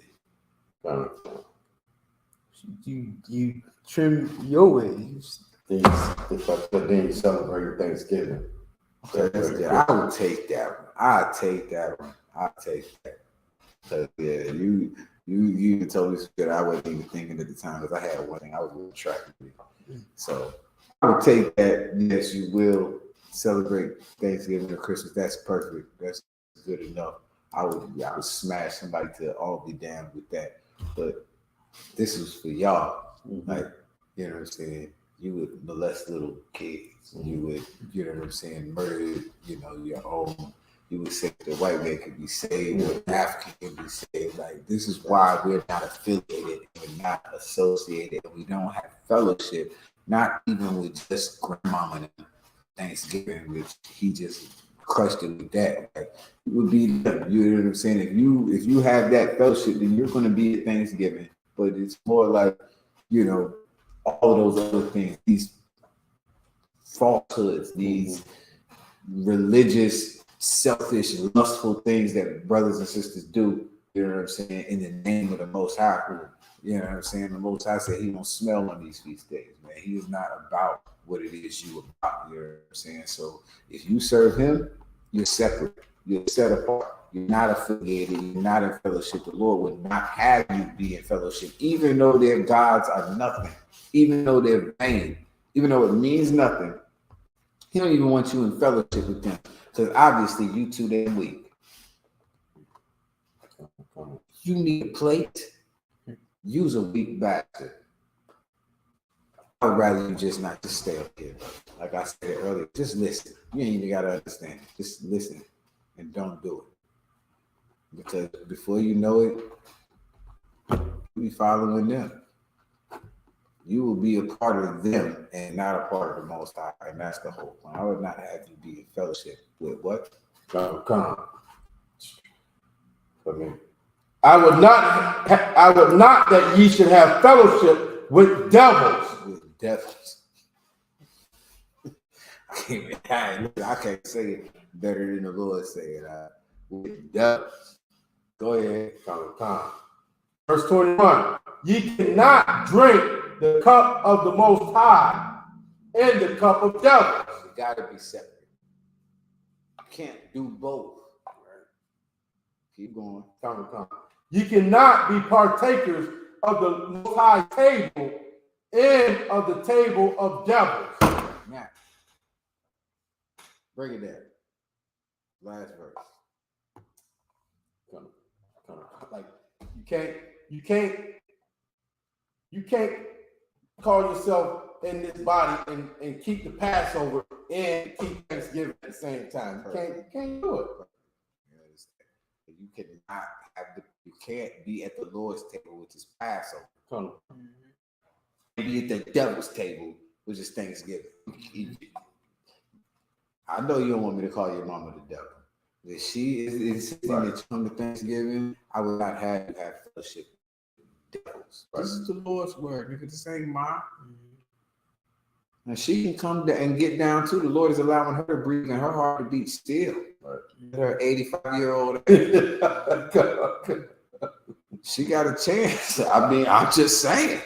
you. You trim your ways. then you celebrate Thanksgiving. Okay, I would take that one. I'll take that. Cause yeah, you told me that I wasn't even thinking at the time because I had one thing I was really tracking with. So I would take that. Yes, you will celebrate Thanksgiving or Christmas. That's perfect. That's good enough. I would smash somebody to all be down with that. But this is for y'all. Like, you know what I'm saying? You would molest little kids. You would, you know what I'm saying, murder, you know, your own. You would say the white man could be saved or the African can be saved. Like, this is why we're not affiliated, we're not associated, and we don't have fellowship, not even with just grandmama and Thanksgiving, which he just crushed it with that. Like, it would be, you know what I'm saying? If you have that fellowship, then you're going to be at Thanksgiving. But it's more like, you know, all of those other things, these falsehoods, these religious, selfish, lustful things that brothers and sisters do, you know what I'm saying, in the name of the Most High. You know what I'm saying? The Most High said he won't smell on these feast days, man. He is not about what it is you about, you know what I'm saying? So if you serve him, you're separate, you're set apart, you're not affiliated, you're not in fellowship. The Lord would not have you be in fellowship, even though their gods are nothing, even though they're vain, even though it means nothing. He don't even want you in fellowship with them, because obviously you too damn weak. You need a plate. Use a weak bastard. I would rather you just not just stay up here. Like I said earlier, just listen. You ain't even gotta understand. Just listen and don't do it. Because before you know it, you'll be following them. You will be a part of them and not a part of the Most High. And that's the whole point. I would not have you be in fellowship with what? Come. For me. I would not that ye should have fellowship with devils. With devils. I can't say it better than the Lord say it. With devils. Go ahead. Come. Verse 21. Ye cannot drink the cup of the Most High and the cup of devils. You gotta be separate. You can't do both. Right. Keep going. Come. Ye cannot be partakers of the Most High table and of the table of devils. Now, bring it down. Last verse. Come. Like, you can't call yourself in this body and keep the Passover and keep Thanksgiving at the same time. You can't do it. You cannot you can't be at the Lord's table, which is Passover. Be at the devil's table, which is Thanksgiving. I know you don't want me to call your mama the devil. If she is insisting that you come to Thanksgiving, I would not have you have fellowship with devils. Right? This is the Lord's word. If it's the same mom, and she can come and get down too. The Lord is allowing her to breathe and her heart to beat still. Right. Her 85-year-old. She got a chance. I mean, I'm just saying.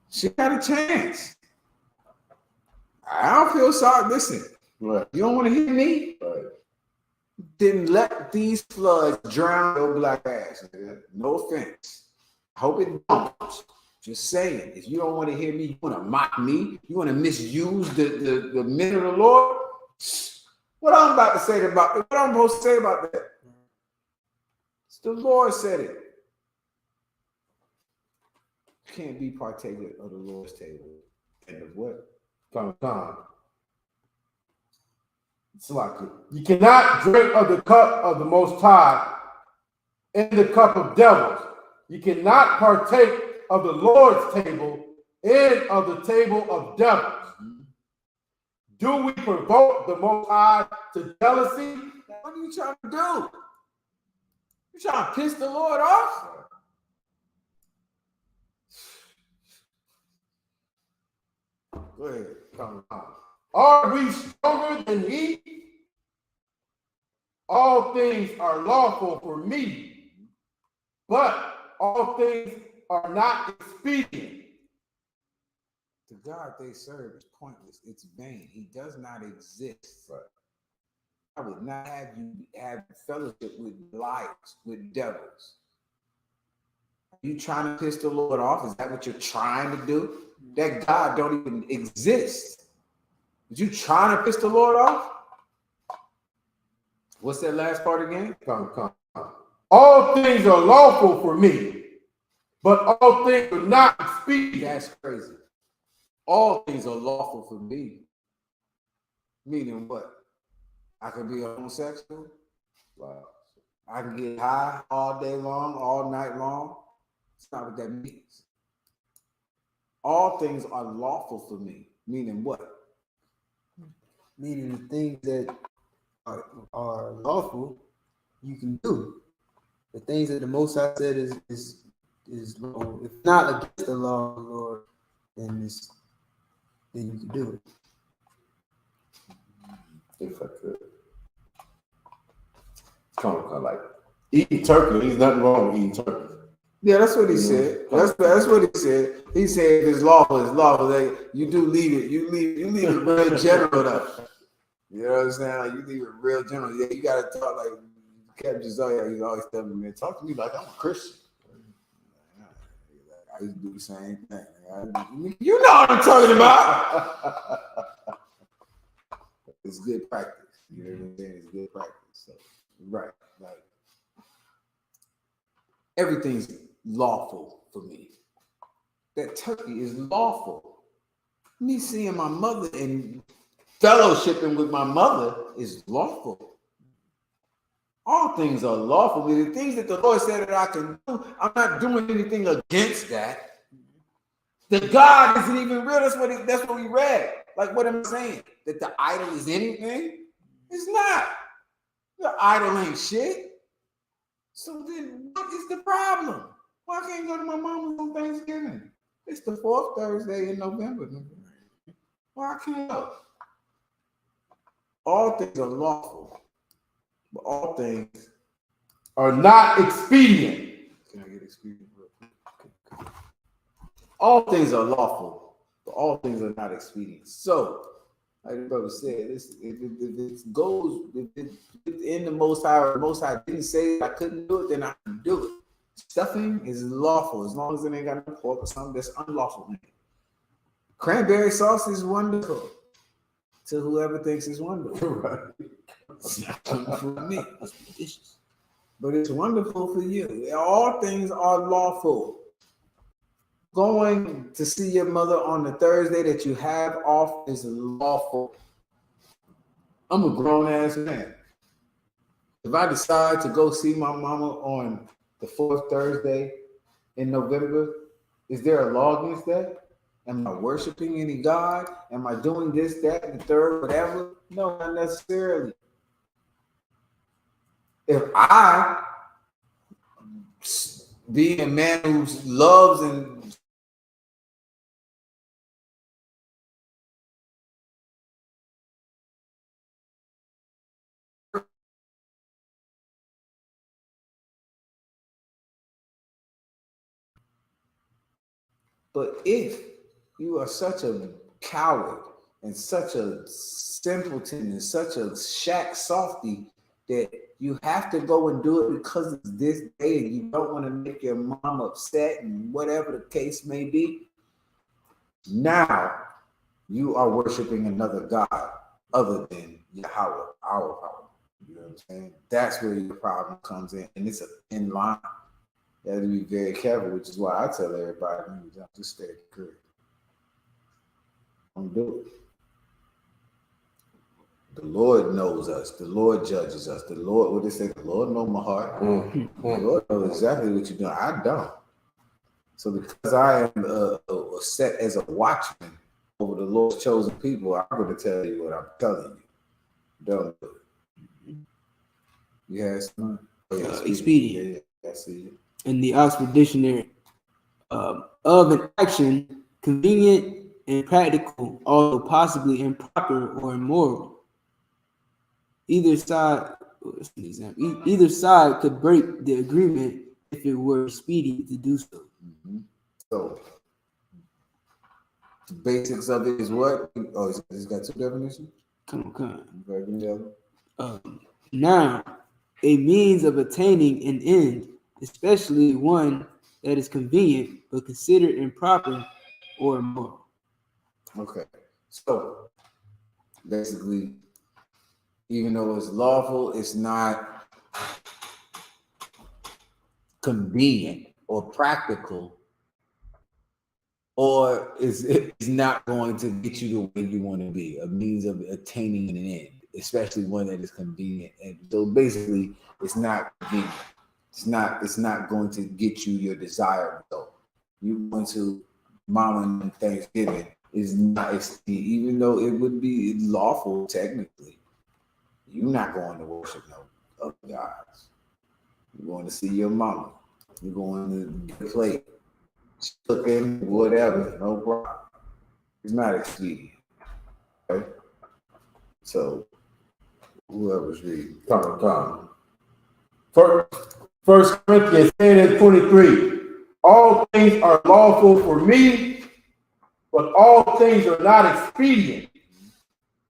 She got a chance. I don't feel sorry. Listen, right. You don't want to hear me? Right. Then let these floods drown your black ass. No offense. I hope it don't. Just saying. If you don't want to hear me, you want to mock me, you want to misuse the men of the Lord. What I'm about to say about what I'm supposed to say about that? It's the Lord said it. You can't be partaker of the Lord's table. And of what? Come. It's like you cannot drink of the cup of the Most High and the cup of devils. You cannot partake of the Lord's table and of the table of devils. Do we provoke the Most High to jealousy? What are you trying to do? You trying to piss the Lord off? Go ahead. Come on. Are we stronger than he? All things are lawful for me, but all things are not expedient. The God they serve is pointless. It's vain. He does not exist. Right. I would not have you have fellowship with liars, with devils. Are you trying to piss the Lord off? Is that what you're trying to do? That God don't even exist. Is you trying to piss the Lord off? What's that last part again? Come. All things are lawful for me, but all things are not expedient. That's crazy. All things are lawful for me. Meaning what? I could be a homosexual. Wow. I can get high all day long, all night long. That's not what that means. All things are lawful for me. Meaning what? Meaning the things that are lawful, you can do. The things that the Most High said is wrong. If not against the law of the Lord, then you can do it. If I could. Kind of like eating turkey. There's nothing wrong with eating turkey. Yeah, that's what he said. That's what he said. He said it's lawful. It's lawful. You do leave it. You leave it real general though. You know what I'm saying? Like you leave it real general. Yeah, you gotta talk like Captain Josiah. He's always telling me, man, talk to me like I'm a Christian. I used to do the same thing. You know what I'm talking about. It's good practice. You know what I'm saying? It's good practice. So, right. Like everything's lawful for me. That turkey is lawful. Me seeing my mother and fellowshipping with my mother is lawful. All things are lawful. The things that the Lord said that I can do, I'm not doing anything against that. The God isn't even real. That's what we read. Like what am I saying? That the idol is anything? It's not. The idol ain't shit. So then what is the problem? Why can't I go to my mama's on Thanksgiving? It's the 4th Thursday in November. Why can't I go? All things are lawful, but all things are not expedient. Can I get expedient? All things are lawful, but all things are not expedient. So, like the brother said, if it goes in the Most High, or the Most High didn't say I couldn't do it, then I can do it. Stuffing is lawful as long as it ain't got no pork or something that's unlawful. Cranberry sauce is wonderful to whoever thinks it's wonderful. Right? It's not wonderful for me. It's delicious, but it's wonderful for you. All things are lawful. Going to see your mother on the Thursday that you have off is lawful. I'm a grown ass man. If I decide to go see my mama on the 4th Thursday in November, is there a law against that? Am I worshiping any God? Am I doing this, that, and the third, whatever? No, not necessarily. If I, being a man who loves and but if you are such a coward and such a simpleton and such a shack softy that you have to go and do it because it's this day and you don't want to make your mom upset and whatever the case may be, now you are worshiping another God other than Yahweh, our power. You know what I'm saying? That's where your problem comes in, and it's in line. You have to be very careful, which is why I tell everybody, just stay good. Don't do it. The Lord knows us. The Lord judges us. The Lord, what they say, the Lord knows my heart. The Lord knows exactly what you're doing. I don't. So because I am set as a watchman over the Lord's chosen people, I'm going to tell you what I'm telling you. Don't do it. Yes. Expedient. Yeah, I see it. In the Oxford Dictionary, of an action convenient and practical, although possibly improper or immoral. Either side could break the agreement if it were expedient to do so. Mm-hmm. So the basics of it is what? Oh, it's got two definitions? Come on. Now, a means of attaining an end, especially one that is convenient but considered improper or immoral. Okay. So basically, Even though it's lawful, it's not convenient or practical, or it's not going to get you the way you want to be, a means of attaining an end, especially one that is convenient. And so basically, it's not convenient. It's not going to get you your desired result. You going to mama and Thanksgiving is not, even though it would be lawful technically, you're not going to worship no other gods. You're going to see your mama. You're going to get a plate, cooking, whatever, no problem. It's not expedient. Okay? So, whoever's reading, Come. First Corinthians 10:23. All things are lawful for me, but all things are not expedient.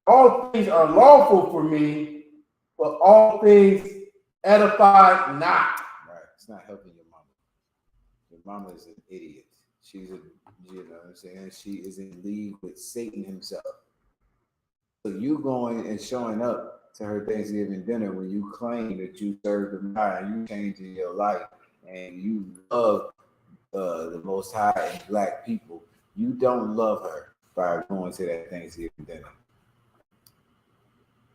All things are lawful for me, but all things edify not. right? It's not helping your mama. Your mama is an idiot. She's you know what I'm saying? She is in league with Satan himself. So you going and showing up to her Thanksgiving dinner when you claim that you serve the God and you changing your life and you love the Most High and black people, you don't love her by going to that Thanksgiving dinner.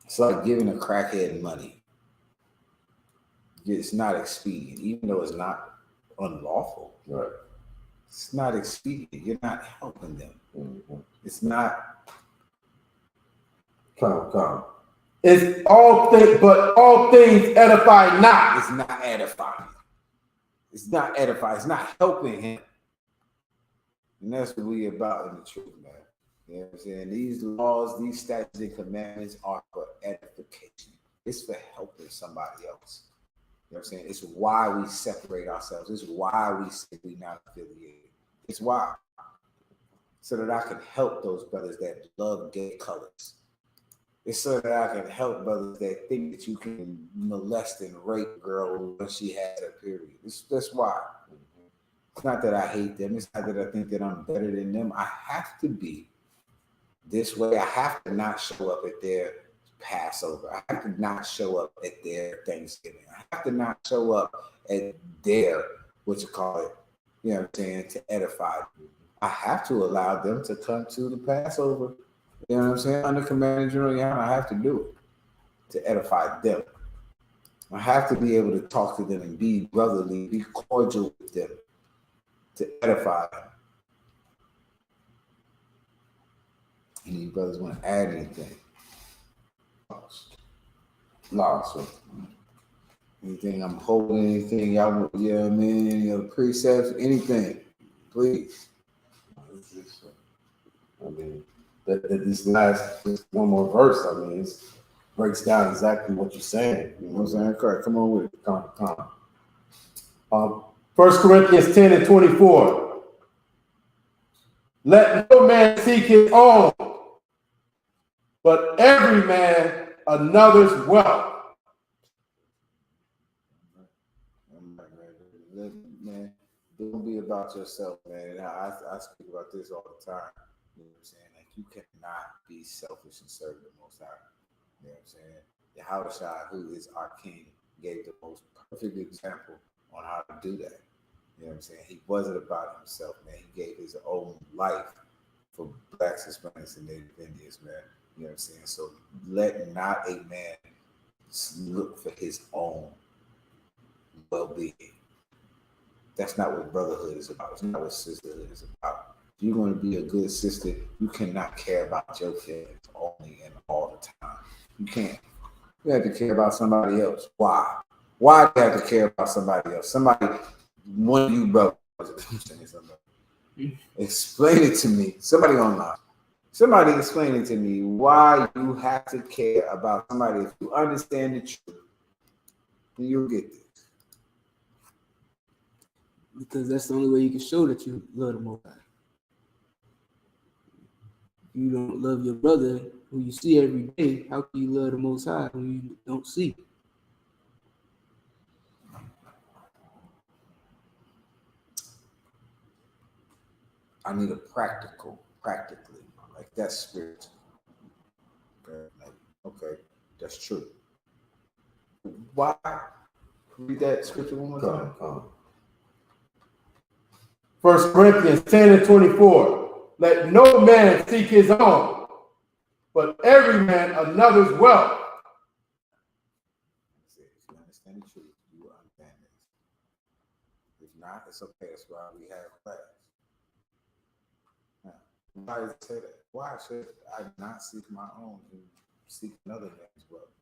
It's like giving a crackhead money. It's not expedient, even though it's not unlawful. Right. It's not expedient. You're not helping them. Mm-hmm. It's not. Come. It's all things, but all things edify not. It's not edifying. It's not edifying. It's not helping him. And that's what we about in the truth, man. You know what I'm saying? These laws, these statutes and commandments are for edification. It's for helping somebody else. You know what I'm saying? It's why we separate ourselves. It's why we say we're not affiliated. It's why. So that I can help those brothers that love gay colors. It's so that I can help brothers that think that you can molest and rape a girl when she has a period. That's why. It's not that I hate them. It's not that I think that I'm better than them. I have to be this way. I have to not show up at their Passover. I have to not show up at their Thanksgiving. I have to not show up at their, you know what I'm saying, to edify them. I have to allow them to come to the Passover. You know what I'm saying? Under Command and General YAHANNA, I have to do it to edify them. I have to be able to talk to them and be brotherly, be cordial with them to edify them. Any brothers want to add anything? Lost. Anything I'm holding, anything y'all want, you know what I mean? Any other precepts, anything, please. I mean, this last one more verse, I mean, it breaks down exactly what you're saying. You know what I'm saying? Correct. Come on with it. Come. 1 Corinthians 10:24. Let no man seek his own, but every man another's wealth. Man, don't be about yourself, man. And I speak about this all the time. You know what I'm saying? Like, you cannot be selfish and serve the Most High. You know what I'm saying? Yahushua, who is our King, gave the most perfect example on how to do that. You know what I'm saying? He wasn't about himself, man. He gave his own life for blacks, Hispanics, and Native Indians, man. You know what I'm saying? So let not a man look for his own well-being. That's not what brotherhood is about. It's not what sisterhood is about. If you're going to be a good sister, you cannot care about your feelings only and all the time. You can't. You have to care about somebody else. Why? Why do you have to care about somebody else? One of you brothers, explain it to me. Somebody online. Somebody explain it to me why you have to care about somebody. If you understand the truth, then you'll get this. Because that's the only way you can show that you love the Most High. If you don't love your brother who you see every day, how can you love the Most High who you don't see? I need a practically, like that's spiritual. Okay, That's true. Why? Read that scripture one more time. 1 Corinthians 10 and 24. Let no man seek his own, but every man another's wealth. If you understand the truth, you will understand this. If not, it's okay. That's why we have class. Now, why does it say that? Why should I not seek my own and seek another man's wealth?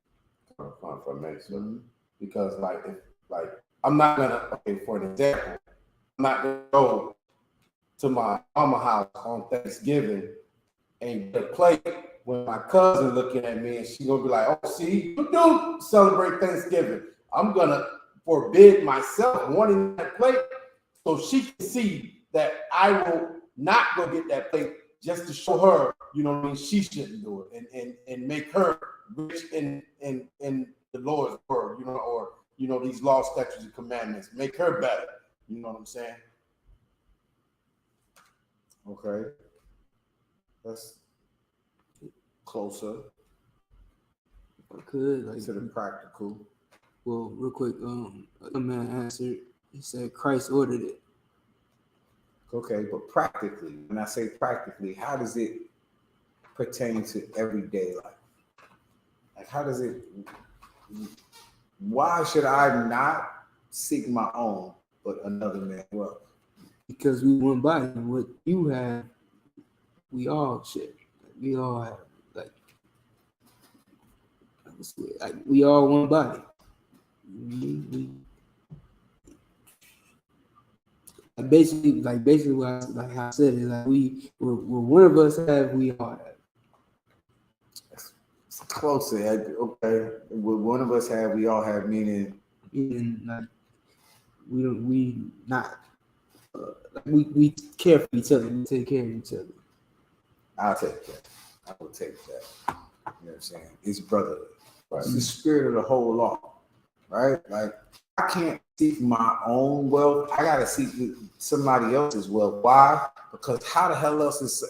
Confirmation. Because I'm not gonna, for an example, I'm not gonna go to my mama house on Thanksgiving and get a plate when my cousin looking at me and she gonna be like, oh, see, you do celebrate Thanksgiving. I'm gonna forbid myself wanting that plate so she can see that I will not go get that plate just to show her, you know what I mean, she shouldn't do it and make her rich in the Lord's word, you know, or, you know, these laws, statutes, and commandments, make her better. You know what I'm saying? Okay. That's closer. If I could, like, to the practical. Well, real quick, a man answered. He said Christ ordered it. Okay, but practically, when I say practically, how does it pertain to everyday life? Like, how does it? Why should I not seek my own, but another man's wealth? Because we one body. What you have, we all share. We all have, like we all one body. Basically what how I said is like what one of us have, we all have. It's closer. Okay, what one of us have, we all have. Meaning like we care for each other. We take care of each other. I'll take that. I will take that. You know what I'm saying? It's brotherly. Right? It's the Mm-hmm. spirit of the whole law, right? Like, I can't seek my own wealth. I gotta seek somebody else's wealth. Why? Because how the hell else is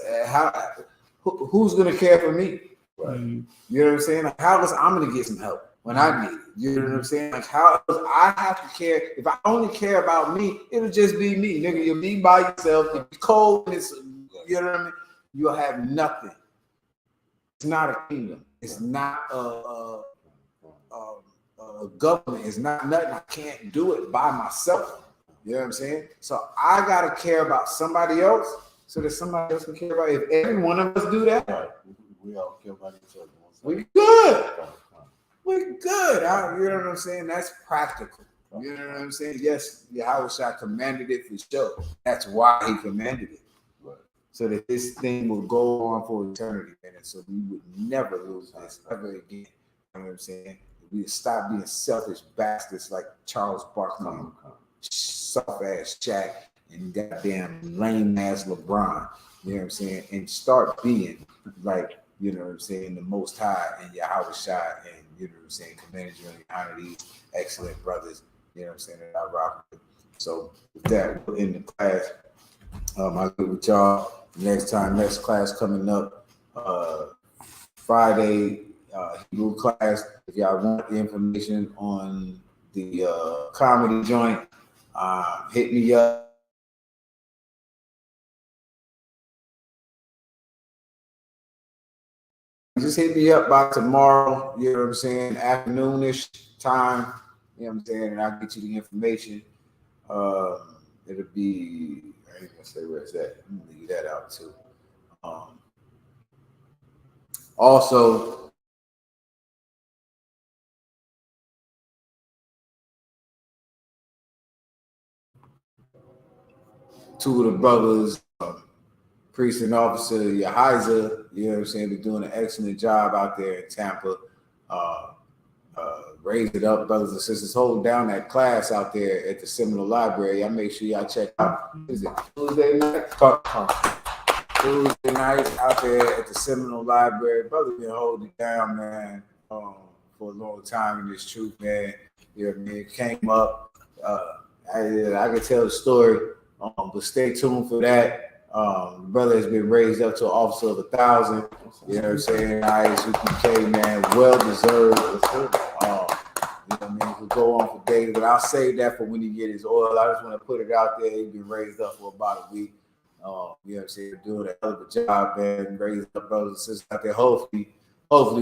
who's gonna care for me? Right? Mm-hmm. You know what I'm saying? Like, how else I'm gonna get some help when I need it? You know what I'm saying? Like, how else I have to care? If I only care about me, it'll just be me, nigga. You'll be by yourself. You'll be cold. And it's, you know what I mean? You'll have nothing. It's not a kingdom. It's not a government. It's not nothing. I can't do it by myself. You know what I'm saying? So I gotta care about somebody else, so that somebody else can care about. If every one of us do that, right. We all care about each other. we good. We're good. You know what I'm saying? That's practical. You know what I'm saying? Yes, YAHANNA commanded it for sure. That's why he commanded it. Right. So that this thing will go on for eternity, man. And so we would never lose this ever again. You know what I'm saying? We would stop being selfish bastards like Charles Barkley, soft ass Shaq, and goddamn lame ass LeBron. You know what I'm saying? And start being like, you know what I'm saying, the Most High and YAHANNA, and you know what I'm saying, commanded you and honor these excellent brothers. You know what I'm saying, that I rock with. So with that, we're in the class. I'll get with y'all next class coming up Friday, Hebrew class. If y'all want the information on the comedy joint, hit me up. Just hit me up by tomorrow, you know what I'm saying, afternoonish time, you know what I'm saying, and I'll get you the information. It'll be, I ain't gonna say where it's at. I'm gonna leave that out too. Also, two of the brothers, priest and officer YAHANNA, you know what I'm saying, they're doing an excellent job out there in Tampa. Raise it up, brothers and sisters. Hold down that class out there at the Seminole Library. I make sure y'all check out. Is it Tuesday night? Tuesday night out there at the Seminole Library. Brother been holding it down, man, for a long time in this truth, man. You know what I mean? It came up. I could tell the story, but stay tuned for that. Brother has been raised up to an officer of 1,000. You know what I'm saying? I.S.U.P.K, man, well deserved. You know what I mean? We'll go on for days, but I'll save that for when he get his oil. I just want to put it out there. He's been raised up for about a week. You know what I'm saying? Doing a hell of a job, man. Raising up brothers and sisters out there. Hopefully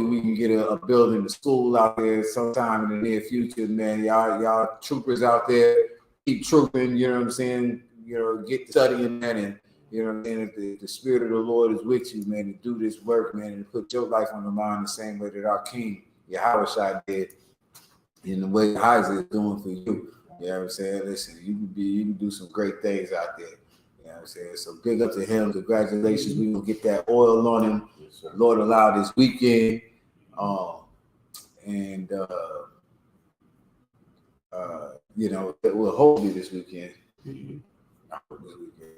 we can get a building, a school out there sometime in the near future, man. Y'all troopers out there, keep trooping, you know what I'm saying? You know, get studying, man, and you know what I'm saying? If the spirit of the Lord is with you, man, to do this work, man, and put your life on the line the same way that our King, YAHANNA, did, in the way Isaac is doing for you. You know what I'm saying? Listen, you can do some great things out there. You know what I'm saying? So big up to him. Congratulations. We will get that oil on him. Yes, Lord allow this weekend. You know, we'll hold you this weekend.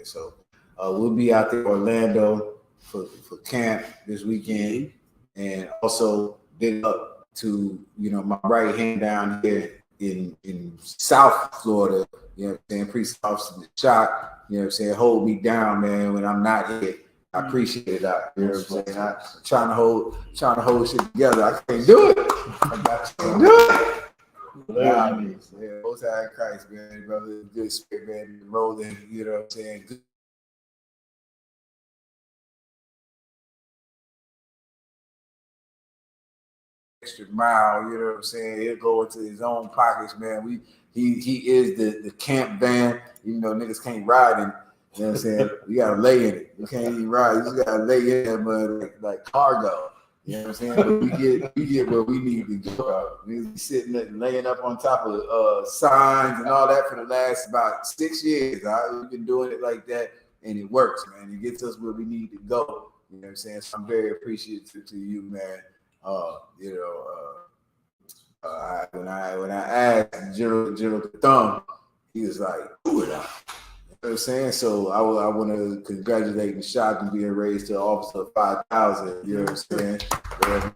So we'll be out there in Orlando for camp this weekend, and also big up to, you know, my right hand down here in South Florida. You know what I'm saying? Priest Officer SHALAM. You know what I'm saying? Hold me down, man, when I'm not here. I appreciate it. You know what I'm saying? I'm trying to hold shit together. I can't do it. I can't do it. Yeah, most high in Christ, man, brother, good spirit, man, rolling, you know what I'm saying? Good. Extra mile, you know what I'm saying? He'll go into his own pockets, man. He is the camp van, even though niggas can't ride in. You know what I'm saying? You gotta lay in it. You can't even ride. You just gotta lay in it, but like cargo. You know what I'm saying? But we get where we need to go. We sitting there, laying up on top of signs and all that for the last about 6 years. We've been doing it like that, and it works, man. It gets us where we need to go. You know what I'm saying? So I'm very appreciative to you, man. You know, when I asked General Thumb, he was like, "Do it out." You know what I'm saying? So I want to congratulate the shot and being raised to an officer of 5,000. You know what I'm saying? Brother,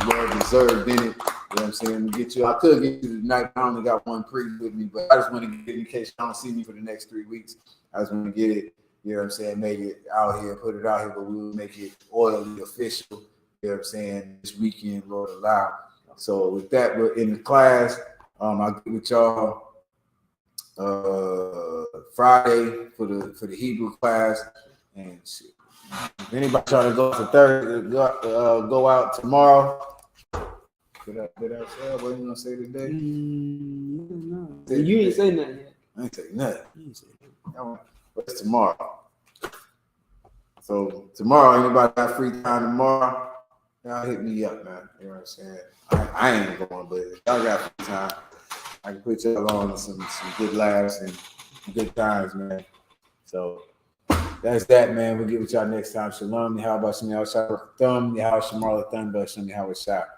well deserved in it. You know what I'm saying? I could get you tonight. I only got one priest with me, but I just want to get it in case you don't see me for the next 3 weeks. I just want to get it, you know what I'm saying, make it out here, put it out here, but we will make it oily official, you know what I'm saying, this weekend, Lord allow. So with that, we're in the class. I'll get with y'all Friday for the Hebrew class, and shit. If anybody trying to go for Thursday, go out tomorrow. Did I say what are you gonna say today? No. You ain't say nothing yet. I ain't say nothing. What's tomorrow? So tomorrow, anybody got free time tomorrow? Y'all hit me up, man. You know what I'm saying? I ain't going, but if y'all got free time, I can put y'all on some good laughs and good times, man. So that's that, man. We'll get with y'all next time. Shalom. How about some y'all shot thumb? How Shamar thumb? But some how it's shot.